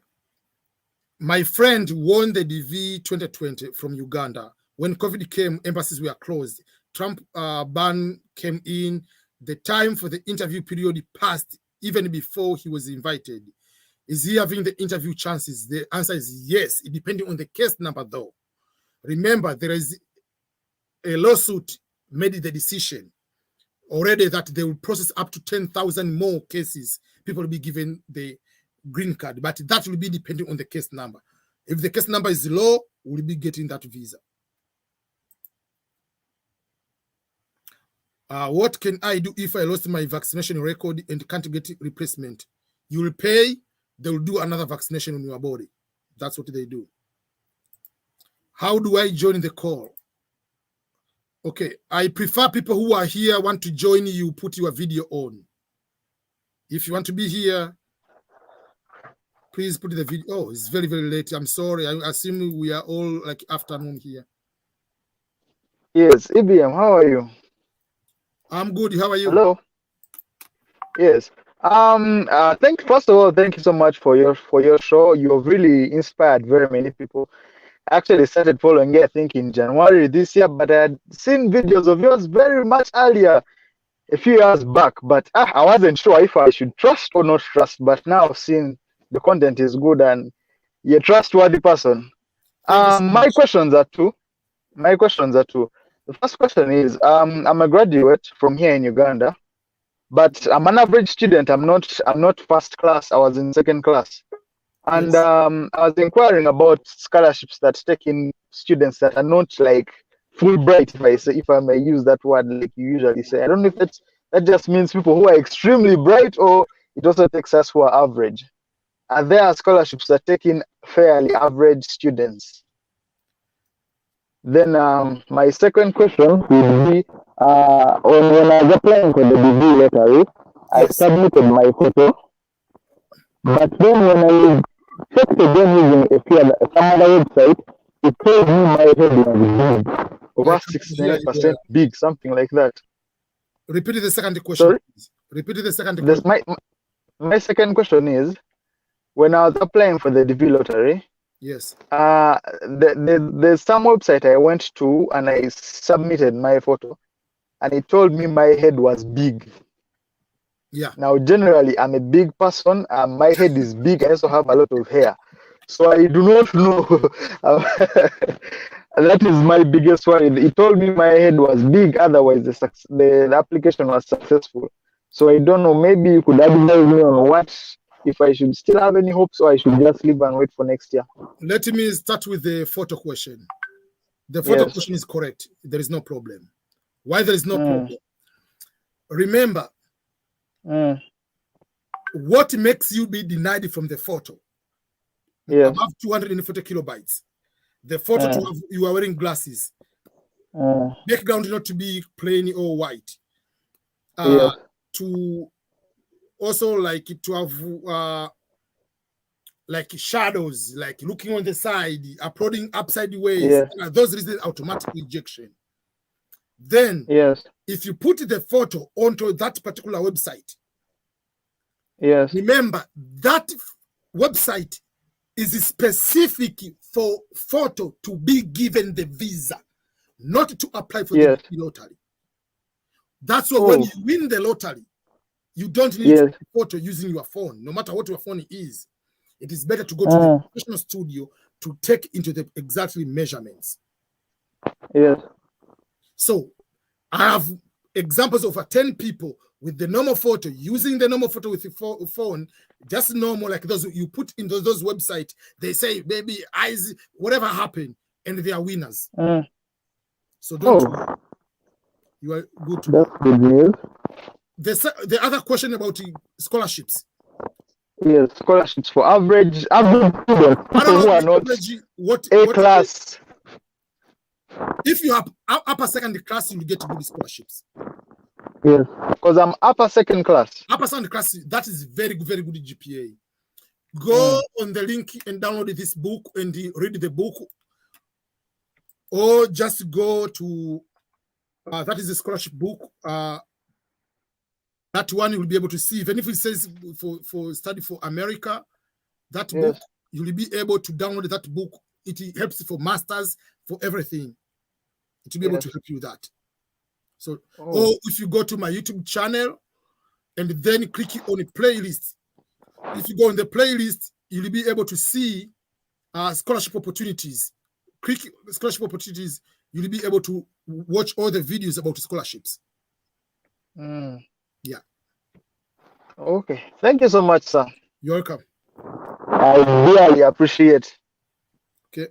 A: My friend won the DV 2020 from Uganda. When COVID came, embassies were closed. Trump ban came in. The time for the interview period passed even before he was invited. Is he having the interview chances? The answer is yes, depending on the case number though. Remember, there is a lawsuit made the decision already that they will process up to 10,000 more cases. People will be given the green card, but that will be depending on the case number. If the case number is low, we'll be getting that visa. What can I do if I lost my vaccination record and can't get replacement? You will pay, they will do another vaccination on your body. That's what they do. How do I join the call? Okay, I prefer people who are here, want to join you, put your video on. If you want to be here, please put the video. Oh, it's very, very late. I'm sorry. I assume we are all like afternoon here.
L: Yes, EBM, how are you?
A: I'm good. How are you?
L: Hello. Yes. First of all, thank you so much for your show. You have really inspired very many people. I actually started following you, I think, in January this year, but I had seen videos of yours very much earlier, a few years back. But I wasn't sure if I should trust or not trust. But now I've seen the content is good and you're a trustworthy person. My questions are two. The first question is, I'm a graduate from here in Uganda, but I'm an average student. I'm not first class. I was in second class. And I was inquiring about scholarships that take in students that are not like Fulbright, if I may use that word like you usually say. I don't know if that just means people who are extremely bright, or it also takes us who are average. Are there scholarships that take in fairly average students? Then my second question would be, when I was applying for the DV lottery, I submitted my photo, but then when I checked again using some other website, it told me my head was big, over 69% big, something like that.
A: Repeat the second question.
L: Sorry?
A: Please. Repeat the second question.
L: My second question is, when I was applying for the DV lottery,
A: yes,
L: there's some website I went to and I submitted my photo, and it told me my head was big.
A: Yeah.
L: Now, generally, I'm a big person. My head is big. I also have a lot of hair. So I do not know. That is my biggest worry. It told me my head was big. Otherwise, the application was successful. So I don't know. Maybe you could advise me on what, if I should still have any hopes, or I should just leave and wait for next year.
A: Let me start with the photo question. The photo question is correct. There is no problem. Why there is no problem? Remember, what makes you be denied from the photo? Above 240 kilobytes. The photo to have, you are wearing glasses. Background not to be plain or white. To also like to have like shadows, like looking on the side, uploading upside ways. Those reasons automatic rejection. Then if you put the photo onto that particular website, remember that website is specific for photo to be given the visa, not to apply for the lottery. That's why when you win the lottery, you don't need to take a photo using your phone, no matter what your phone is. It is better to go to the professional studio to take into the exactly measurements. So I have examples of 10 people with the normal photo, using the normal photo with the phone, just normal, like those you put in those websites. They say, baby, eyes, whatever happened, and they are winners. So don't worry. You are good to
L: That's good news.
A: The other question about scholarships.
L: Yes, scholarships for average students, people who are not A class.
A: If you have upper second class, you will get good scholarships.
L: Yes, because I'm upper second class.
A: Upper second class, that is very, very good GPA. Go on the link and download this book and read the book. Or just go to, that is the scholarship book. That one you will be able to see. Even if it says for study for America, That
L: Yes.
A: book, you'll be able to download that book. It helps for masters, for everything. It will be able
L: Yes.
A: to help you with that. So,
L: Oh.
A: or if you go to my YouTube channel and then click on a playlist, if you go on the playlist, you'll be able to see scholarship opportunities. Click scholarship opportunities, you'll be able to watch all the videos about scholarships.
L: Mm.
A: Yeah.
L: Okay. Thank you so much, sir.
A: You're welcome.
L: I really appreciate.
A: Okay.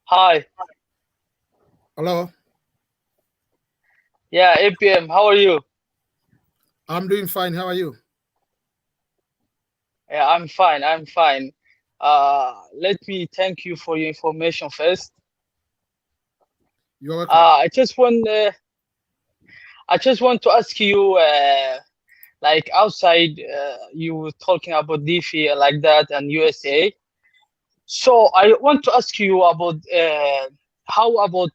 M: Hi.
A: Hello.
M: Yeah, EBM, how are you?
A: I'm doing fine. How are you?
M: Yeah, I'm fine. I'm fine. Let me thank you for your information first.
A: You're welcome.
M: I just want to ask you, like outside, you were talking about DeFi like that and USA. So I want to ask you about how about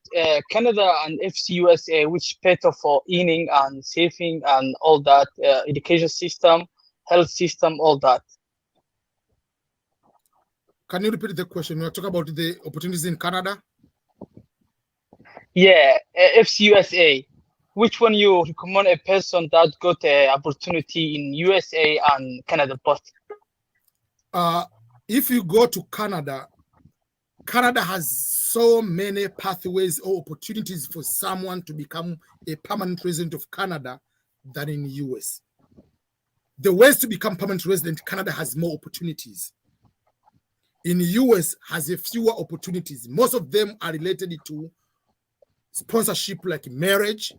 M: Canada and FCUSA, which better for earning and saving and all that, education system, health system, all that.
A: Can you repeat the question? We're talking about the opportunities in Canada.
M: Yeah, FCUSA. Which one you recommend a person that got an opportunity in USA and Canada both?
A: If you go to Canada, Canada has so many pathways or opportunities for someone to become a permanent resident of Canada than in the US. The ways to become permanent resident, Canada has more opportunities. In the US has a fewer opportunities. Most of them are related to sponsorship like marriage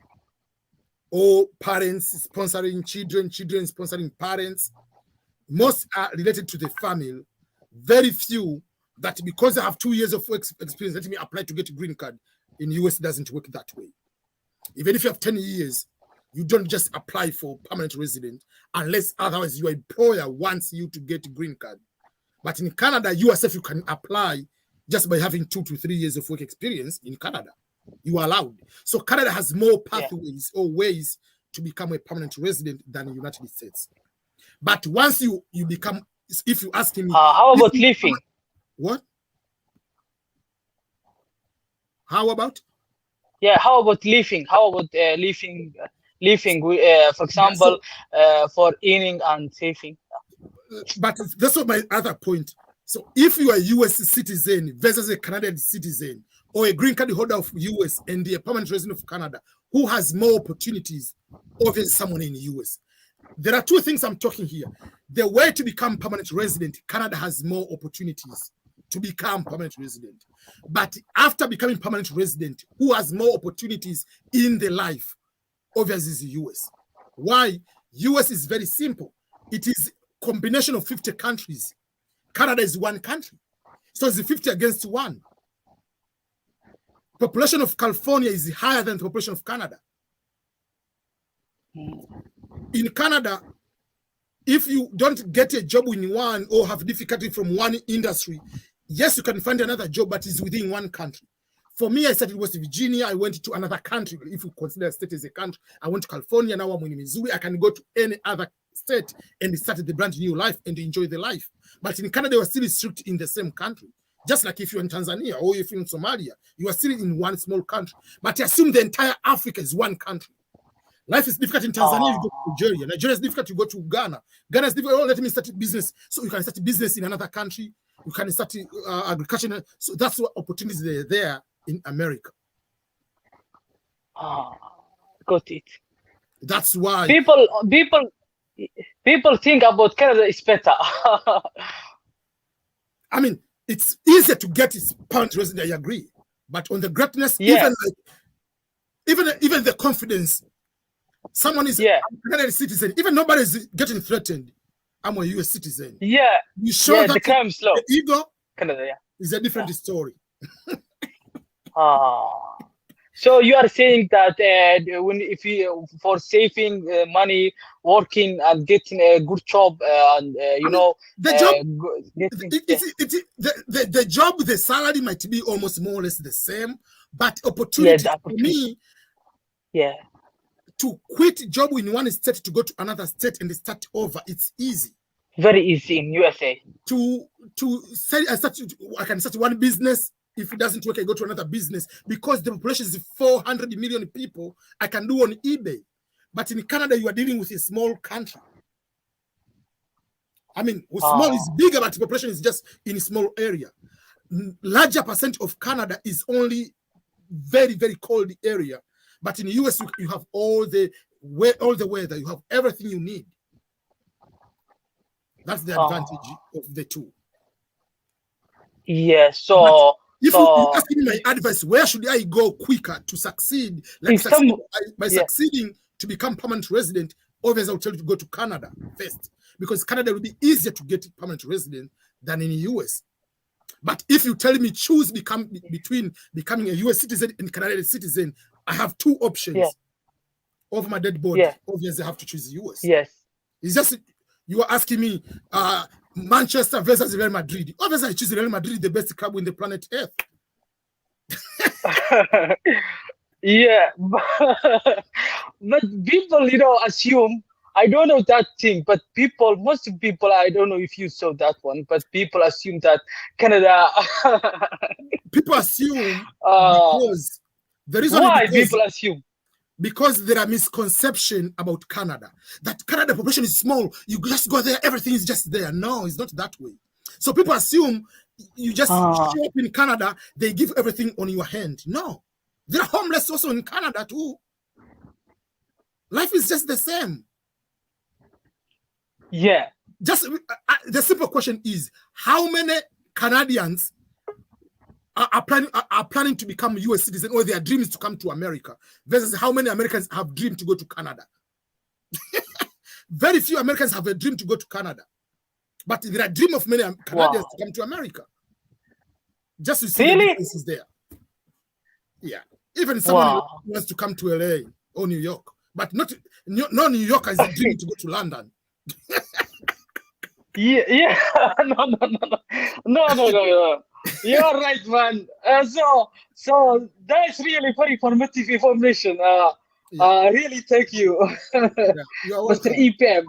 A: or parents sponsoring children, children sponsoring parents. Most are related to the family. Very few that because I have 2 years of work experience, let me apply to get a green card. In the US, it doesn't work that way. Even if you have 10 years, you don't just apply for permanent resident unless otherwise your employer wants you to get a green card. But in Canada, you yourself, you can apply just by having 2 to 3 years of work experience in Canada. You are allowed. So Canada has more pathways or ways to become a permanent resident than the United States. But once you become, if you ask me,
M: how about living?
A: What? How about?
M: Yeah, how about living? How about living? For example, for earning and saving.
A: But that's what my other point. So if you are a US citizen versus a Canadian citizen or a green card holder of US and a permanent resident of Canada, who has more opportunities over someone in the US? There are two things I'm talking here. The way to become permanent resident, Canada has more opportunities to become permanent resident. But after becoming permanent resident, who has more opportunities in the life? Obviously, is the US. Why? US is very simple. It is a combination of 50 countries. Canada is one country. So it's 50 against 1. Population of California is higher than the population of Canada. In Canada, if you don't get a job in one or have difficulty from one industry, yes, you can find another job, but it's within one country. For me, I started West Virginia. I went to another country. If you consider a state as a country, I went to California. Now I'm in Missouri. I can go to any other state and start the brand new life and enjoy the life. But in Canada, we're still strict in the same country. Just like if you're in Tanzania or if you're in Somalia, you are still in one small country. But assume the entire Africa is one country. Life is difficult in Tanzania, you go to Nigeria. Nigeria is difficult, you go to Ghana. Ghana is difficult, oh, let me start a business. So you can start a business in another country. You can start agriculture. So that's what opportunities are there in America.
M: Got it.
A: That's why
M: people think about Canada is better.
A: I mean, it's easier to get its permanent resident, I agree. But on the greatness, even the confidence. Someone is a Canadian citizen. Even nobody is getting threatened. I'm a US citizen.
M: Yeah.
A: You show that
M: the crime is low.
A: The ego
M: Canada,
A: is a different story.
M: So you are saying that if you for saving money, working and getting a good job, and
A: the job, the job, the salary might be almost more or less the same, But opportunity
M: the
A: for
M: opportunity.
A: me
M: Yeah.
A: to quit job in one state to go to another state and start over, it's easy.
M: Very easy in USA.
A: To say I can start one business. If it doesn't work, I go to another business because the population is 400 million people. I can do on eBay, but in Canada you are dealing with a small country. I mean, small is bigger, but the population is just in a small area. Larger percent of Canada is only very, very cold area, but in the US you have all the weather. You have everything you need. That's the advantage of the two.
M: Yeah.
A: But if you ask me my advice, where should I go quicker to succeed? Like by succeeding to become permanent resident, obviously I'll tell you to go to Canada first, because Canada will be easier to get permanent resident than in the US. But if you tell me choose between becoming a US citizen and Canadian citizen, I have two options. Over my dead body, obviously I have to choose the US.
M: Yes.
A: It's just you are asking me Manchester versus Real Madrid. Obviously I choose Real Madrid, the best club in the planet Earth.
M: Yeah, but people, assume, I don't know that thing, but most people, I don't know if you saw that one, but people assume that Canada.
A: People assume because the reason
M: why people assume,
A: because there are misconception about Canada, that Canada population is small. You just go there, everything is just there. No, it's not that way. So people assume you just show up in Canada, they give everything on your hand. No, there are homeless also in Canada too. Life is just the same.
M: Yeah.
A: Just the simple question is, how many Canadians are planning to become US citizens, or their dream is to come to America, versus how many Americans have dreamed to go to Canada? Very few Americans have a dream to go to Canada, but there are dream of many Canadians to come to America. Just to see the differences there. Yeah, even someone wants to come to LA or New York, but not New Yorkers is dreaming to go to London.
M: Yeah. No. You're right, man. So that's really very informative information. Really, thank you, Mr. EBM.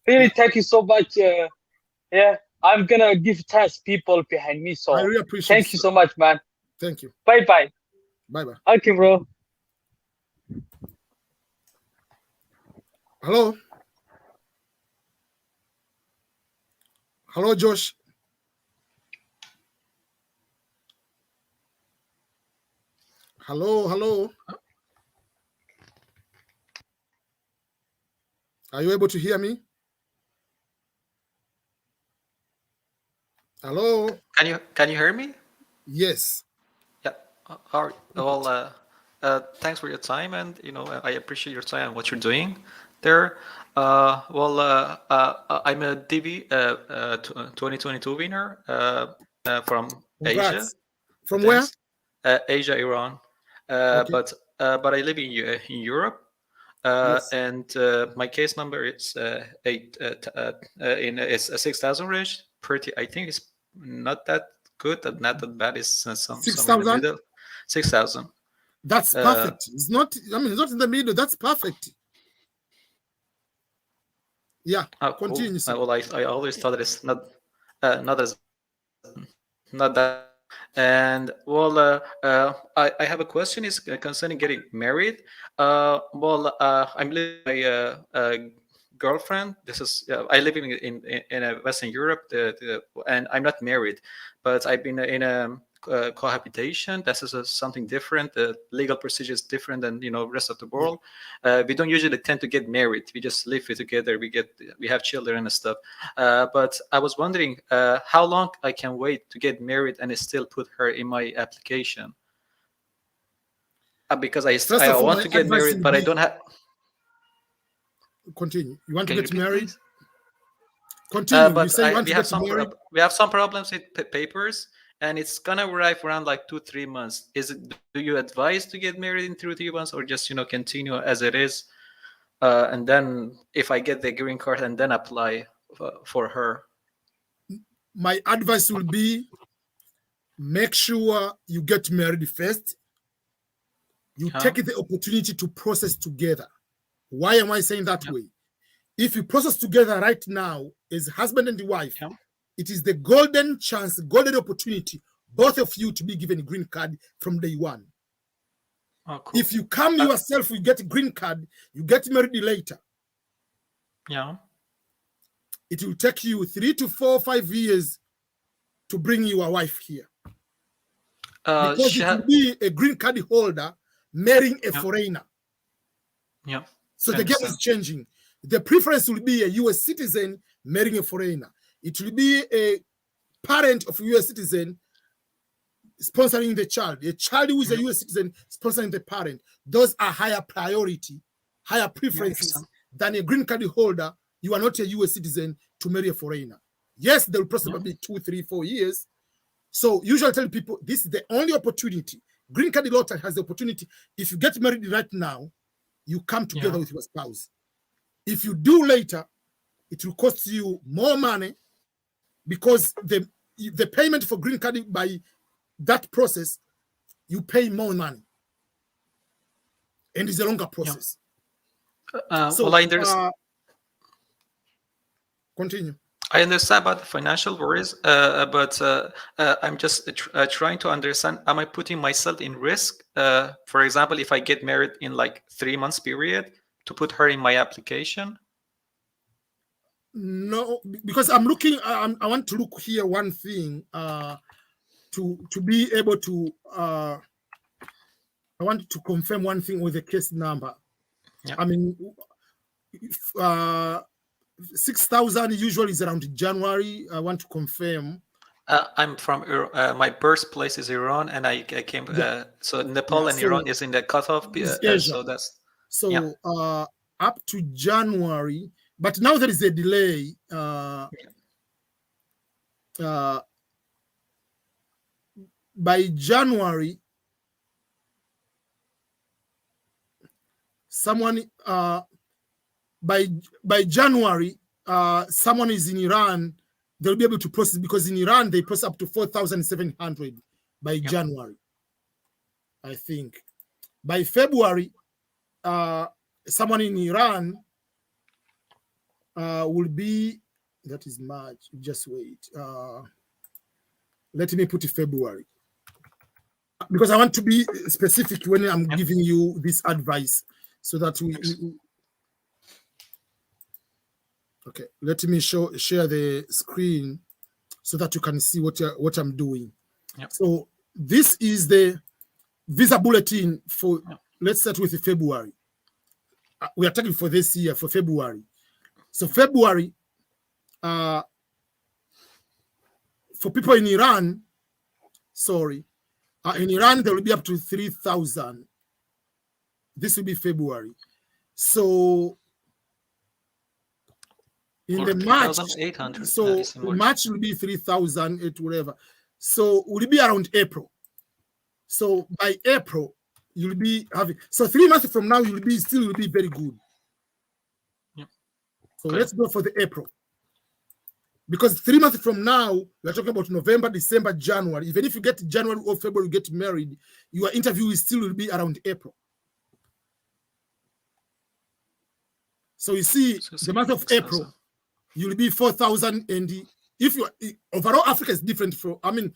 M: Really, thank you so much. Yeah, I'm gonna give thanks people behind me. So
A: I really appreciate.
M: Thank you so much, man.
A: Thank you.
M: Bye.
A: Bye.
M: Okay, bro.
A: Hello. Hello, Josh. Hello. Are you able to hear me? Hello.
N: Can you hear me?
A: Yes.
N: Yeah. All right. Well, thanks for your time, and I appreciate your time and what you're doing there. I'm a DV 2022 winner from Asia.
A: From where?
N: Asia, Iran. Okay. But I live in Europe. Yes. And my case number is 6,000 range. Pretty, I think it's not that good, and not that bad. It's some
A: 6,000.
N: 6,000.
A: That's perfect. It's not. I mean, it's not in the middle. That's perfect. Yeah. Continue.
N: Cool. Well, I always thought it's not that. And I have a question is concerning getting married. I'm living with my girlfriend. This is I live in Western Europe, and I'm not married, but I've been in a cohabitation. This is something different. The legal procedure is different than rest of the world. We don't usually tend to get married. We just live together. We have children and stuff. But I was wondering how long I can wait to get married and still put her in my application. Because I want to get married, but I don't have.
A: Continue. You want to get married? Continue.
N: But
A: you say you want to get married.
N: We have some problems with papers. And it's gonna arrive around like 2-3 months. Do you advise to get married in 2-3 months, or just continue as it is, and then if I get the green card and then apply for her?
A: My advice will be, make sure you get married first. you take the opportunity to process together. Why am I saying that way? If you process together right now as husband and wife, it is the golden chance, golden opportunity, both of you to be given a green card from day one.
N: Oh, cool.
A: If you come yourself, you get a green card, you get married later.
N: Yeah.
A: It will take you 3 to 4 or 5 years to bring your wife here. Because it will be a green card holder marrying a foreigner.
N: Yeah.
A: So the game is changing. The preference will be a US citizen marrying a foreigner. It will be a parent of a US citizen sponsoring the child. A child who is a US citizen sponsoring the parent. Those are higher priority, higher preferences than a green card holder. You are not a US citizen to marry a foreigner. Yes, there will probably be 2, 3, 4 years. So usually I tell people this is the only opportunity. Green card holder has the opportunity. If you get married right now, you come together with your spouse. If you do later, it will cost you more money because the payment for green card by that process, you pay more money. And it's a longer process.
N: Well, I understand.
A: Continue.
N: I understand about the financial worries, but I'm just trying to understand, am I putting myself in risk? For example, if I get married in like 3 months period, to put her in my application?
A: No, because I'm looking, I want to look here one thing to be able to, I want to confirm one thing with the case number. I mean, 6,000 usually is around January. I want to confirm.
N: I'm from my birthplace is Iran, and I came. So Nepal and Iran is in the cutoff. So that's
A: up to January. But now there is a delay. By January, someone by January, someone is in Iran, they'll be able to process, because in Iran they process up to 4,700 by January, I think. By February, someone in Iran will be, that is March, just wait. Let me put it February, because I want to be specific when I'm giving you this advice, so that we okay, let me share the screen so that you can see what I'm doing. So this is the visa bulletin for, let's start with February. We are talking for this year, for February. So February, for people in Iran, in Iran, there will be up to 3,000. This will be February. So in the March, so March will be 3,000, whatever. So will it be around April? So by April, you'll be having, so 3 months from now, you'll be very good. So let's go for the April. Because 3 months from now, we're talking about November, December, January. Even if you get January or February, you get married, your interview will be around April. So you see, the month of April, you'll be 4,000, and if you overall Africa is different from, I mean,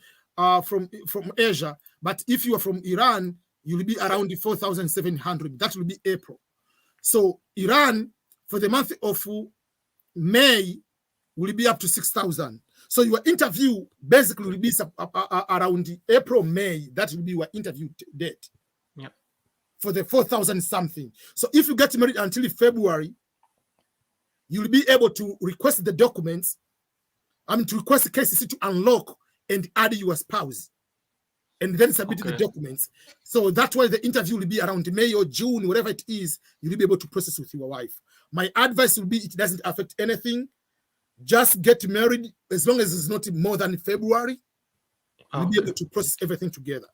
A: from Asia, but if you are from Iran, you'll be around 4,700. That will be April. So Iran, for the month of May, will be up to 6,000. So your interview basically will be around April, May. That will be your interview date. For the 4,000 something. So if you get married until February, you'll be able to request the documents, to request the KCC to unlock and add your spouse, and then submit the documents. So that's why the interview will be around May or June, whatever it is, you'll be able to process with your wife. My advice will be, it doesn't affect anything. Just get married, as long as it's not more than February, you'll be able to process everything together.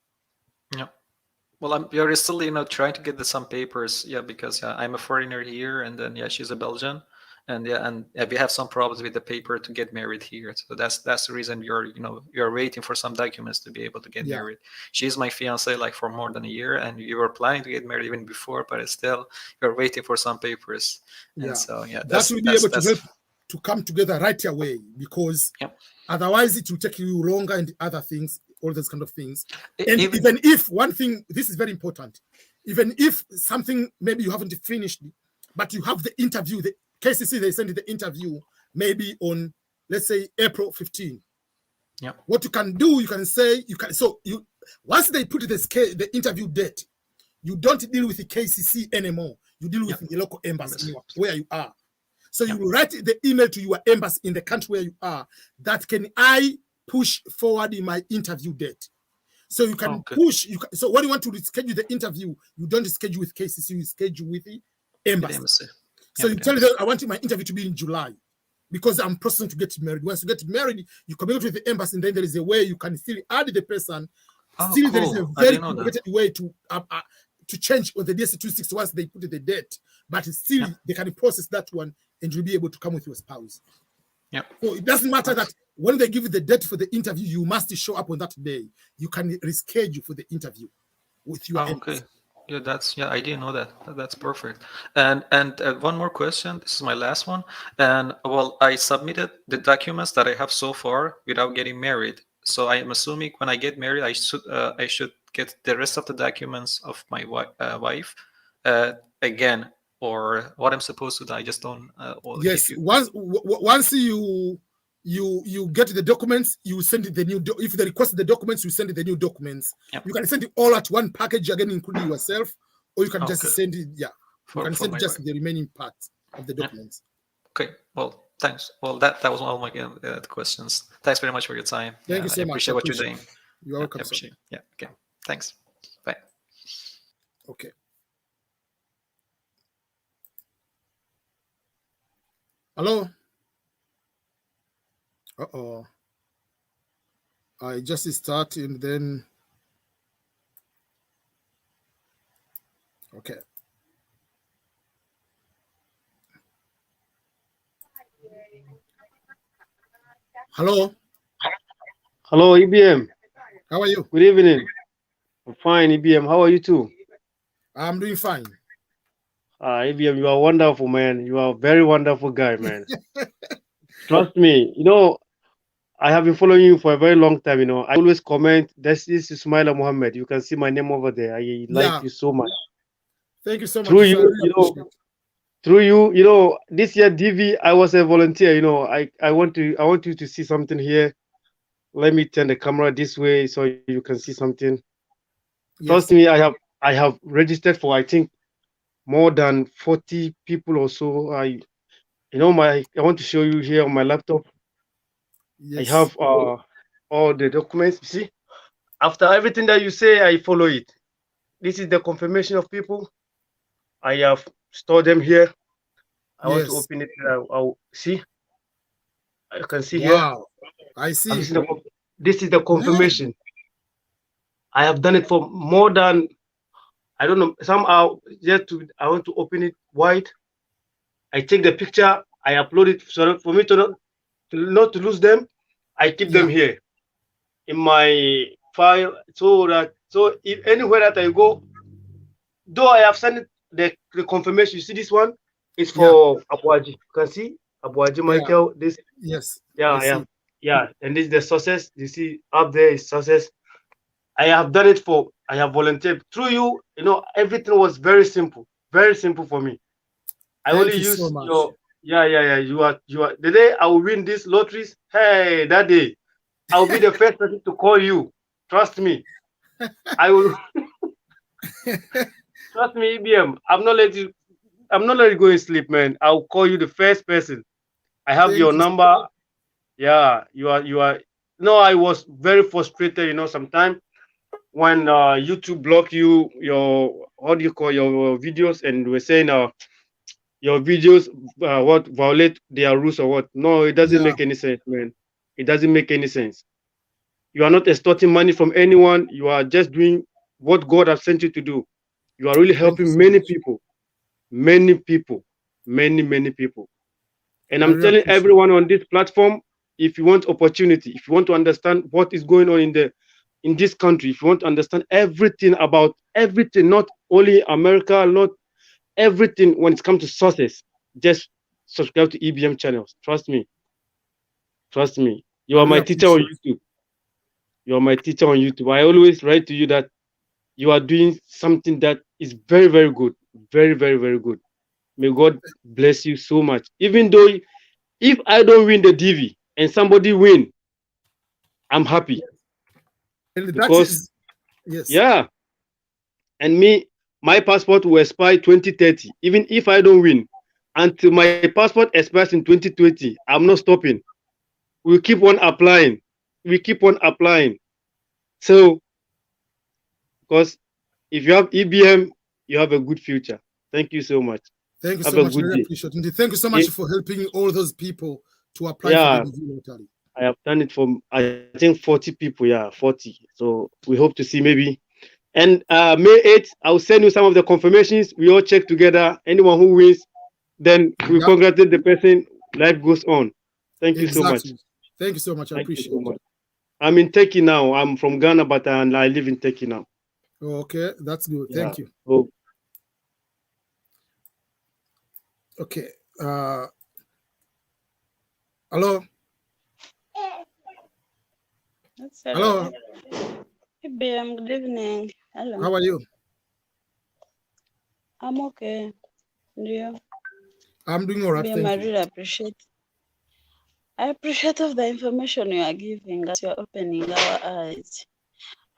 N: Well, we're still, trying to get some papers, because I'm a foreigner here, and then she's a Belgian. and we have some problems with the paper to get married here. So that's the reason you're waiting for some documents to be able to get married. She's my fiance like for more than a year, and you were planning to get married even before, but it's still you're waiting for some papers. And so
A: that will be able to help to come together right away, because otherwise it will take you longer and other things, all those kind of things. And even if one thing, this is very important, even if something maybe you haven't finished, but you have the interview, the KCC, they send you the interview maybe on, let's say, April 15.
N: Yeah.
A: What you can do, you can say, once they put the interview date, you don't deal with the KCC anymore. You deal with the local embassy where you are. So you write the email to your embassy in the country where you are, that can I push forward in my interview date. So you can push. So when you want to schedule the interview, you don't schedule with KCC, you schedule with the embassy. So you tell them, I want my interview to be in July, because I'm processing to get married. Once you get married, you communicate with the embassy, and then there is a way you can still add the person. There is a very complicated way to change on the DS-260 once they put the date, but still they can process that one, and you'll be able to come with your spouse.
N: Yeah.
A: So it doesn't matter that when they give you the date for the interview, you must show up on that day. You can reschedule for the interview with your embassy.
N: Yeah, I didn't know that. That's perfect. And one more question. This is my last one. And well, I submitted the documents that I have so far without getting married. So I am assuming when I get married, I should get the rest of the documents of my wife again, or what I'm supposed to do. I just don't.
A: Yes. Once you get the documents, you send it the new. If they request the documents, you send it the new documents.
N: Yep.
A: You can send it all at one package again, including yourself, or you can just send it. Yeah, you can send just the remaining part of the documents.
N: Okay. Well, thanks. Well, that was all my questions. Thanks very much for your time.
A: Thank you so much.
N: Appreciate what you're doing.
A: You're welcome.
N: Yeah. Okay. Thanks. Bye.
A: Okay. Hello. I just started, then. Okay. Hello.
O: Hello, EBM.
A: How are you?
O: Good evening. I'm fine, EBM. How are you too?
A: I'm doing fine.
O: EBM, you are wonderful, man. You are a very wonderful guy, man. Trust me. I have been following you for a very long time. I always comment. This is Ismaila Mohammed. You can see my name over there. I like you so much.
A: Thank you so much.
O: Through you, this year DV, I was a volunteer. I want you to see something here. Let me turn the camera this way so you can see something. Yes. Trust me, I have registered for, I think, more than 40 people or so. I want to show you here on my laptop. Yes. I have all the documents. You see, after everything that you say, I follow it. This is the confirmation of people. I have stored them here. I want to open it. I'll see. You can see here.
A: Wow, I see.
O: This is the confirmation. Man. I have done it for more than, I don't know, somehow I want to open it wide. I take the picture, I upload it so for me to not to lose them. I keep them here in my file, so if anywhere that I go, though I have sent the confirmation. You see this one is for Abuaji. You can see Abuaji Michael. This and this is the sources. You see up there is sources. I have done it I have volunteered through you. Everything was very simple for me. I only use your you are the day I will win these lotteries. Hey, that day I will be the first person to call you. Trust me. I will trust me, EBM. I'm not letting you go and sleep, man. I'll call you the first person. I have your number. Yeah, you are. No, I was very frustrated. Sometimes when YouTube block your what do you call your videos, and we're saying your videos what violate their rules or what? No, it doesn't make any sense, man. It doesn't make any sense. You are not extorting money from anyone. You are just doing what God has sent you to do. You are really helping many people. Many people. And I'm telling everyone on this platform, if you want opportunity, if you want to understand what is going on in this country, if you want to understand everything about everything, not only America, not everything when it comes to sources, just subscribe to EBM channels. Trust me. Trust me. You are my teacher on YouTube. You are my teacher on YouTube. I always write to you that you are doing something that is very, very good. Very, very, very good. May God bless you so much. Even though if I don't win the DV and somebody win, I'm happy.
A: And
O: Because
A: yes.
O: Yeah. And my passport will expire 2030. Even if I don't win, until my passport expires in 2020, I'm not stopping. We'll keep on applying. We keep on applying. So, because if you have EBM, you have a good future. Thank you so much.
A: Thank you
O: have
A: so
O: a
A: much.
O: good
A: Really
O: day.
A: appreciate it. Thank you so much for helping all those people to apply
O: Yeah,
A: for the DV lottery.
O: I have done it for, I think, 40 people. Yeah, 40. So we hope to see maybe. And May 8th, I'll send you some of the confirmations. We all check together. Anyone who wins, then we congratulate the person. Life goes on. Thank you so much.
A: Thank you so much. I
O: Thank you
A: appreciate
O: so
A: it.
O: much. I'm in Turkey now. I'm from Ghana, but I live in Turkey now.
A: Okay, that's good.
O: Yeah.
A: Thank you.
O: Oh.
A: Okay. Hello. Hello.
P: EBM, good evening. Hello.
A: How are you?
P: I'm okay. And you?
A: I'm doing all right.
P: EBM, I
A: Thank you.
P: really appreciate. I appreciate of the information you are giving us. You are opening our eyes.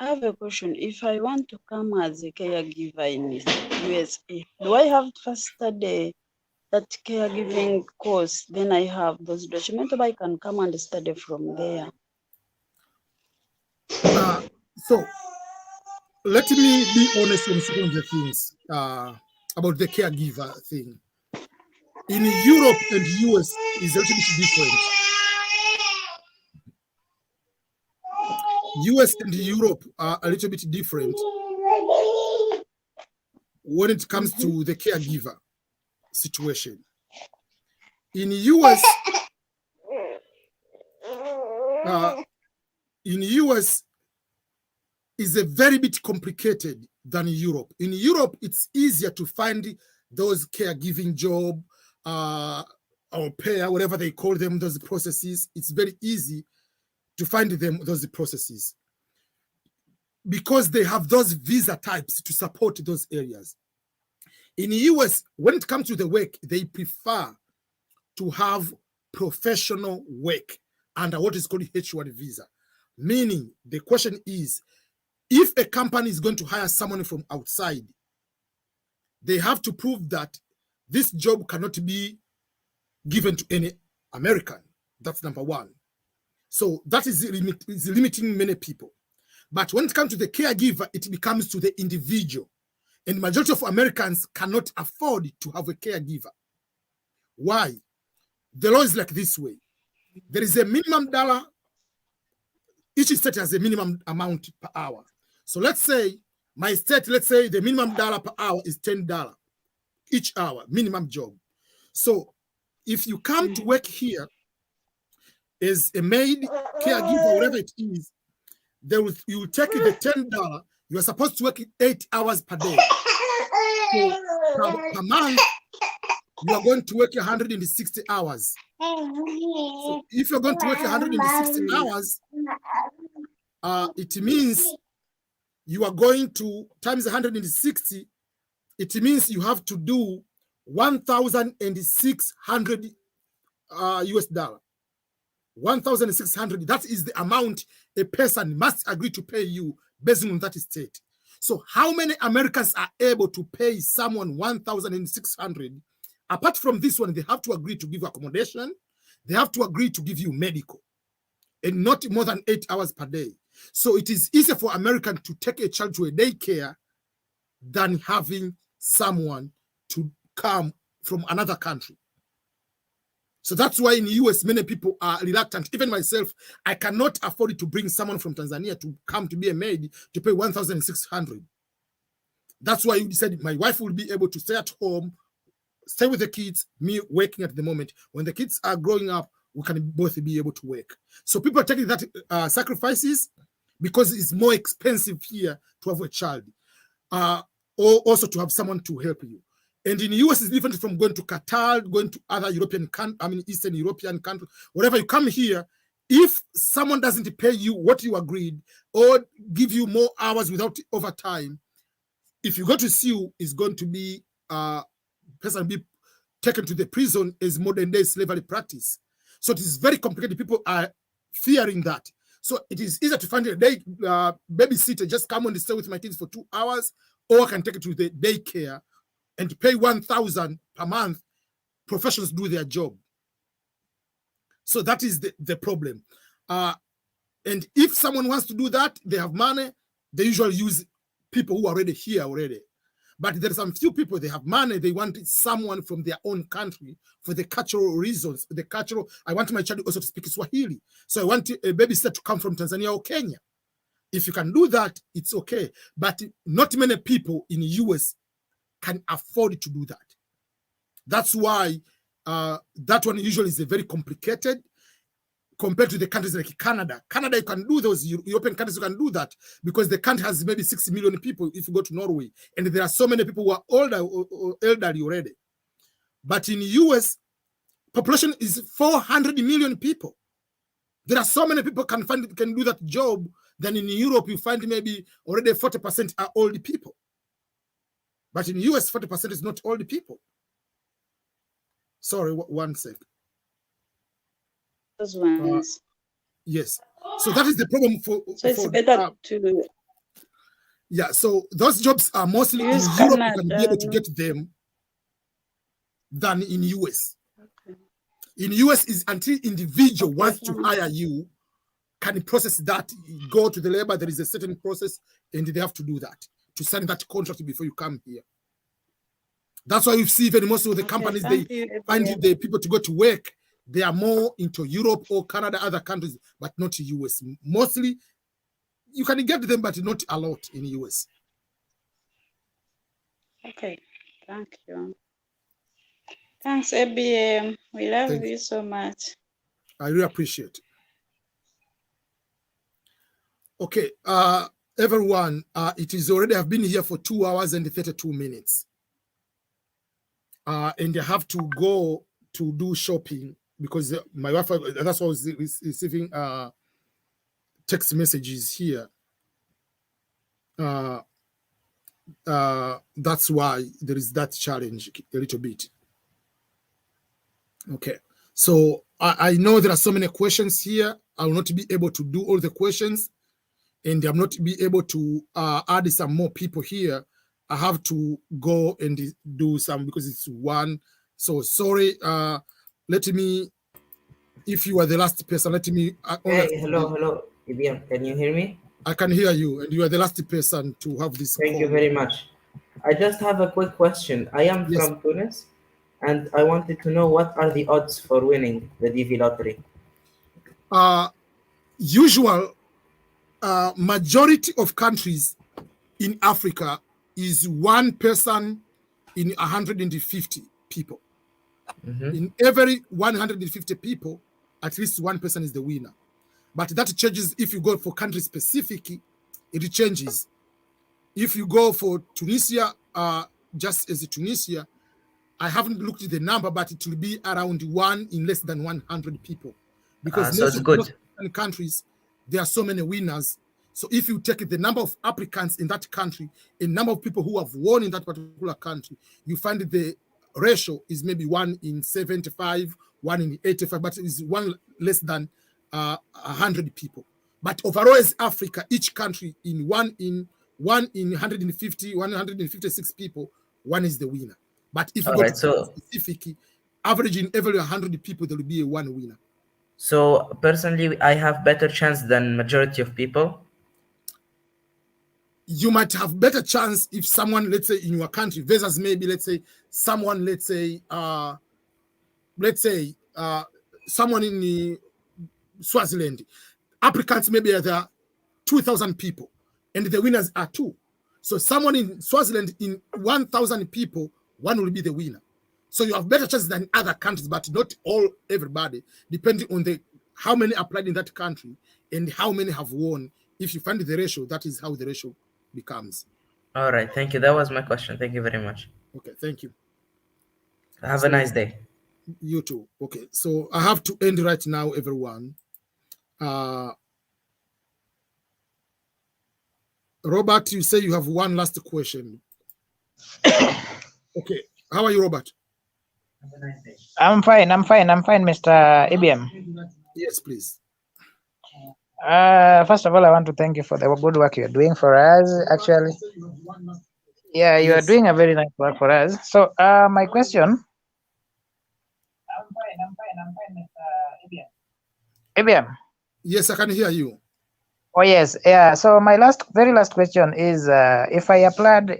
P: I have a question. If I want to come as a caregiver in USA, do I have to first study that caregiving course? Then I have those documents, or I can come and study from there.
A: So let me be honest on some of the things about the caregiver thing. In Europe and US is a little bit different. US and Europe are a little bit different when it comes to the caregiver situation. In US, is a very bit complicated than Europe. In Europe, it's easier to find those caregiving job or pair, whatever they call them, those processes. It's very easy to find them, those processes, because they have those visa types to support those areas. In the US, when it comes to the work, they prefer to have professional work under what is called H1 visa. Meaning, the question is, if a company is going to hire someone from outside, they have to prove that this job cannot be given to any American. That's number one. So that is limiting many people. But when it comes to the caregiver, it becomes to the individual. And the majority of Americans cannot afford to have a caregiver. Why? The law is like this way. There is a minimum dollar. Each state has a minimum amount per hour. So let's say my state, let's say the minimum dollar per hour is $10 each hour, minimum job. So if you come to work here as a maid, caregiver, whatever it is, you will take the $10. You are supposed to work 8 hours per day. So per month, you are going to work 160 hours. So if you're going to work 160 hours, it means you are going to times 160. It means you have to do 1,600 US dollar. 1,600. That is the amount a person must agree to pay you based on that state. So how many Americans are able to pay someone 1,600? Apart from this one, they have to agree to give you accommodation. They have to agree to give you medical, and not more than 8 hours per day. So it is easier for Americans to take a child to a daycare than having someone to come from another country. So that's why in the US, many people are reluctant. Even myself, I cannot afford to bring someone from Tanzania to come to be a maid to pay 1,600. That's why you decided my wife will be able to stay at home stay with the kids, me working at the moment. When the kids are growing up, we can both be able to work. So people are taking that sacrifices because it's more expensive here to have a child, or also to have someone to help you. And in the US, it's different from going to Qatar, going to other European countries, Eastern European countries. Wherever you come here, if someone doesn't pay you what you agreed or give you more hours without overtime, if you go to sue, it's going to be person be taken to the prison as modern day slavery practice. So it is very complicated. People are fearing that. So it is easier to find a day babysitter, just come and stay with my kids for 2 hours, or I can take it to the daycare and pay $1,000 per month. Professionals do their job. So that is the problem. And if someone wants to do that, they have money, they usually use people who are already here already. But there are some few people, they have money, they want someone from their own country for the cultural reasons. I want my child also to speak Swahili. So I want a babysitter to come from Tanzania or Kenya. If you can do that, it's okay. But not many people in the US can afford to do that. That's why that one usually is very complicated compared to the countries like Canada. Canada, you can do those. European countries, you can do that because the country has maybe 60 million people if you go to Norway. And there are so many people who are older or elderly already. But in the US, population is 400 million people. There are so many people can do that job than in Europe. You find maybe already 40% are old people. But in the US, 40% is not old people. Sorry, one sec.
P: Those ones.
A: Yes. So that is the problem for.
P: So it's better to.
A: Yeah. So those jobs are mostly in Europe. You can be able to get them than in US. Okay. In US is until individual wants to hire you, can process that, go to the labor. There is a certain process, and they have to do that to sign that contract before you come here. That's why you see even most of the companies, they find the people to go to work. They are more into Europe or Canada, other countries, but not US. Mostly, you can get them, but not a lot in US.
P: Okay, thank you. Thanks, EBM. We love you so much.
A: I really appreciate it. Okay, everyone, it is already, I've been here for 2 hours and 32 minutes. And I have to go to do shopping because my wife, that's why I was receiving text messages here. That's why there is that challenge a little bit. Okay, so I know there are so many questions here. I will not be able to do all the questions, and I'm not be able to add some more people here. I have to go and do some because it's one. So sorry. Let me, if you are the last person, let me.
Q: Hey, hello, EBM. Can you hear me?
A: I can hear you, and you are the last person to have this.
Q: Thank you very much. I just have a quick question. I am from Tunis, and I wanted to know what are the odds for winning the DV lottery?
A: Usual majority of countries in Africa is one person in 150 people. Mm-hmm. In every 150 people, at least one person is the winner. But that changes if you go for country specific, it changes. If you go for Tunisia, just as Tunisia, I haven't looked at the number, but it will be around one in less than 100 people. Because
Q: so it's good.
A: Most countries, there are so many winners. So if you take the number of applicants in that country, a number of people who have won in that particular country, you find that the ratio is maybe 1 in 75, 1 in 85, but it's one less than 100 people. But overall, as Africa, each country in 1 in 150, 156 people, one is the winner. But if you go to specific, averaging every 100 people, there will be one winner.
Q: So personally, I have better chance than majority of people.
A: You might have better chance if someone, let's say, in your country versus maybe, let's say, someone, someone in the Swaziland. Applicants maybe there are 2,000 people, and the winners are 2. So someone in Swaziland, in 1,000 people, one will be the winner. So you have better chances than other countries, but not everybody, depending on how many applied in that country and how many have won. If you find the ratio, that is how the ratio becomes.
Q: All right, thank you. That was my question. Thank you very much.
A: Okay, thank you.
Q: Have a nice day.
A: You too. Okay, so I have to end right now, everyone. Robert, you say you have one last question. Okay, how are you, Robert?
R: I'm fine, Mr. EBM.
A: Yes, please.
R: First of all, I want to thank you for the good work you're doing for us, actually. Yeah, you are doing a very nice work for us. So, my question. I'm fine, Mr. EBM.
A: Yes, I can hear you.
R: Oh yes, yeah. So my very last question is, if I applied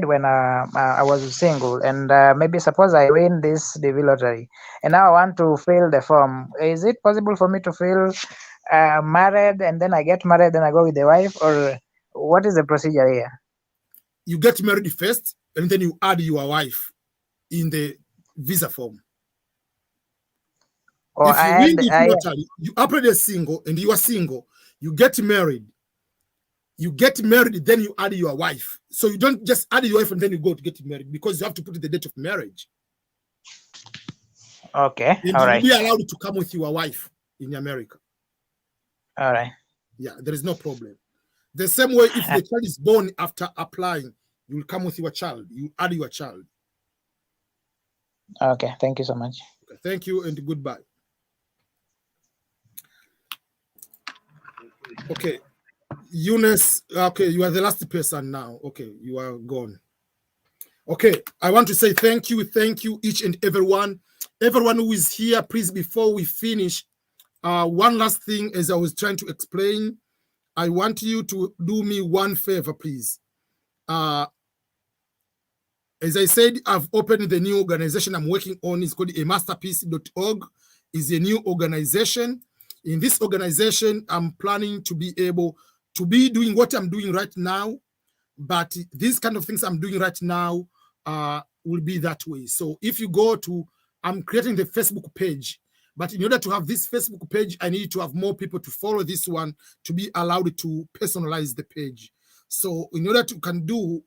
R: when I was single, and maybe suppose I win this DV lottery, and now I want to fill the form. Is it possible for me to fill married, and then I get married, then I go with the wife, or what is the procedure here?
A: You get married first, and then you add your wife in the visa form. If you win the lottery, you apply as single, and you are single, you get married. Then you add your wife. So you don't just add your wife and then you go to get married, because you have to put the date of marriage.
R: Okay,
A: and
R: all right.
A: You'll be allowed to come with your wife in America.
R: All right.
A: Yeah, there is no problem. The same way, if the child is born after applying, you will come with your child. You add your child.
R: Okay, thank you so much.
A: Okay, thank you and goodbye. Okay, Eunice, okay, you are the last person now. Okay, you are gone. Okay, I want to say thank you each and everyone who is here. Please, before we finish, one last thing, as I was trying to explain, I want you to do me one favor, please. As I said, I've opened the new organization I'm working on. It's called amasterpiece.org. It's a new organization. In this organization, I'm planning to be able to be doing what I'm doing right now, but these kind of things I'm doing right now will be that way. So if you go to, I'm creating the Facebook page, but in order to have this Facebook page, I need to have more people to follow this one to be allowed to personalize the page. So in order to can do,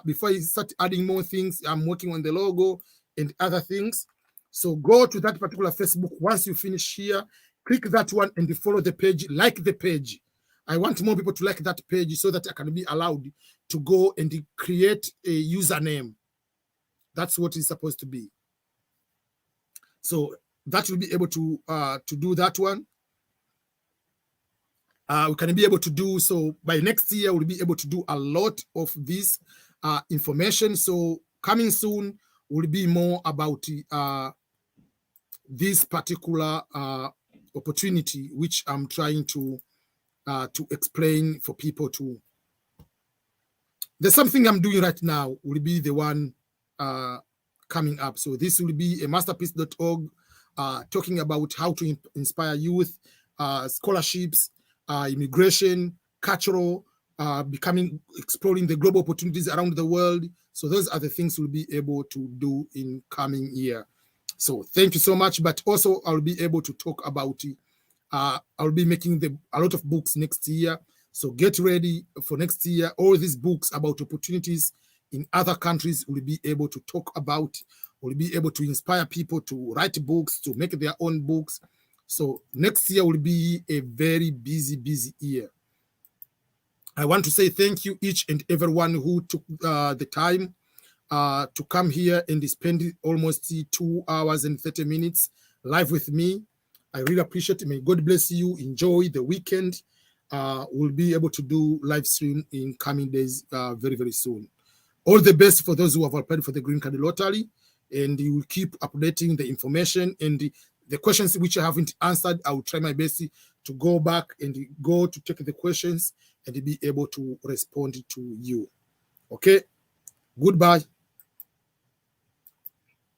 A: before I start adding more things, I'm working on the logo and other things. So go to that particular Facebook. Once you finish here, click that one and follow the page, like the page. I want more people to like that page so that I can be allowed to go and create a username. That's what it's supposed to be. So that will be able to do that one. We can be able to do so by next year. We'll be able to do a lot of this information. So coming soon will be more about this particular opportunity, which I'm trying to explain for people to. There's something I'm doing right now will be the one coming up. So this will be amasterpiece.org, talking about how to inspire youth, scholarships, immigration, cultural, exploring the global opportunities around the world. So those are the things we'll be able to do in coming year. So thank you so much. But also I'll be able to talk about, I'll be making a lot of books next year. So get ready for next year. All these books about opportunities in other countries will be able to talk about, will be able to inspire people to write books, to make their own books. So next year will be a very busy year. I want to say thank you each and everyone who took the time to come here and spend almost 2 hours and 30 minutes live with me. I really appreciate it. May God bless you. Enjoy the weekend. We'll be able to do live stream in coming days very, very soon. All the best for those who have applied for the Green Card Lottery, and you will keep updating the information and the questions which I haven't answered. I will try my best to go back and go to take the questions and be able to respond to you. Okay, goodbye.